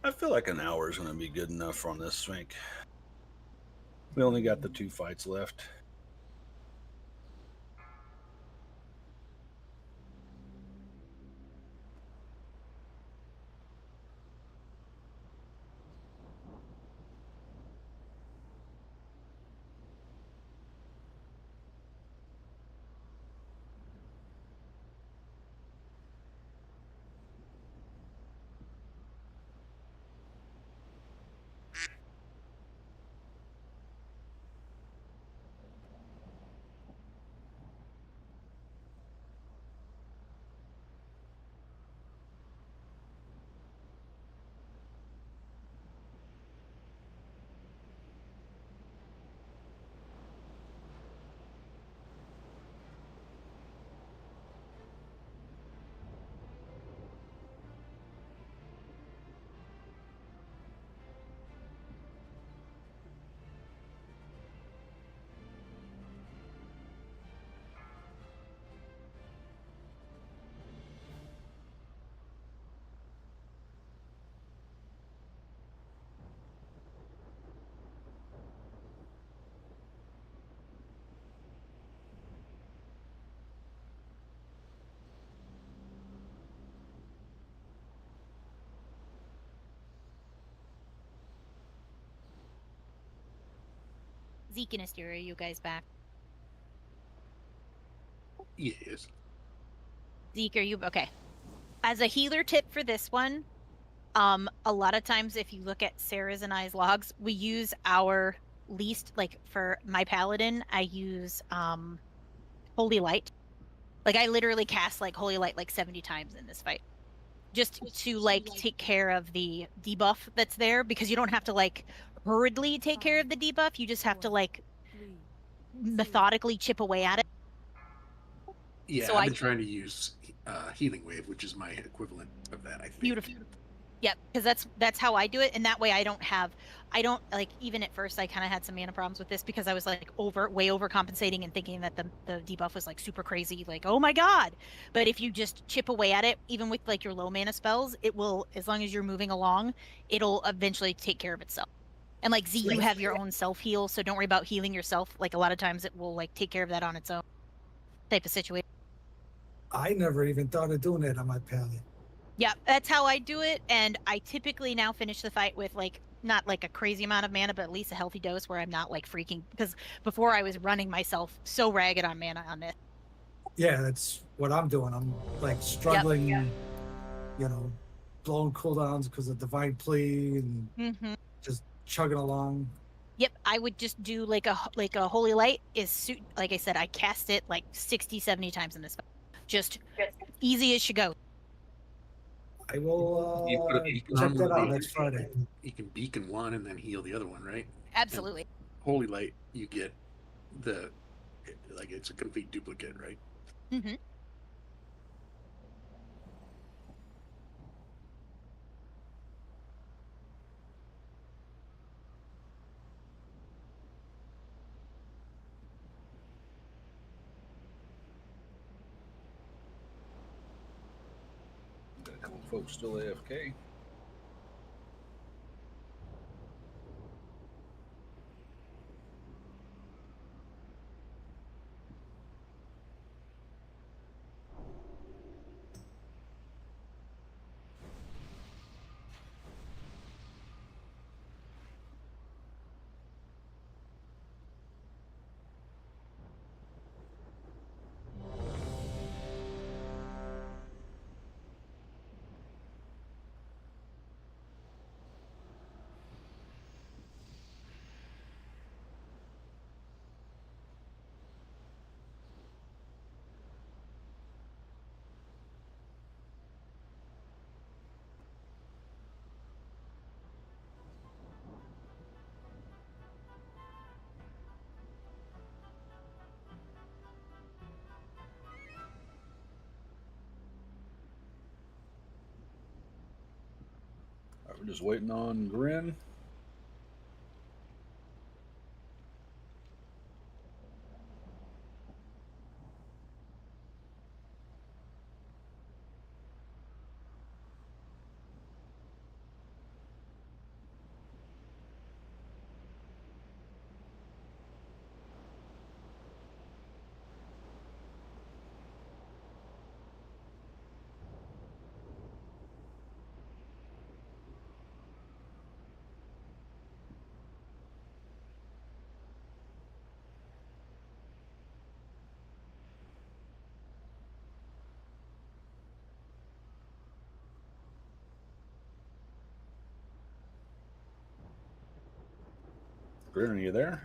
I feel like an hour is going to be good enough on this swing. We only got the 2 fights left. Zeke and Asteria, are you guys back? Yes. Zeke, are you okay? As a healer tip for this one, a lot of times if you look at Sarah's and I's logs, we use our least, like for my paladin, I use Holy Light. Like I literally cast like Holy Light like 70 times in this fight. Just to like take care of the debuff that's there, because you don't have to like hurriedly take care of the debuff, you just have to like methodically chip away at it. Yeah, So I've been trying to use Healing Wave, which is my equivalent of that, I think. Beautiful. Yep, because that's how I do it, and that way I don't like, even at first I kind of had some mana problems with this because I was like way overcompensating and thinking that the debuff was like super crazy, like oh my god. But if you just chip away at it, even with like your low mana spells, it will, as long as you're moving along, it'll eventually take care of itself. And like Z, you have your own self heal, so don't worry about healing yourself. Like a lot of times it will like take care of that on its own type of situation. I never even thought of doing that on my paladin. Yeah, that's how I do it, and I typically now finish the fight with like not like a crazy amount of mana, but at least a healthy dose where I'm not like freaking, because before I was running myself so ragged on mana on this. Yeah, that's what I'm doing. I'm like struggling, you know, blowing cooldowns because of Divine Plea and just chugging along. Yep, I would just do like a Holy Light like I said, I cast it like 60, 70 times in this fight. Just easy as she goes. I will You put a beacon check on that one, out next Friday. You can beacon one and then heal the other one, right? Absolutely. And Holy Light, you get it's a complete duplicate, right? Mm-hmm. Got a couple folks still AFK. All right, we're just waiting on Grin. Grin, are you there?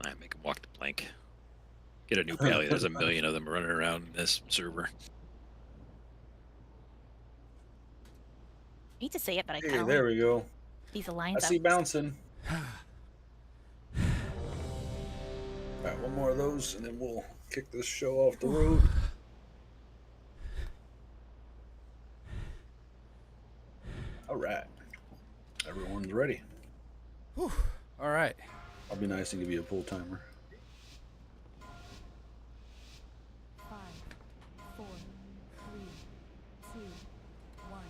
I make him walk the plank. Get a new pally. There's a million of them running around in this server. I hate to say it, but I Hey, kind of there we go. these alliance. I see bouncing. All right, one more of those, and then we'll kick this show off the road. All right, everyone's ready. Whew. All right. I'll be nice and give you a pull timer. 5, 4, 3, 2, 1.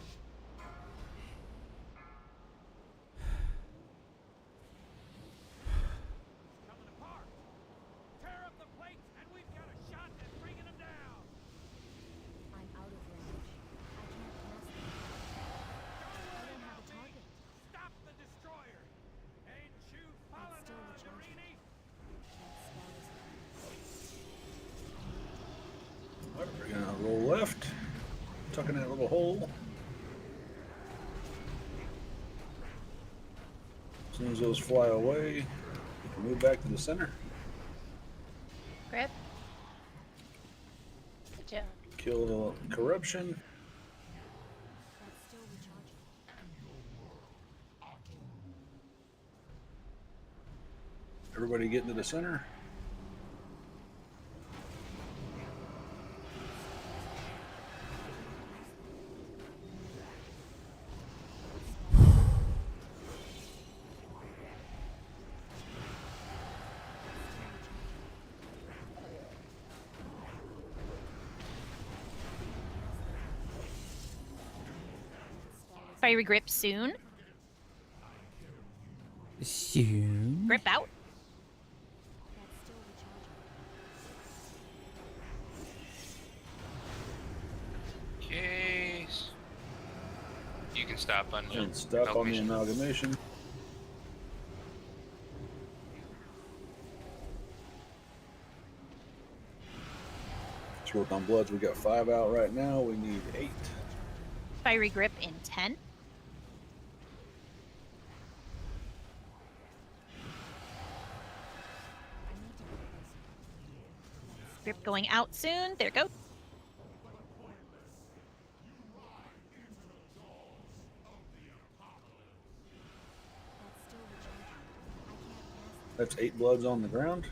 tucking that little hole. As soon as those fly away, you can move back to the center. Grip. Good job. Kill the corruption. That's still recharging. Everybody get into the center. Fiery grip soon. Soon. Grip out. That's still recharging. Case. You can stop on the And stop on the amalgamation. amalgamation. Let's work on bloods. We got 5 out right now. We need 8. Fiery grip in 10. Grip going out soon. There it goes. That's still recharging. I can't cast That's 8 bloods on the ground.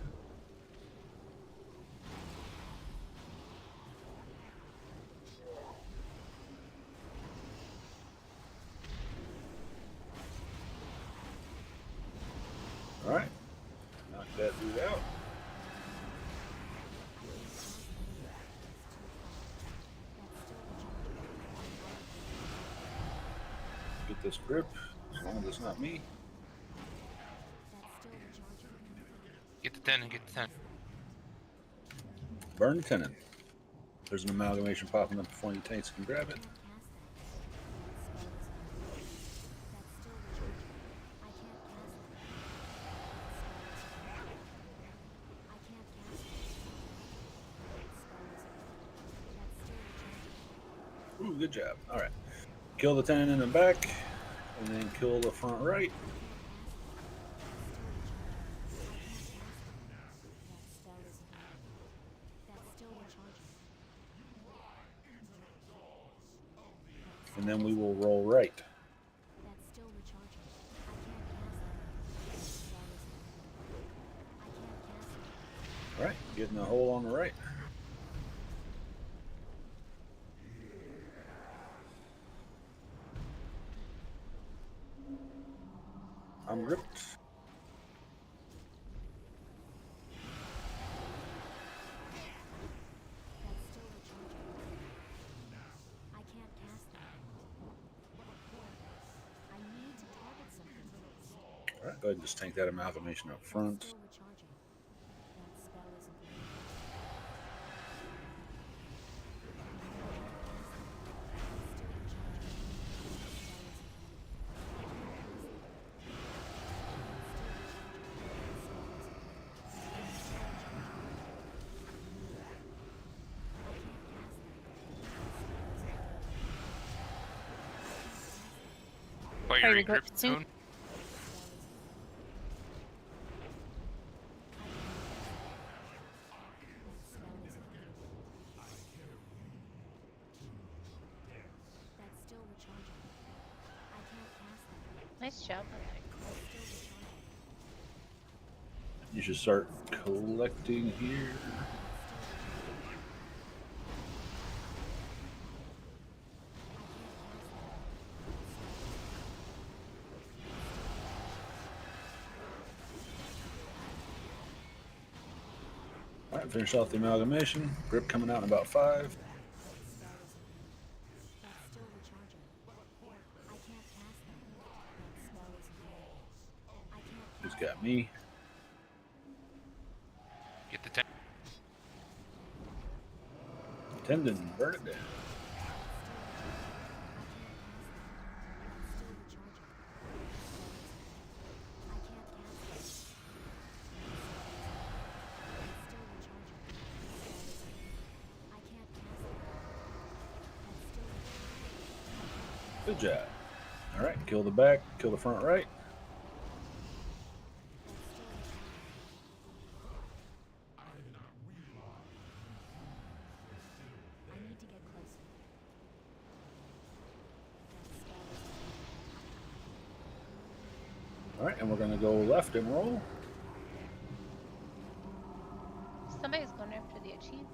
All right, knock that dude out. Get this grip, as long as it's not me. That's still recharging. Get the 10 and get the 10. Burn the tenon. There's an amalgamation popping up before any tanks can grab it. Can't cast that. That's still recharging. I can't cast that. That spell is. I can't cast it. That's still recharging. Ooh, good job. All right, kill the tenon in the back, and then kill the front right. And then we will roll right. That's still recharging. I can't cast it. I can't cast it. All right, get in the hole on the right. I'm gripped. That's still recharging. I can't cast it. I need to target something first. All right, go ahead and just tank that amalgamation up front. Still recharging. That spell isn't there. Fiery grip grip soon. soon. That's still recharging. I can't cast that. Nice job on that. That's still recharging. You should start collecting here. All right, finish off the amalgamation. Grip coming out in about 5. That's still recharging. I can't cast that. That spell isn't there. I can't Who's got me? Get the 10. Tendon, burn it down. Good job. All right, kill the back, kill the front right. All right, and we're going to go left and roll. Somebody's going after the achieve.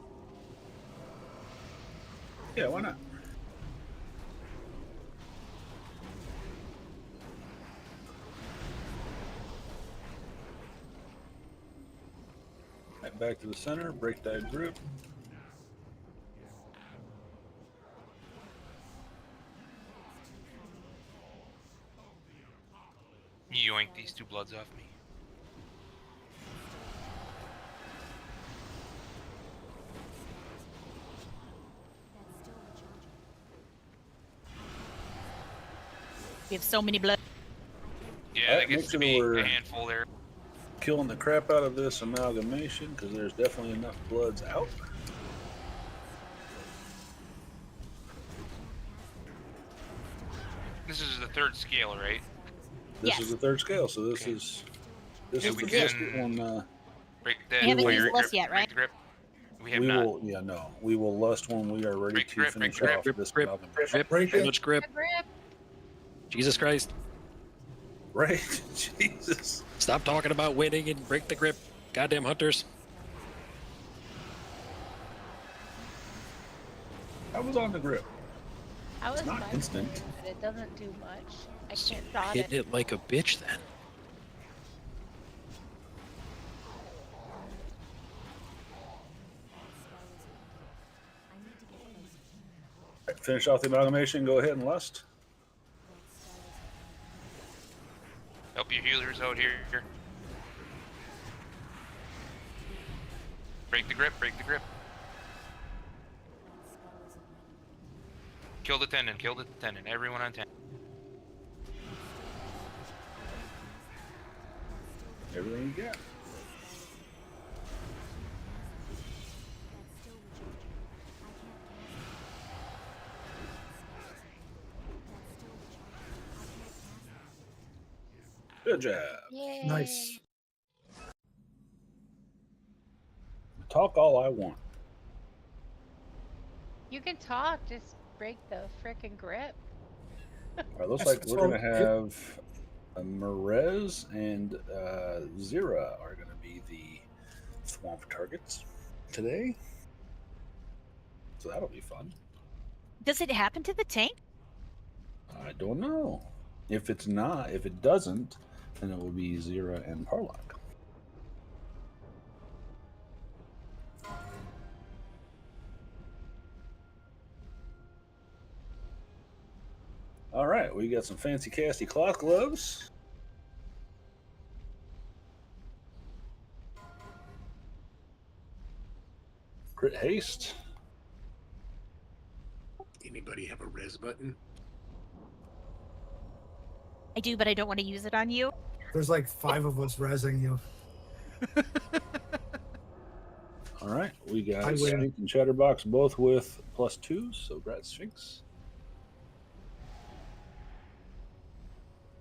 Yeah, why not? Right, back to the center, break that grip. You yoink these two bloods off me. We have so many blood. Yeah, that Make gets to sure be we're a handful there. killing the crap out of this amalgamation because there's definitely enough bloods out. This is the third scale, right? This is the third scale, so this is Yeah, the we second can one. break that. We haven't fire used grip, lust yet, break right? the grip. We have We not. will, yeah, no, we will lust when we are ready Break to grip, finish break off grip, this grip, amalgamation. grip, Break too it. much grip. Grip. Jesus Christ. Right? Jesus. Stop talking about winning and break the grip. Goddamn hunters. I was on the grip. I was not minding instant. it, but it doesn't do much. I can't dot Hitting it. it like a bitch then. Right, finish off the amalgamation. Go ahead and lust. Help your healers out here. Break the grip, break the grip. Kill the tendon, kill the tendon. Everyone on tendon. Everything you got. Good job. Yay. Nice. Talk all I want. You can talk, just break the frickin' grip. All right, looks like we're going to have Merez and Zira are going to be the swamp targets today. So that'll be fun. Does it happen to the tank? I don't know. If it's not, if it doesn't, then it will be Zira and Parlock. All right, we got some fancy casty cloth gloves. Crit haste. Anybody have a res button? I do, but I don't want to use it on you. There's like 5 of us rezzing you. All right, we got I win. Sphinx and Chatterbox both with +2, so Grat Sphinx.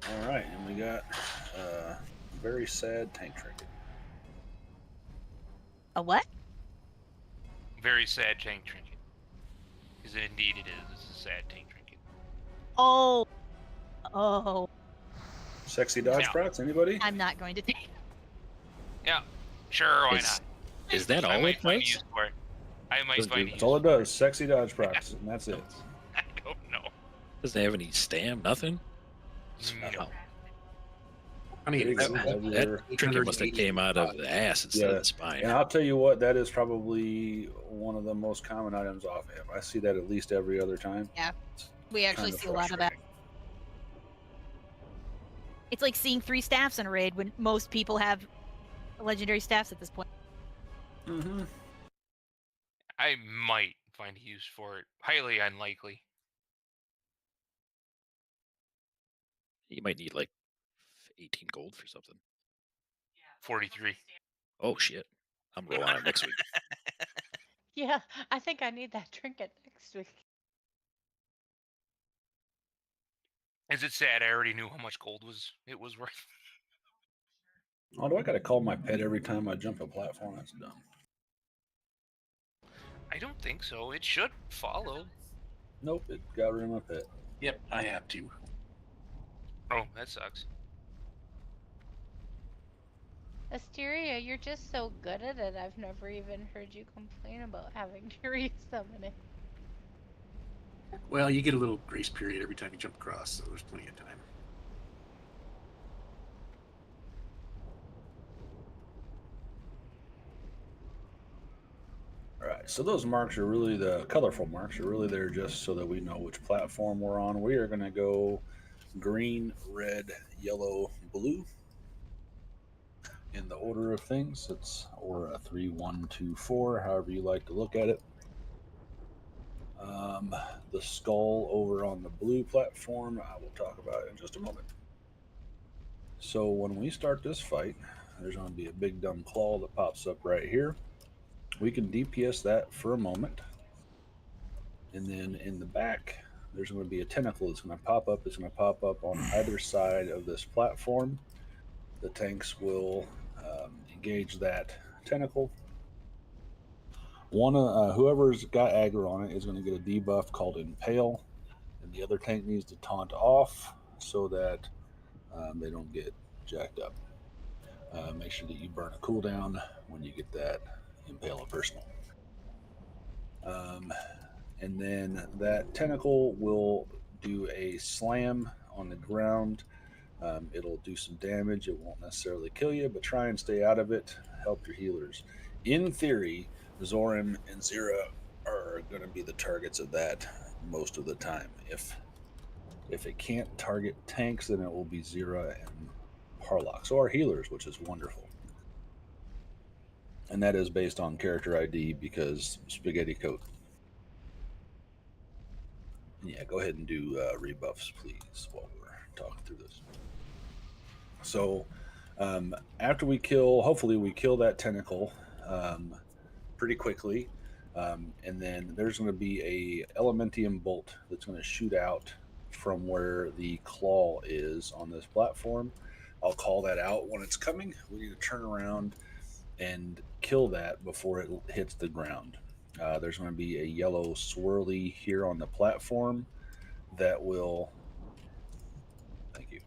All right, and we got very sad tank trinket. A what? Very sad tank trinket. Because indeed it is. It's a sad tank trinket. Oh. Oh. Sexy dodge Yeah. procs, anybody? I'm not going to take. Yeah, sure, why Is- not? Is that I all might it find a does? use for it. I might Does find a it- use That's all it for does. Sexy dodge procs, and that's it. I don't know. Doesn't have any stam, nothing? No. I mean, That- That trinket must have came out of the ass instead of the spine. And I'll tell you what, that is probably one of the most common items off him. I see that at least every other time. Yeah. We actually Kinda see a lot of that. frustrating. It's like seeing 3 staffs in a raid when most people have legendary staffs at this point. Mm-hmm. I might find a use for it. Highly unlikely. You might need like 18 gold for something. 43. Oh shit. I'm rolling on it next week. Yeah, I think I need that trinket next week. Is it sad? I already knew how much gold it was worth. Oh, do I gotta call my pet every time I jump a platform? That's dumb. I don't think so. It should follow. Nope, it got rid of my pet. Yep, I have to. Oh, that sucks. Asteria, you're just so good at it. I've never even heard you complain about having to resummon it. Well, you get a little grace period every time you jump across, so there's plenty of time. Alright, so those marks are really, the colorful marks are really there just so that we know which platform we're on. We are going to go green, red, yellow, blue in the order of things. It's or a 3, 1, 2, 4, however you like to look at it. The skull over on the blue platform, I will talk about it in just a moment. So when we start this fight, there's going to be a big dumb claw that pops up right here. We can DPS that for a moment. And then in the back, there's going to be a tentacle that's going to pop up. It's going to pop up on either side of this platform. The tanks will engage that tentacle. Whoever's got aggro on it is going to get a debuff called Impale. And the other tank needs to taunt off so that they don't get jacked up. Make sure that you burn a cooldown when you get that Impale a personal. And then that tentacle will do a slam on the ground. It'll do some damage. It won't necessarily kill you, but try and stay out of it. Help your healers. In theory, Zoram and Zira are going to be the targets of that most of the time. If it can't target tanks, then it will be Zira and Harlock. So our healers, which is wonderful. And that is based on character ID because Spaghetti Coat. Yeah, go ahead and do rebuffs, please, while we're talking through this. So after we kill, hopefully we kill that tentacle pretty quickly. And then there's going to be a Elementium bolt that's going to shoot out from where the claw is on this platform. I'll call that out when it's coming. We need to turn around and kill that before it hits the ground. There's going to be a yellow swirly here on the platform that will, thank you,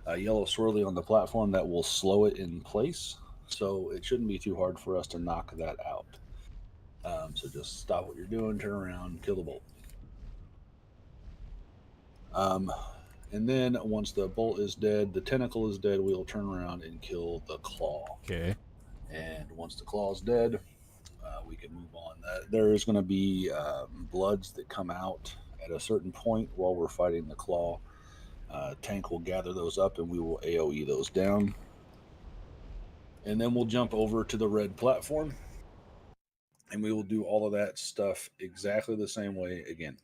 a yellow swirly on the platform that will slow it in place. So it shouldn't be too hard for us to knock that out. So just stop what you're doing, turn around, kill the bolt. And then once the bolt is dead, the tentacle is dead, we'll turn around and kill the claw. Okay. And once the claw is dead, we can move on. There's going to be bloods that come out at a certain point while we're fighting the claw. Tank will gather those up and we will AoE those down. And then we'll jump over to the red platform. And we will do all of that stuff exactly the same way again.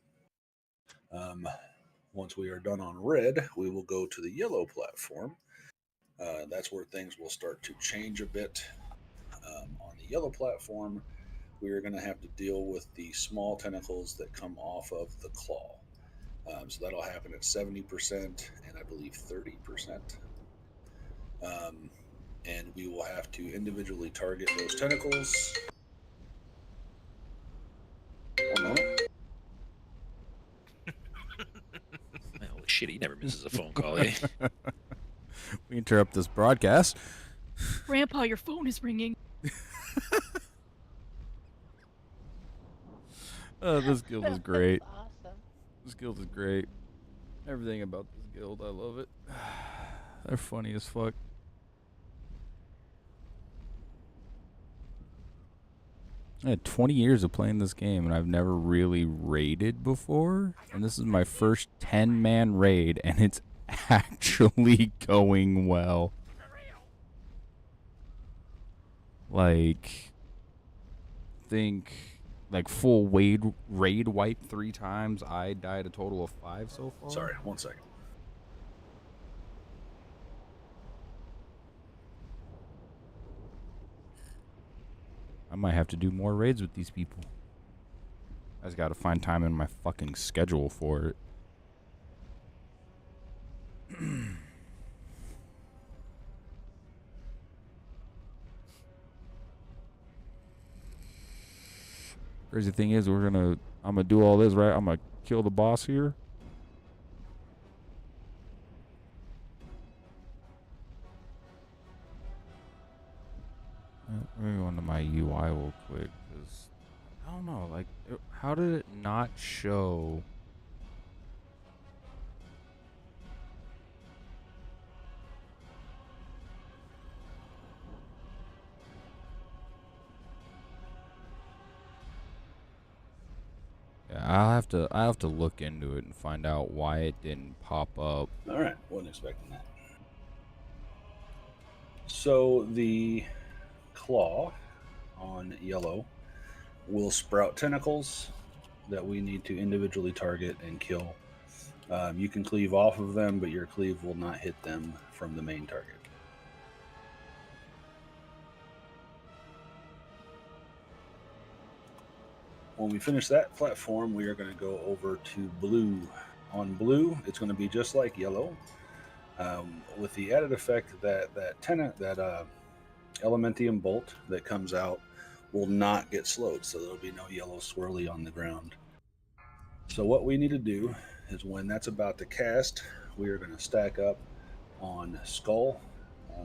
Once we are done on red, we will go to the yellow platform. That's where things will start to change a bit. On the yellow platform, we are going to have to deal with the small tentacles that come off of the claw. So that'll happen at 70% and I believe 30%. And we will have to individually target those tentacles. One moment. Oh, shit, he never misses a phone call, eh? We interrupt this broadcast. Grandpa, your phone is ringing. This guild is great. That's awesome. This guild is great. Everything about this guild, I love it. They're funny as fuck. I had 20 years of playing this game, and I've never really raided before. And this is my first 10-man raid, and it's actually going well. Like, like full raid wipe 3 times. I died a total of 5 so far. Sorry, 1 second. I might have to do more raids with these people. I just gotta find time in my fucking schedule for it. Crazy thing is, I'm gonna do all this, right? I'm gonna kill the boss here. Let me go into my UI real quick, because I don't know, like, how did it not show? Yeah, I'll have to look into it and find out why it didn't pop up. All right, wasn't expecting that. So the claw on yellow will sprout tentacles that we need to individually target and kill. You can cleave off of them, but your cleave will not hit them from the main target. When we finish that platform, we are going to go over to blue. On blue, it's going to be just like yellow, with the added effect that Elementium bolt that comes out will not get slowed, so there'll be no yellow swirly on the ground. So what we need to do is when that's about to cast, we are going to stack up on Skull.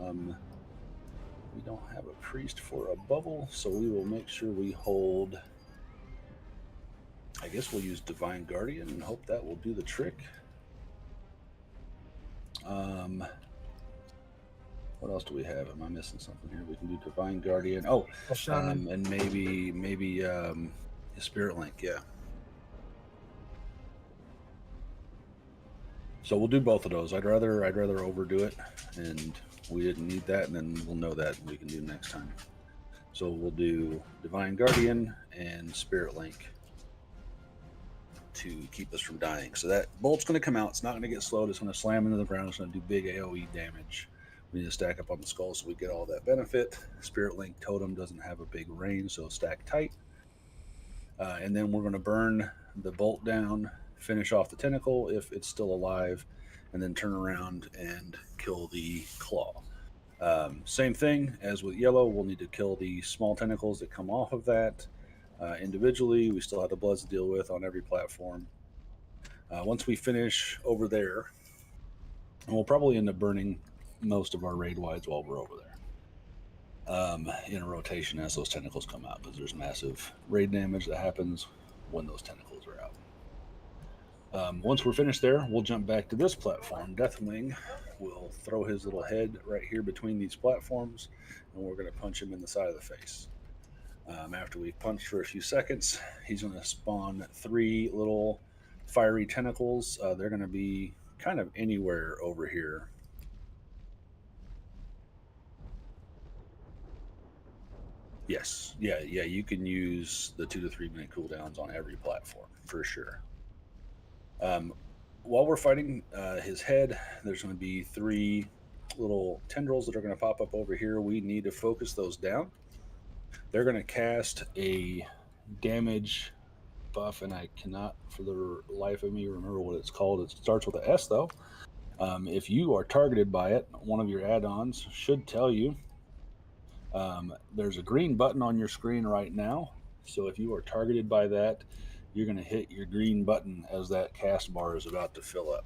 We don't have a priest for a bubble, so we will make sure we hold... I guess we'll use Divine Guardian and hope that will do the trick. What else do we have? Am I missing something here? We can do Divine Guardian. Oh, and maybe Spirit Link. Yeah. So we'll do both of those. I'd rather overdo it, and we didn't need that, and then we'll know that we can do next time. So we'll do Divine Guardian and Spirit Link to keep us from dying. So that bolt's going to come out. It's not going to get slowed. It's going to slam into the ground. It's going to do big AoE damage. We need to stack up on the skull so we get all that benefit. Spirit Link Totem doesn't have a big range, so stack tight. And then we're going to burn the bolt down, finish off the tentacle if it's still alive, and then turn around and kill the claw. Same thing as with yellow. We'll need to kill the small tentacles that come off of that. Individually, we still have the bloods to deal with on every platform. Once we finish over there, and we'll probably end up burning most of our raid wides while we're over there in a rotation as those tentacles come out, because there's massive raid damage that happens when those tentacles are out. Once we're finished there, we'll jump back to this platform. Deathwing will throw his little head right here between these platforms, and we're going to punch him in the side of the face. After we've punched for a few seconds, he's going to spawn 3 little fiery tentacles. They're going to be kind of anywhere over here. Yes, yeah, you can use the 2 to 3 minute cooldowns on every platform for sure. While we're fighting his head, there's going to be 3 little tendrils that are going to pop up over here. We need to focus those down. They're going to cast a damage buff, and I cannot for the life of me remember what it's called. It starts with an S, though. If you are targeted by it, one of your add-ons should tell you. There's a green button on your screen right now, so if you are targeted by that, you're going to hit your green button as that cast bar is about to fill up.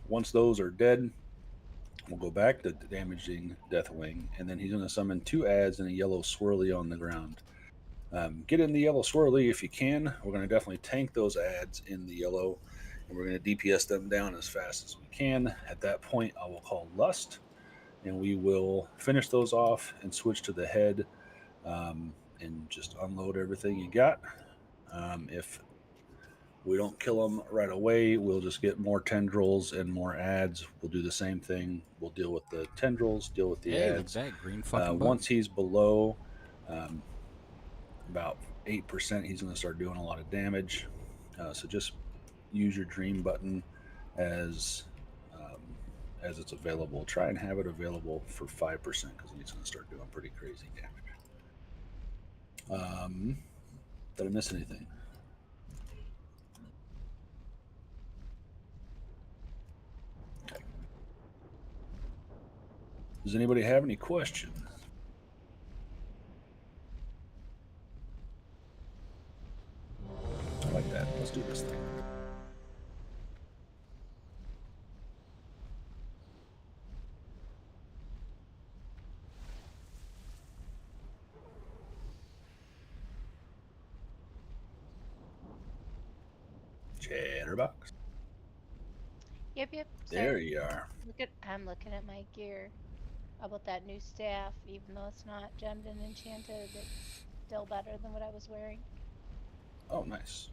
Once those are dead, we'll go back to damaging Deathwing, and then he's going to summon 2 adds and a yellow swirly on the ground. Get in the yellow swirly if you can. We're going to definitely tank those adds in the yellow, and we're going to DPS them down as fast as we can. At that point, I will call Lust, and we will finish those off and switch to the head and just unload everything you got. If we don't kill them right away, we'll just get more tendrils and more adds. We'll do the same thing. We'll deal with the tendrils, deal with the adds. That green fucking once he's below about 8%, he's going to start doing a lot of damage. So just use your dream button as it's available. Try and have it available for 5% because he's going to start doing pretty crazy damage. Did I miss anything? Okay. Does anybody have any questions? Chatterbox. Yep, yep. There you are. I'm looking at my gear. How about that new staff? Even though it's not gemmed and enchanted, it's still better than what I was wearing. Oh, nice.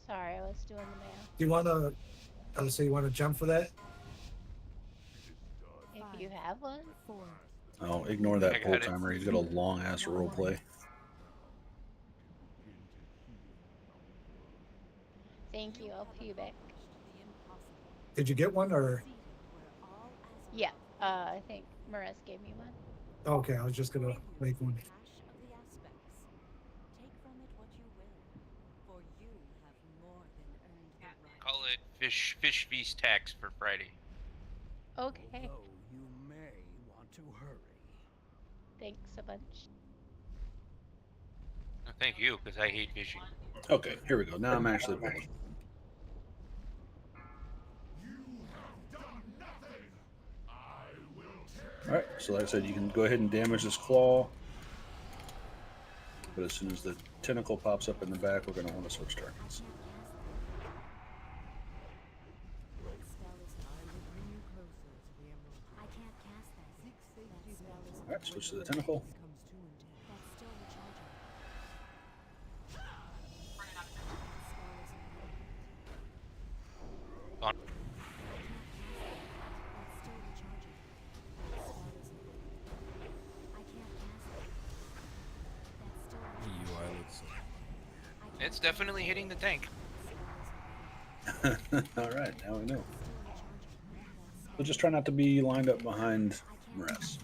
Sorry, I was doing the math. Do you want to? So you want to jump for that? If you have one. Oh, ignore that I got pull it. timer. He's got a long ass role play. Thank you. I'll pay you back. Did you get one or? Yeah. I think Marez gave me one. Okay, I was just gonna make one. Call it fish feast tax for Friday. Okay. Although you may want to hurry. Thanks a bunch. Thank you, because I hate fishing. Okay, here we go. Now I'm actually playing. Alright, so like I said, you can go ahead and damage this claw. But as soon as the tentacle pops up in the back, we're going to want to switch targets. Alright, switch to the tentacle. On. It's definitely hitting the tank. Alright, now we know. We'll just try not to be lined up behind Marez.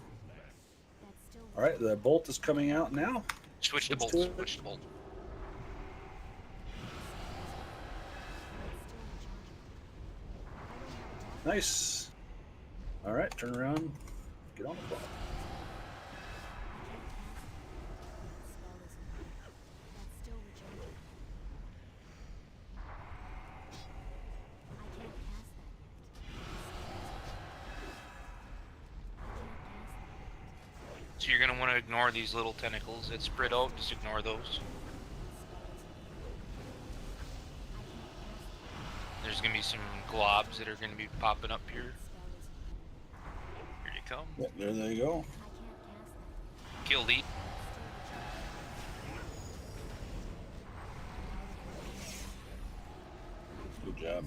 Alright, the bolt is coming out now. Switch to bolt. Switch to bolt. Nice. Alright, turn around. Get on the ball. So you're going to want to ignore these little tentacles that spread out. Just ignore those. There's going to be some globs that are going to be popping up here. Here you come. Yep, there they go. Kill these. Good job.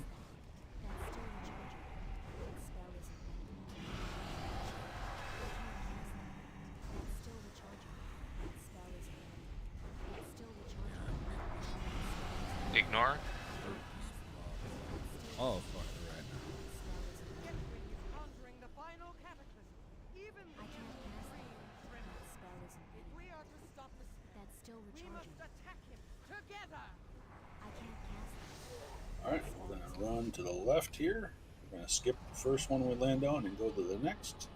Ignore. Oh, fuck, right. Conjuring the final cataclysm. Even the dream trembles. If we are to stop the spell, we must attack him together. Alright, we're going to run to the left here. We're going to skip the first one we land on and go to the next.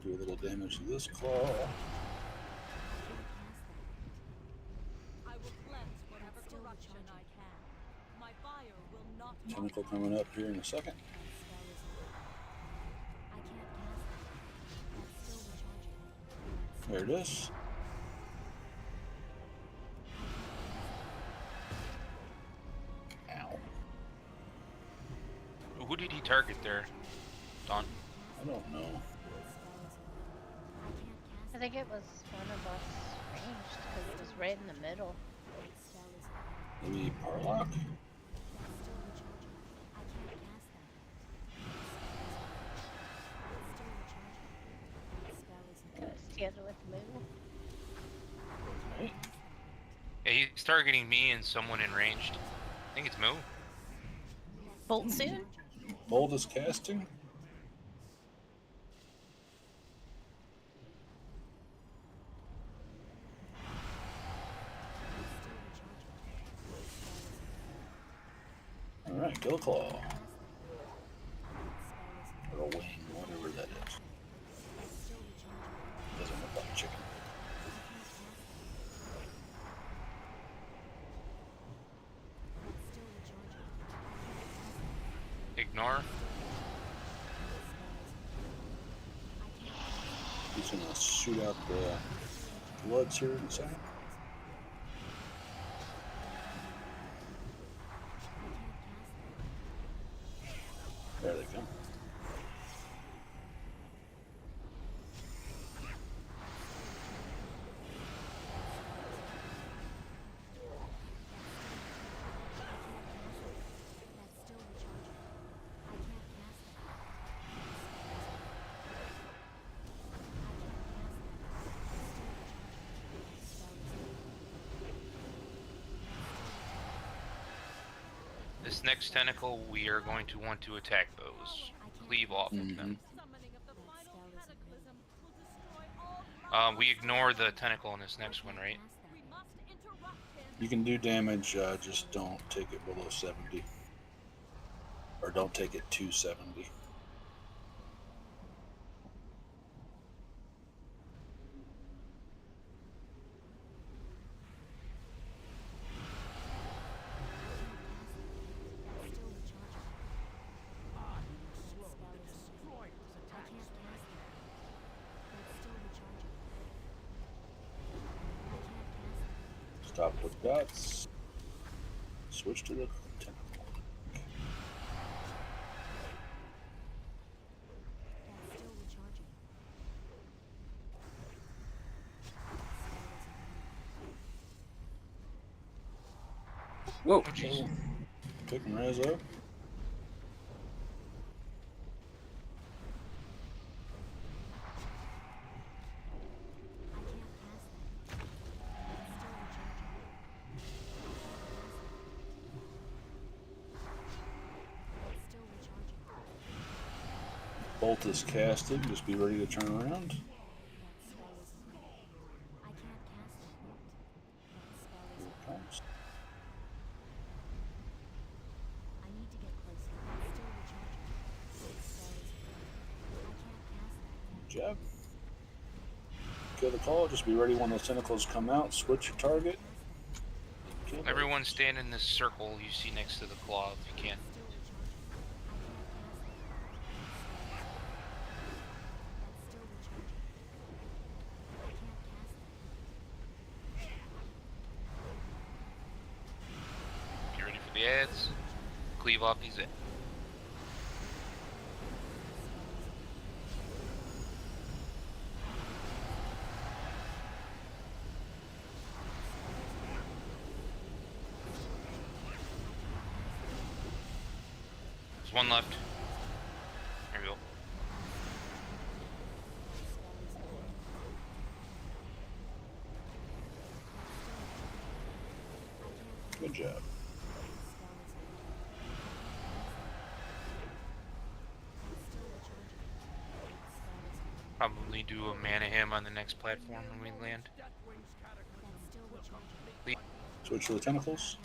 Do a little damage to this claw. I will cleanse whatever corruption I can. My fire will not. Tentacle coming up here in a second. There it is. Ow. Who did he target there, Don? I don't know. I think it was one of us ranged because it was right in the middle. Maybe Parlock? Gotta stand with Moo. Right. Yeah, he's targeting me and someone in ranged. I think it's Moo. Bolt soon? Bolt is casting. Alright, Gill Claw. Or a wing, whatever that is. Doesn't look like chicken. Ignore. He's gonna shoot out the bloods here in a second. There they come. This next tentacle, we are going to want to attack those. Cleave off of them. We ignore the tentacle in this next one, right? You can do damage, just don't take it below 70. Or don't take it to 70. Stop with dots. Switch to the tentacle. Whoa. Oh, jeez. Picking res up. Bolt is casted. Just be ready to turn around. Here it comes. Good job. Kill the call. Just be ready when those tentacles come out. Switch your target. Kill those. Everyone stand in this circle you see next to the claw if you can. Get ready for the ads. Cleave off these ads. There's one left. There we go. Good job. Probably do a Manahem on the next platform when we land. Switch to the tentacles.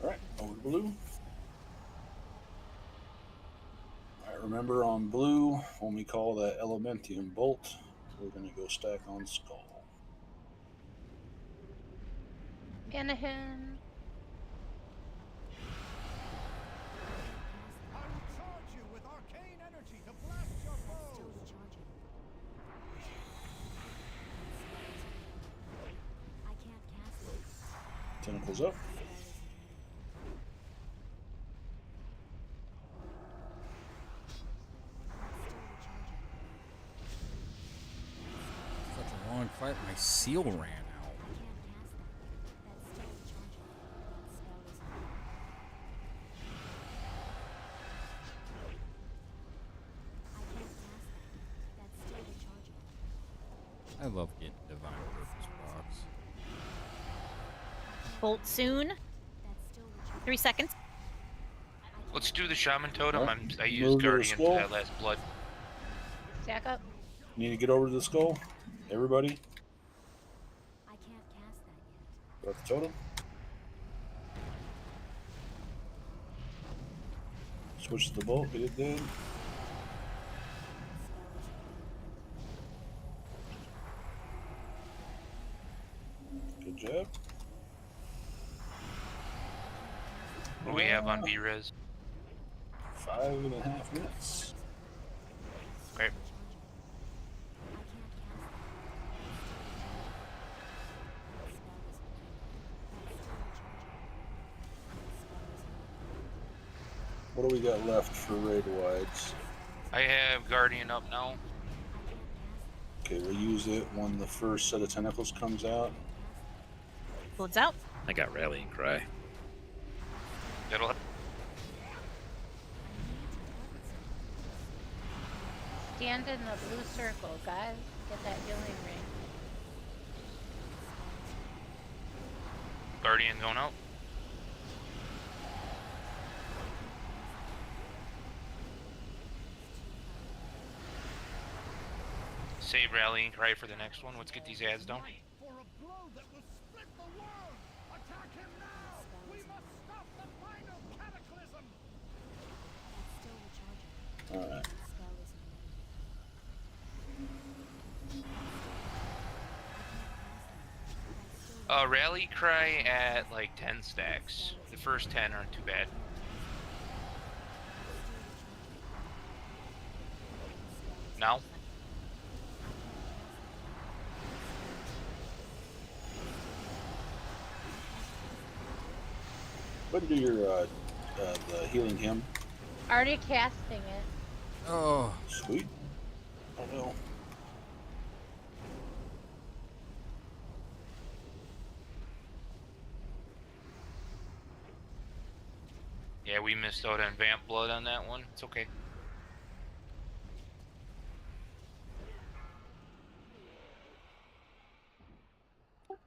Alright, over to blue. Alright, remember on blue, when we call that Elementium Bolt, we're going to go stack on Skull. Anahin. I will charge you with arcane energy to blast your foes. Tentacles up. Such a long fight. My seal ran out. I love getting Divine Purpose box. Bolt soon. 3 seconds. Let's do the Shaman Totem. Alright, I move used to the Guardian for skull. that last blood. Stack up. Need to get over to the skull. Everybody. Got the totem. Switch to the bolt. Get it did. Good job. What do we have on B-Res? 5.5 minutes. Okay. What do we got left for raid wides? I have Guardian up now. Okay, we'll use it when the first set of tentacles comes out. Blood's out. I got Rallying Cry. That'll Stand in the blue circle, guys. Get that healing ring. Guardian going out. Save Rallying Cry for the next one. Let's get these ads done. For a blow that will split the world! Attack him now! We must stop the final cataclysm! Alright. Rally Cry at like 10 stacks. The first 10 aren't too bad. Now? What do your the healing hymn? Already casting it. Oh, Sweet. Oh no. Yeah, we missed out on Vamp Blood on that one. It's okay.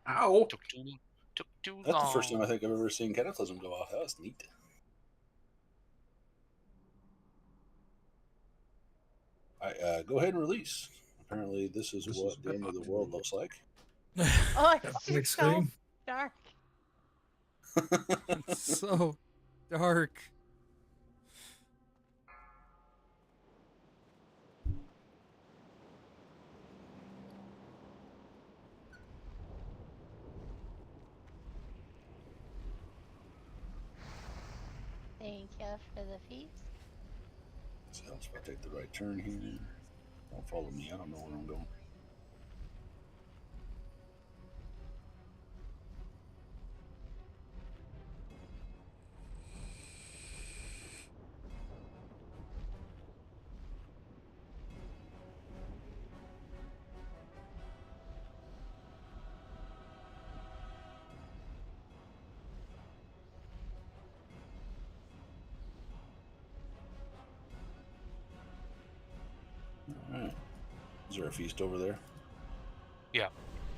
Ow! Took too long. That's the first time I think I've ever seen Cataclysm go off. That was neat. I go ahead and release. Apparently, this is what the end of the world looks like. Oh, it's Big just so screen. dark. it's so dark. Thank you for the feast. So if I take the right turn here, don't follow me. I don't know where I'm going. All right. Is there a feast over there? Yeah.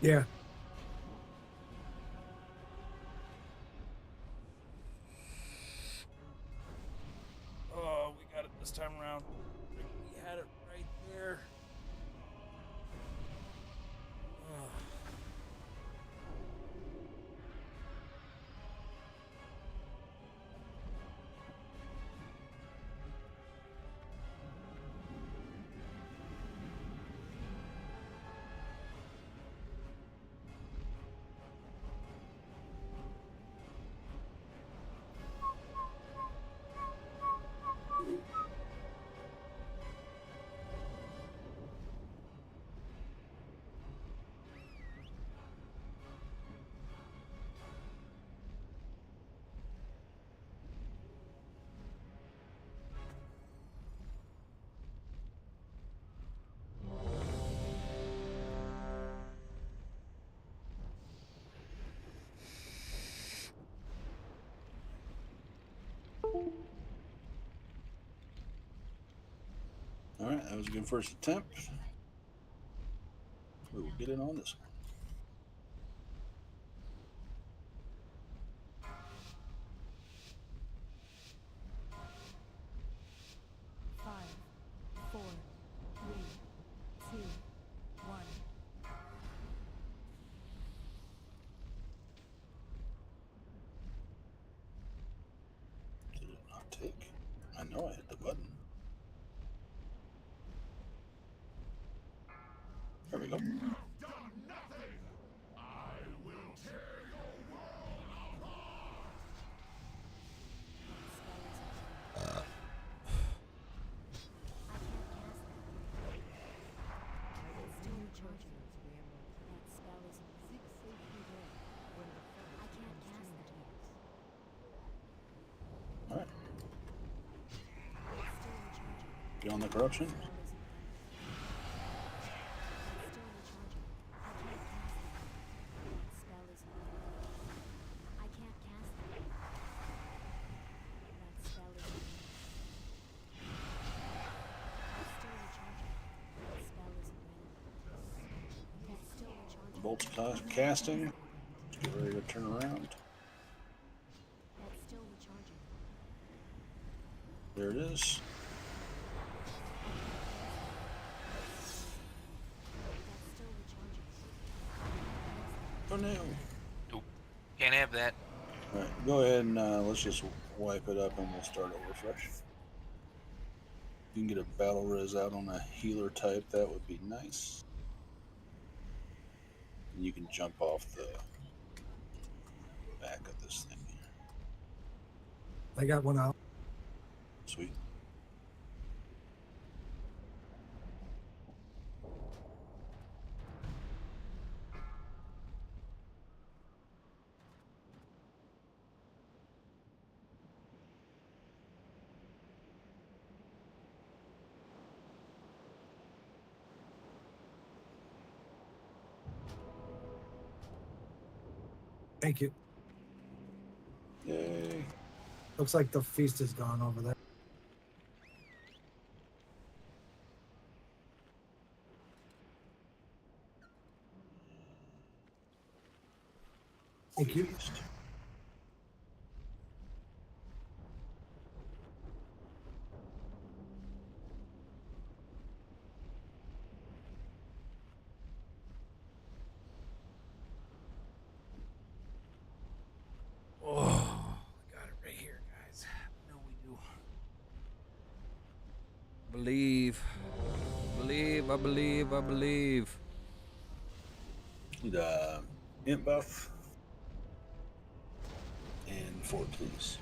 Yeah. Oh, we got it this time around. We had it right there. All right, that was a good first attempt. We'll get in on this one. Take. I know I hit the button. There we go. Alright. Get on the corruption. Bolts casting. Get ready to turn around. There it is. Oh no. Nope. Can't have that. Alright, go ahead and let's just wipe it up and we'll start over fresh. You can get a battle res out on a healer type, that would be nice. And you can jump off the back of this thing here. I got one out. Sweet. Thank you. Yay. Looks like the feast is gone over there. Thank you. Oh, got it right here, guys. No, we do. Believe. I believe. Need imp buff and 4, please.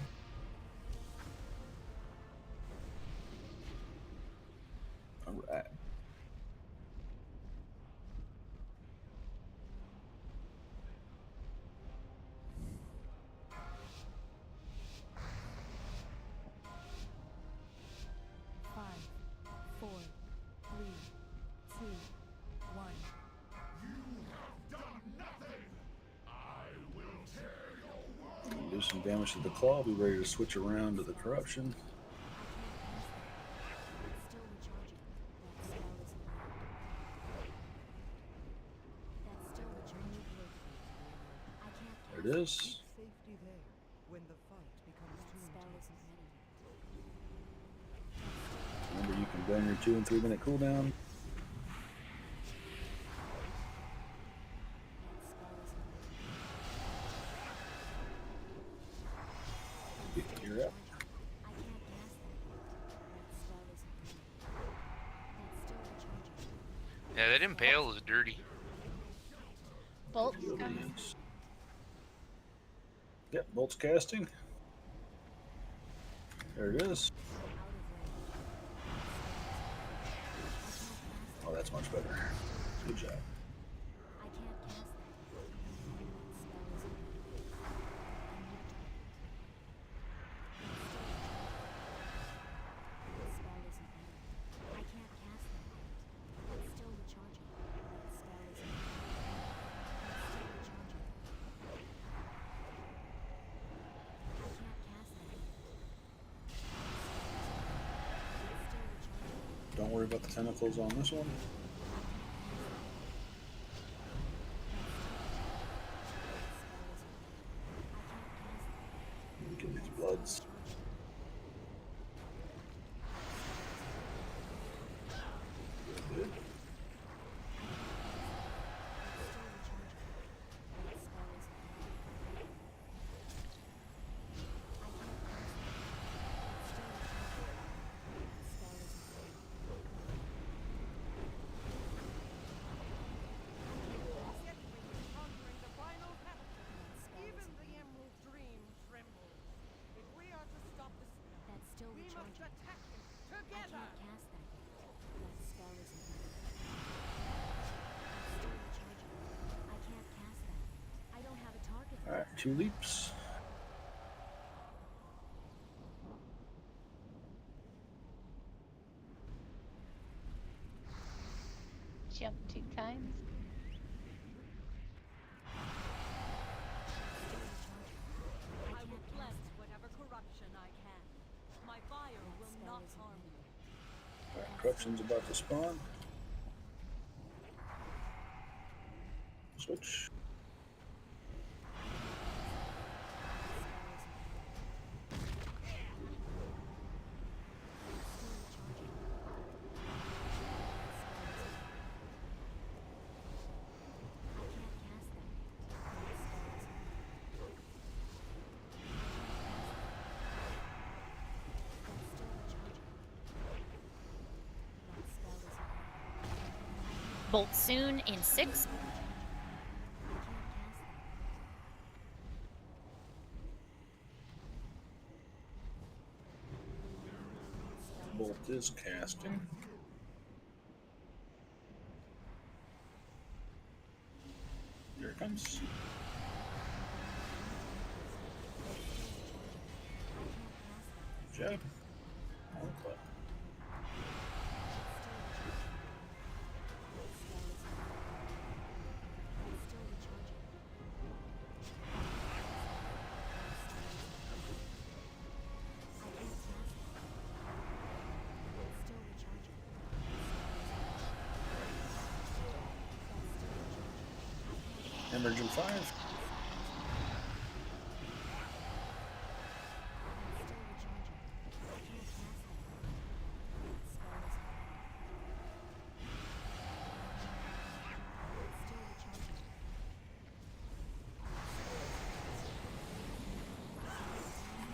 Alright. Do some damage to the claw. Be ready to switch around to the corruption. There it is. Remember, you can burn your 2 and 3 minute cooldown. You're up. Yeah, that impale is dirty. Bolts It coming. is. Yep, bolts casting. There it is. Oh, that's much better. Good job. Don't worry about the tentacles on this one. Get these bloods. Good. 2 leaps. Jump 2 times. I will cleanse whatever corruption I can. My fire will not harm you. Alright, corruption's about to spawn. Switch. Bolt soon in 6. Bolt is casting. Here it comes. Good job. Okay. Emergent 5.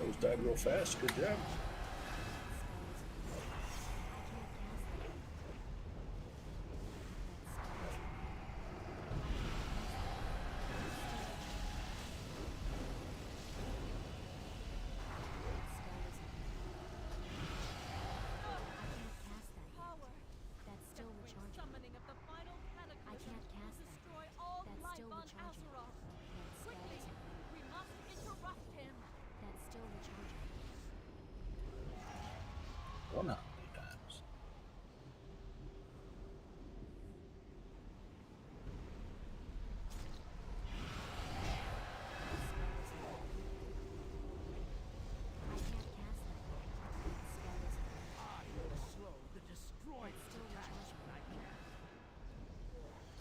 Those died real fast. Good job. Summoning of the final cataclysm will destroy all life on Azeroth. Quickly, we must interrupt him. That's still recharging. 100 times.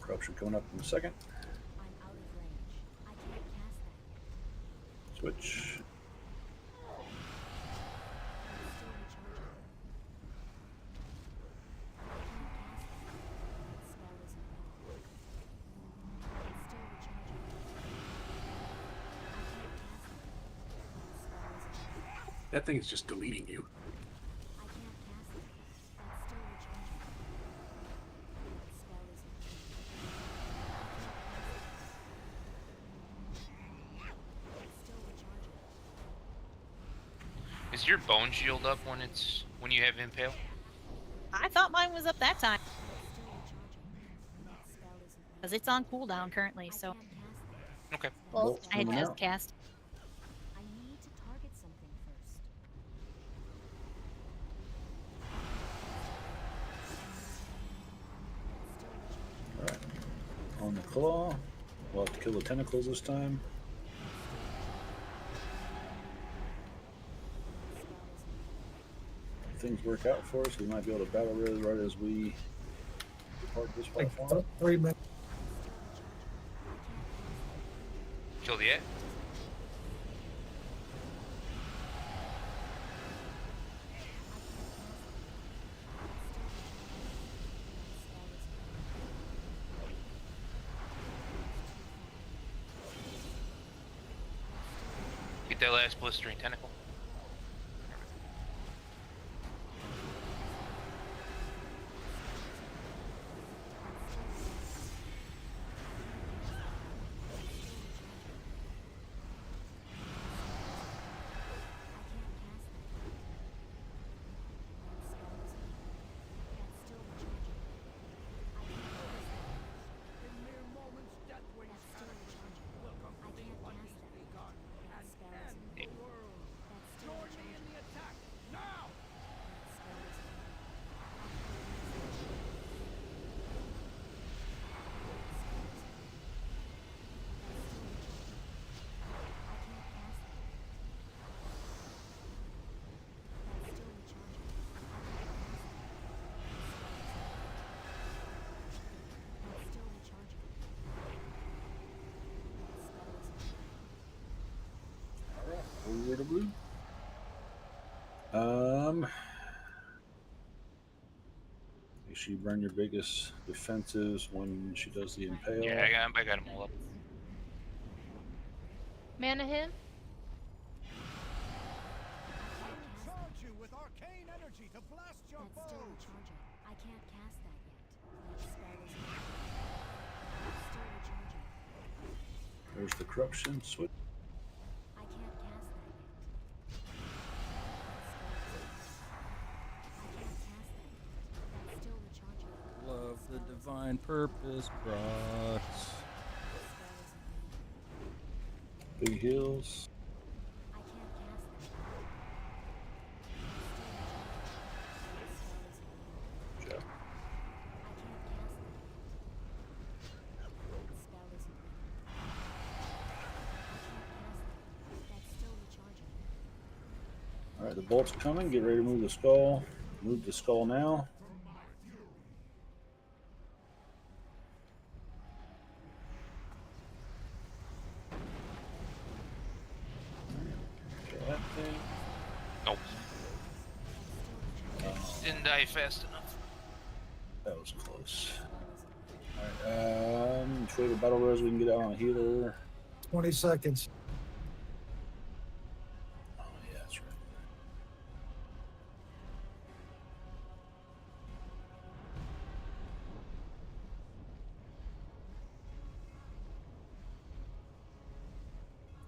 Corruption coming up in a second. I'm out of range. I can't cast that. Switch. Still recharging. I can't cast that. Spell isn't ready. It's still recharging. I can't cast that. Spell isn't ready. That thing is just deleting you. I can't cast that. That's still recharging. Spell isn't ready. It's still recharging. Is your bone shield up when you have impale? I thought mine was up that time. It's still recharging. Spell isn't ready. Because it's on cooldown currently, I so. can't cast that. Okay. Well, Bolt's I had coming just out. cast. I need to target something first. Alright. On the claw. We'll have to kill the tentacles this time. If things work out for us, we might be able to battle Riz right as we depart this Like platform. 3 minutes. Killed yet? Get that last blistering tentacle. Make sure you burn your biggest defenses when she does the impale. Yeah, I got them all up. Mana him? Charge you with arcane energy to blast your That's still foes. recharging. I can't cast that yet. That spell is still recharging. There's the corruption switch. I can't cast that yet. I can't cast that yet. That's still recharging. Love the divine purpose brought. Big heals. I can't cast that yet. Good I job. can't cast that yet. The spell isn't ready. I can't cast that yet. That's still recharging. All right, the bolt's coming. Get ready to move the skull. Move the skull now. Okay, that thing. Nope. Didn't die fast enough. That was close. Alright, trade a battle res, we can get out on a healer. 20 seconds. Oh, yeah, that's right.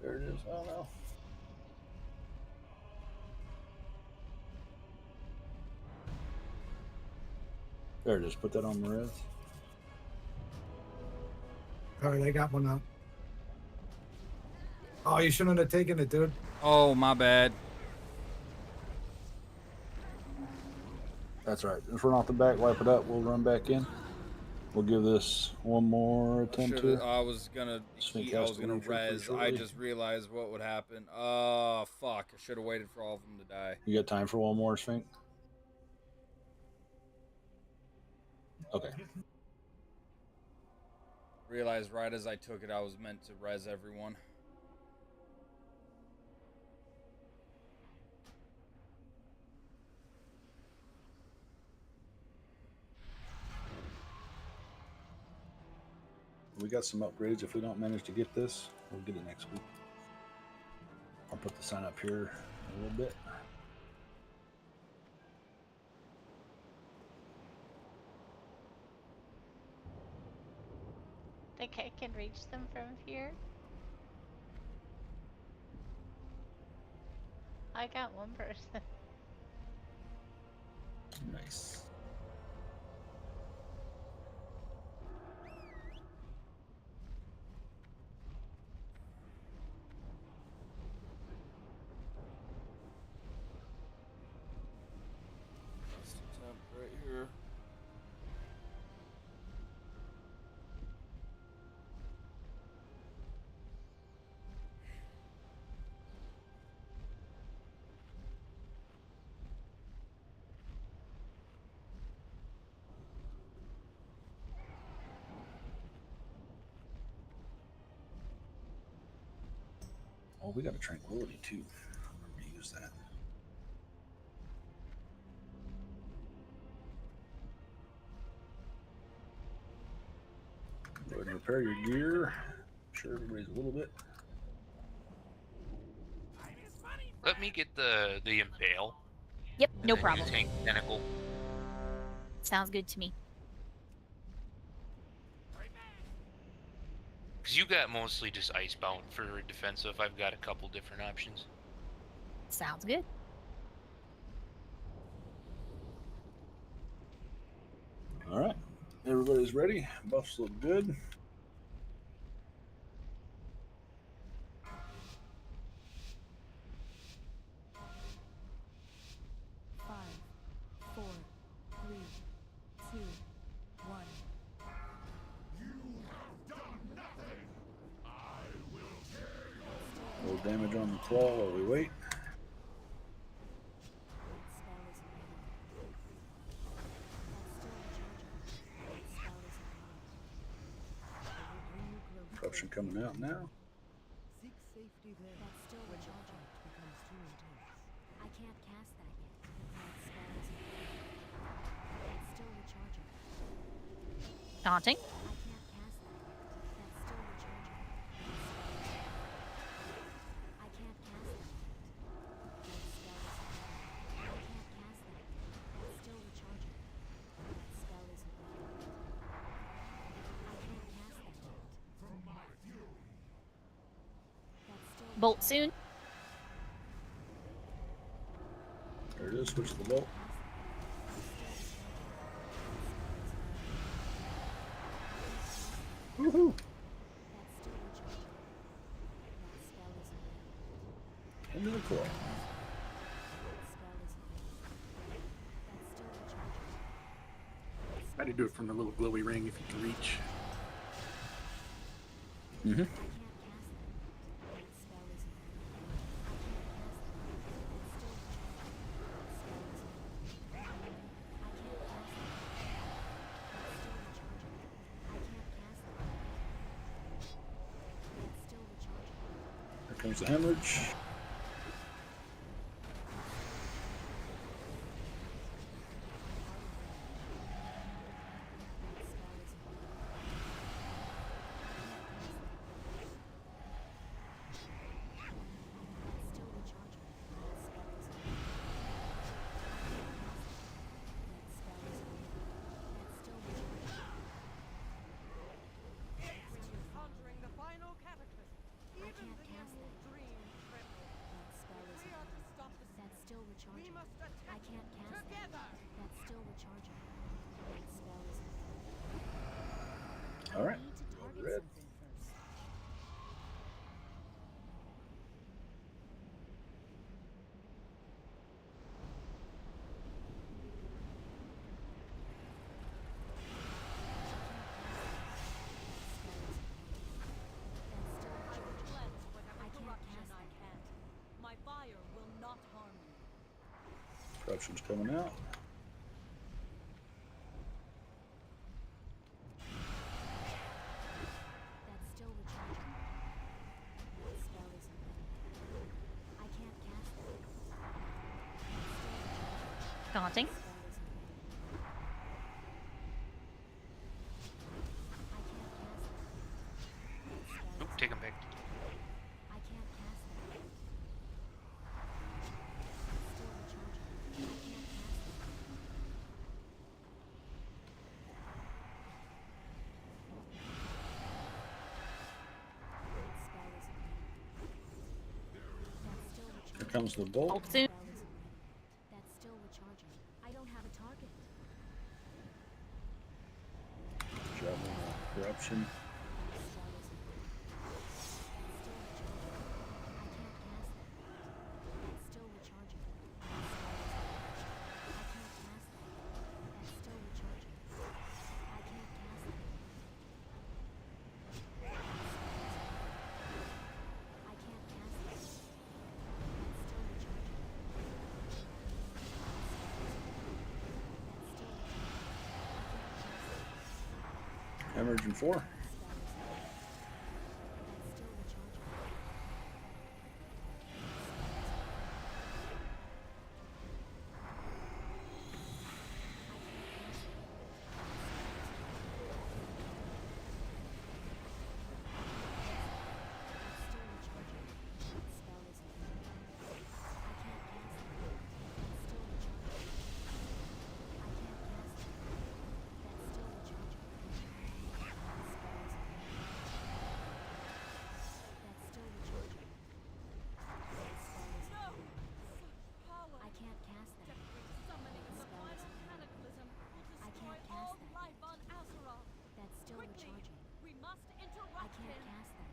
There it is. Oh, no. There it is. Put that on the res. All right, I got one up. Oh, you shouldn't have taken it, dude. Oh, my bad. That's right. Just run off the back, wipe it up. We'll run back in. We'll give this one more attempt here. I was gonna Snake I has was to gonna leave here pretty res. I shortly. just realized what would happen. Oh fuck. I should have waited for all of them to die. You got time for one more, Sphinx? Okay. Realized right as I took it I was meant to res everyone. We got some upgrades. If we don't manage to get this, we'll get it next week. I'll put the sign up here a little bit. Think I can reach them from here? I got one person. Nice. Right here. Oh, we got a tranquility too. Remember to use that. Go ahead and repair your gear. Sure, everybody's a little bit. Let me get the impale. Yep, and no then you problem. Tank tentacle. Sounds good to me. Because you got mostly just icebound for defensive. I've got a couple different options. Sounds good. All right, everybody's ready. Buffs look good. Five, 4, 3, 2, 1. A little damage on the claw while we wait. Corruption coming out now. Seek safety there. That's still when the recharging. fight becomes too intense. I can't cast that yet. That spell isn't ready. That's still recharging. Daunting. Bolt soon. There it is. Switch the bolt. Woohoo! Into the claw. Try to do it from the little glowy ring if you can reach. Mm-hmm. Here comes the hemorrhage. Conjuring the final cataclysm. Even the emerald dream trembles. If we are to stop the That's still recharging. we must attack I can't cast together. that. That's still recharging. That spell is. All right. I need to target Red. something first. I will cleanse whatever I can't corruption cast I that. can. My fire will not harm you. Corruption's coming out. That's still recharging. That spell is. I can't cast that. That's still recharging. Daunting. Spell is. I can't cast that. That spell Oop, is. take him back. I can't cast that. That's still recharging. I can't cast that. That spell is. That's still recharging. Here comes the bolt. Bolt soon. Spell is. That's still recharging. I don't have a target. Travel corruption. That spell is. That's still recharging. I can't cast that. That's still recharging. That spell is. I can't cast that. That's still recharging. I can't cast that. I can't cast that. That's still recharging. That's still recharging. Hemorrhage in 4. That's still recharging. That's still recharging. That spell is. I can't cast that. That's still recharging. I can't cast that. That's still recharging. That spell is. That's still recharging. That spell is. No! Power! I can't cast that. Desperate summoning of the Spell is. final cataclysm will I destroy can't cast all that. life on Azeroth. That's still Quickly, recharging. we must I interrupt can't him. cast that.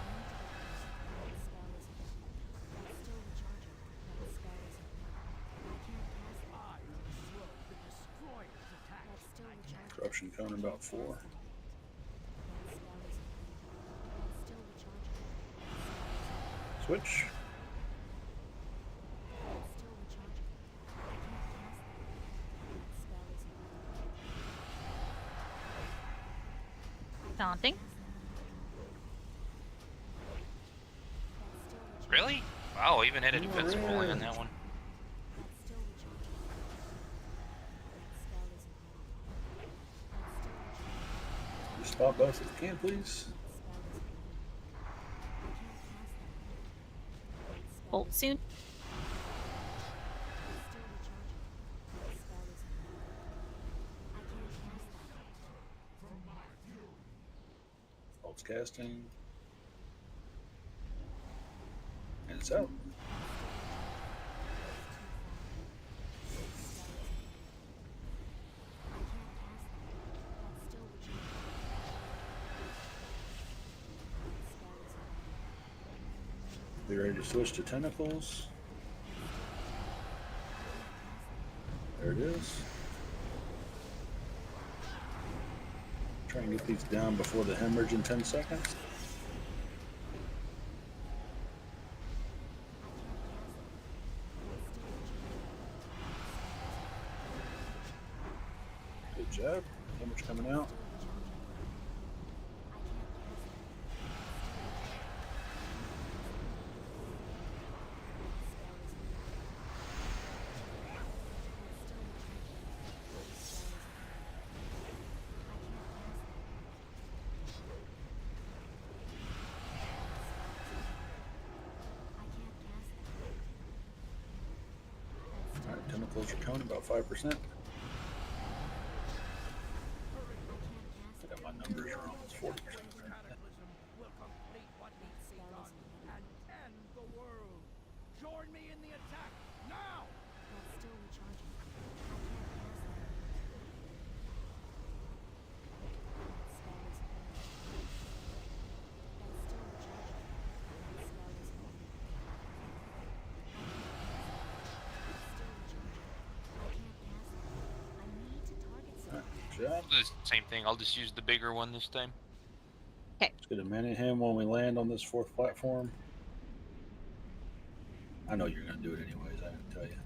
That spell is. That's still recharging. That spell is. I can't cast that. I will slow the destroyer's attack. That's still recharging. Corruption coming about 4. That spell is. That's still recharging. Switch. That's still recharging. I can't cast that. That spell is. Daunting. Really? Wow, I even had a Yeah, defensive really. rolling on that one. That's still recharging. That spell isn't ready. That's still recharging. Just stop us if you can, please. That spell isn't ready. I can't cast that. That spell Bolt isn't soon. ready. That's still recharging. That spell isn't ready. I can't cast that. Bolt's casting. And it's out. Be ready to switch to tentacles. There it is. Try and get these down before the hemorrhage in 10 seconds. Good job. Hemorrhage coming out. Alright, tentacles are coming about 5%. I got my numbers wrong. It's 40%. Cataclysm will complete what needs to be done and end the world. Join me in the attack now! That's still recharging. I can't cast that. That spell isn't ready. That's still recharging. That spell isn't ready. I can't cast that. I need to target something. Good job. Do the same thing. I'll just use the bigger one this time. Let's get a minute him when we land on this 4th platform. I know you're going to do it anyways, I can tell you.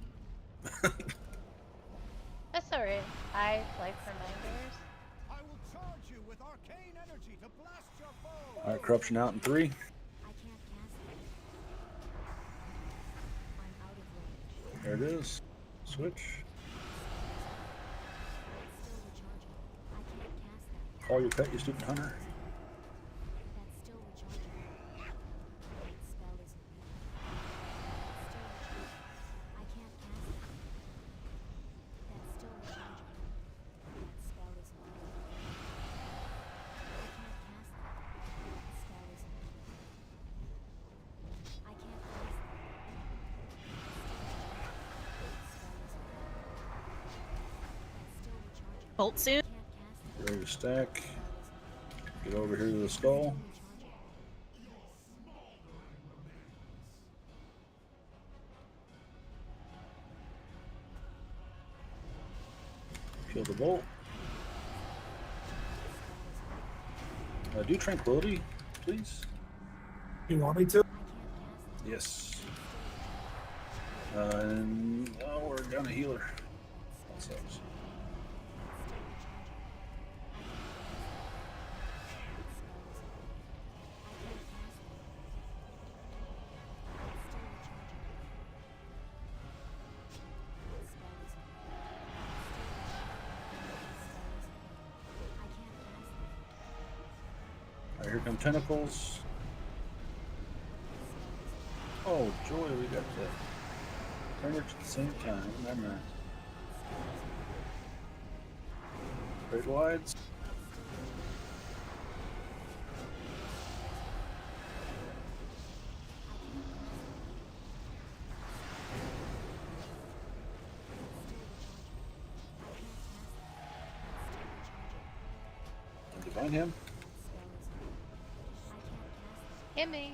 That's alright. I like reminders. I will charge you with arcane energy to blast your foe! Alright, corruption out in 3. I can't cast that. I'm out of range. There it is. Switch. That's still recharging. I can't cast that. Call your pet, you stupid hunter. That's still recharging. That spell isn't ready. That's still recharging. I can't cast that. That's still recharging. That spell isn't ready. I can't cast that. That spell isn't ready. I can't cast that. That's still recharging. Bolt soon. Can't cast that. Ready to stack. Get over here to the skull. Kill the bolt. Do tranquility, please. You want me to? Yes. And oh, we're down a healer. That sucks. Alright, here come tentacles. Oh joy, we got the hemorrhage at the same time. Never mind. Great wides. And divine him. Himming.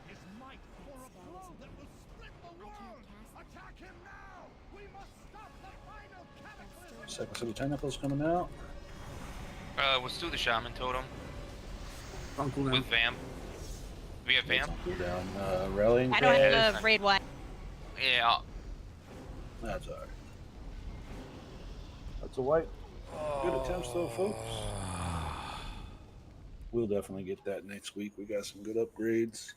His might for a blow that will split the world! Attack him now! We must stop the final cataclysm! Second set of tentacles coming out. Let's do the shaman totem Uncle with Vamp. We have Vamp? Go down. Rallying. I don't cry. have a raid one. Yeah. That's alright. That's a white. Good attempts though, folks. We'll definitely get that next week. We got some good upgrades.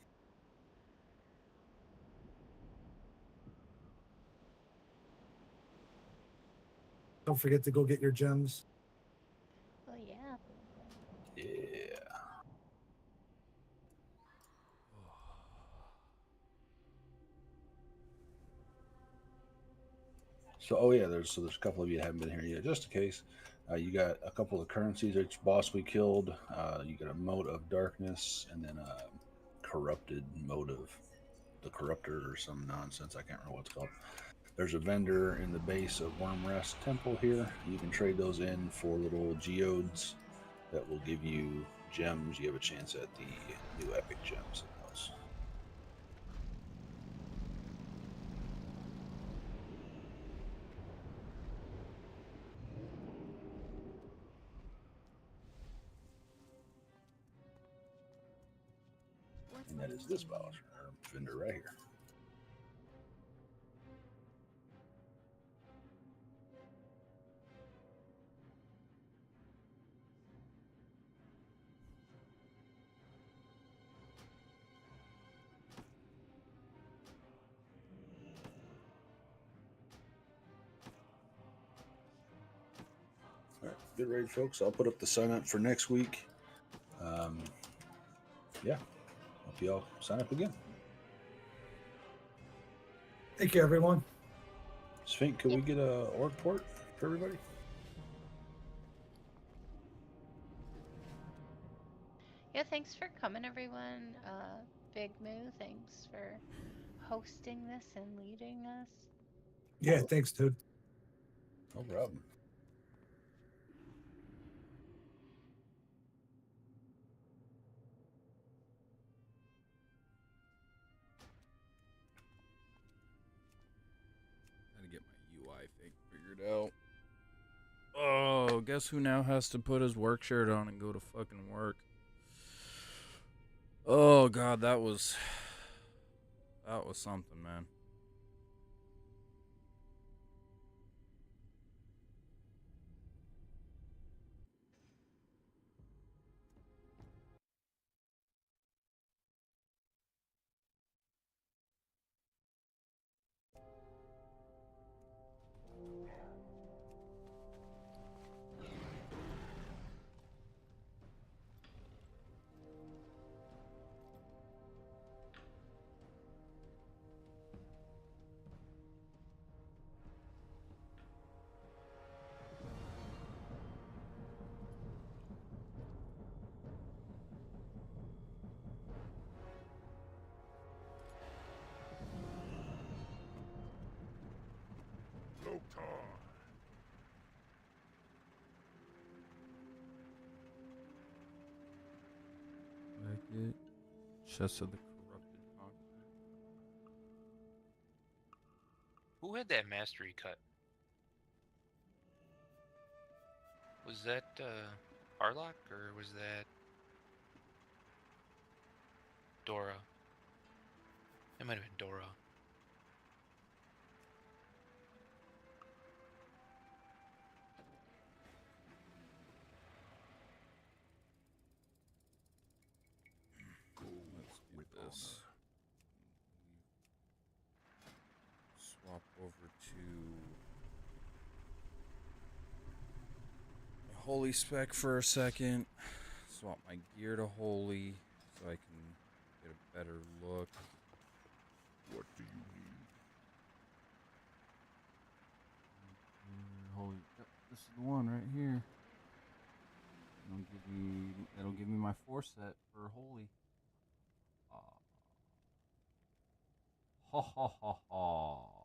Don't forget to go get your gems. Oh yeah. Yeah. So, oh yeah, there's a couple of you that haven't been here yet. Just in case, you got a couple of currencies. Each boss we killed. You got a mote of darkness, and then a corrupted mote of the corruptor or some nonsense. I can't remember what it's called. There's a vendor in the base of Wormrest Temple here. You can trade those in for little geodes that will give you gems. You have a chance at the new epic gems in those. And that is this Bowser, or vendor right here. All right, good raid, folks. I'll put up the sign up for next week. Yeah, hope y'all sign up again. Thank you, everyone. Sphinx, could we get a org port for everybody? Yeah, thanks for coming, everyone. Big Moo, thanks for hosting this and leading us. Yeah, thanks, dude. No problem. Gotta get my UI thing figured out. Oh, guess who now has to put his work shirt on and go to fucking work? Oh god, that was something, man. Loktar. Like it. Chest of the Corrupted Conqueror. Who had that mastery cut? Was that Harlock or was that Dora? It might have been Dora. Let's do this. Swap over to Holy Spec for a second. Swap my gear to Holy so I can get a better look. What do you need? Holy, yep, this is the one right here. That'll give me my 4 set for Holy. Ha ha ha ha.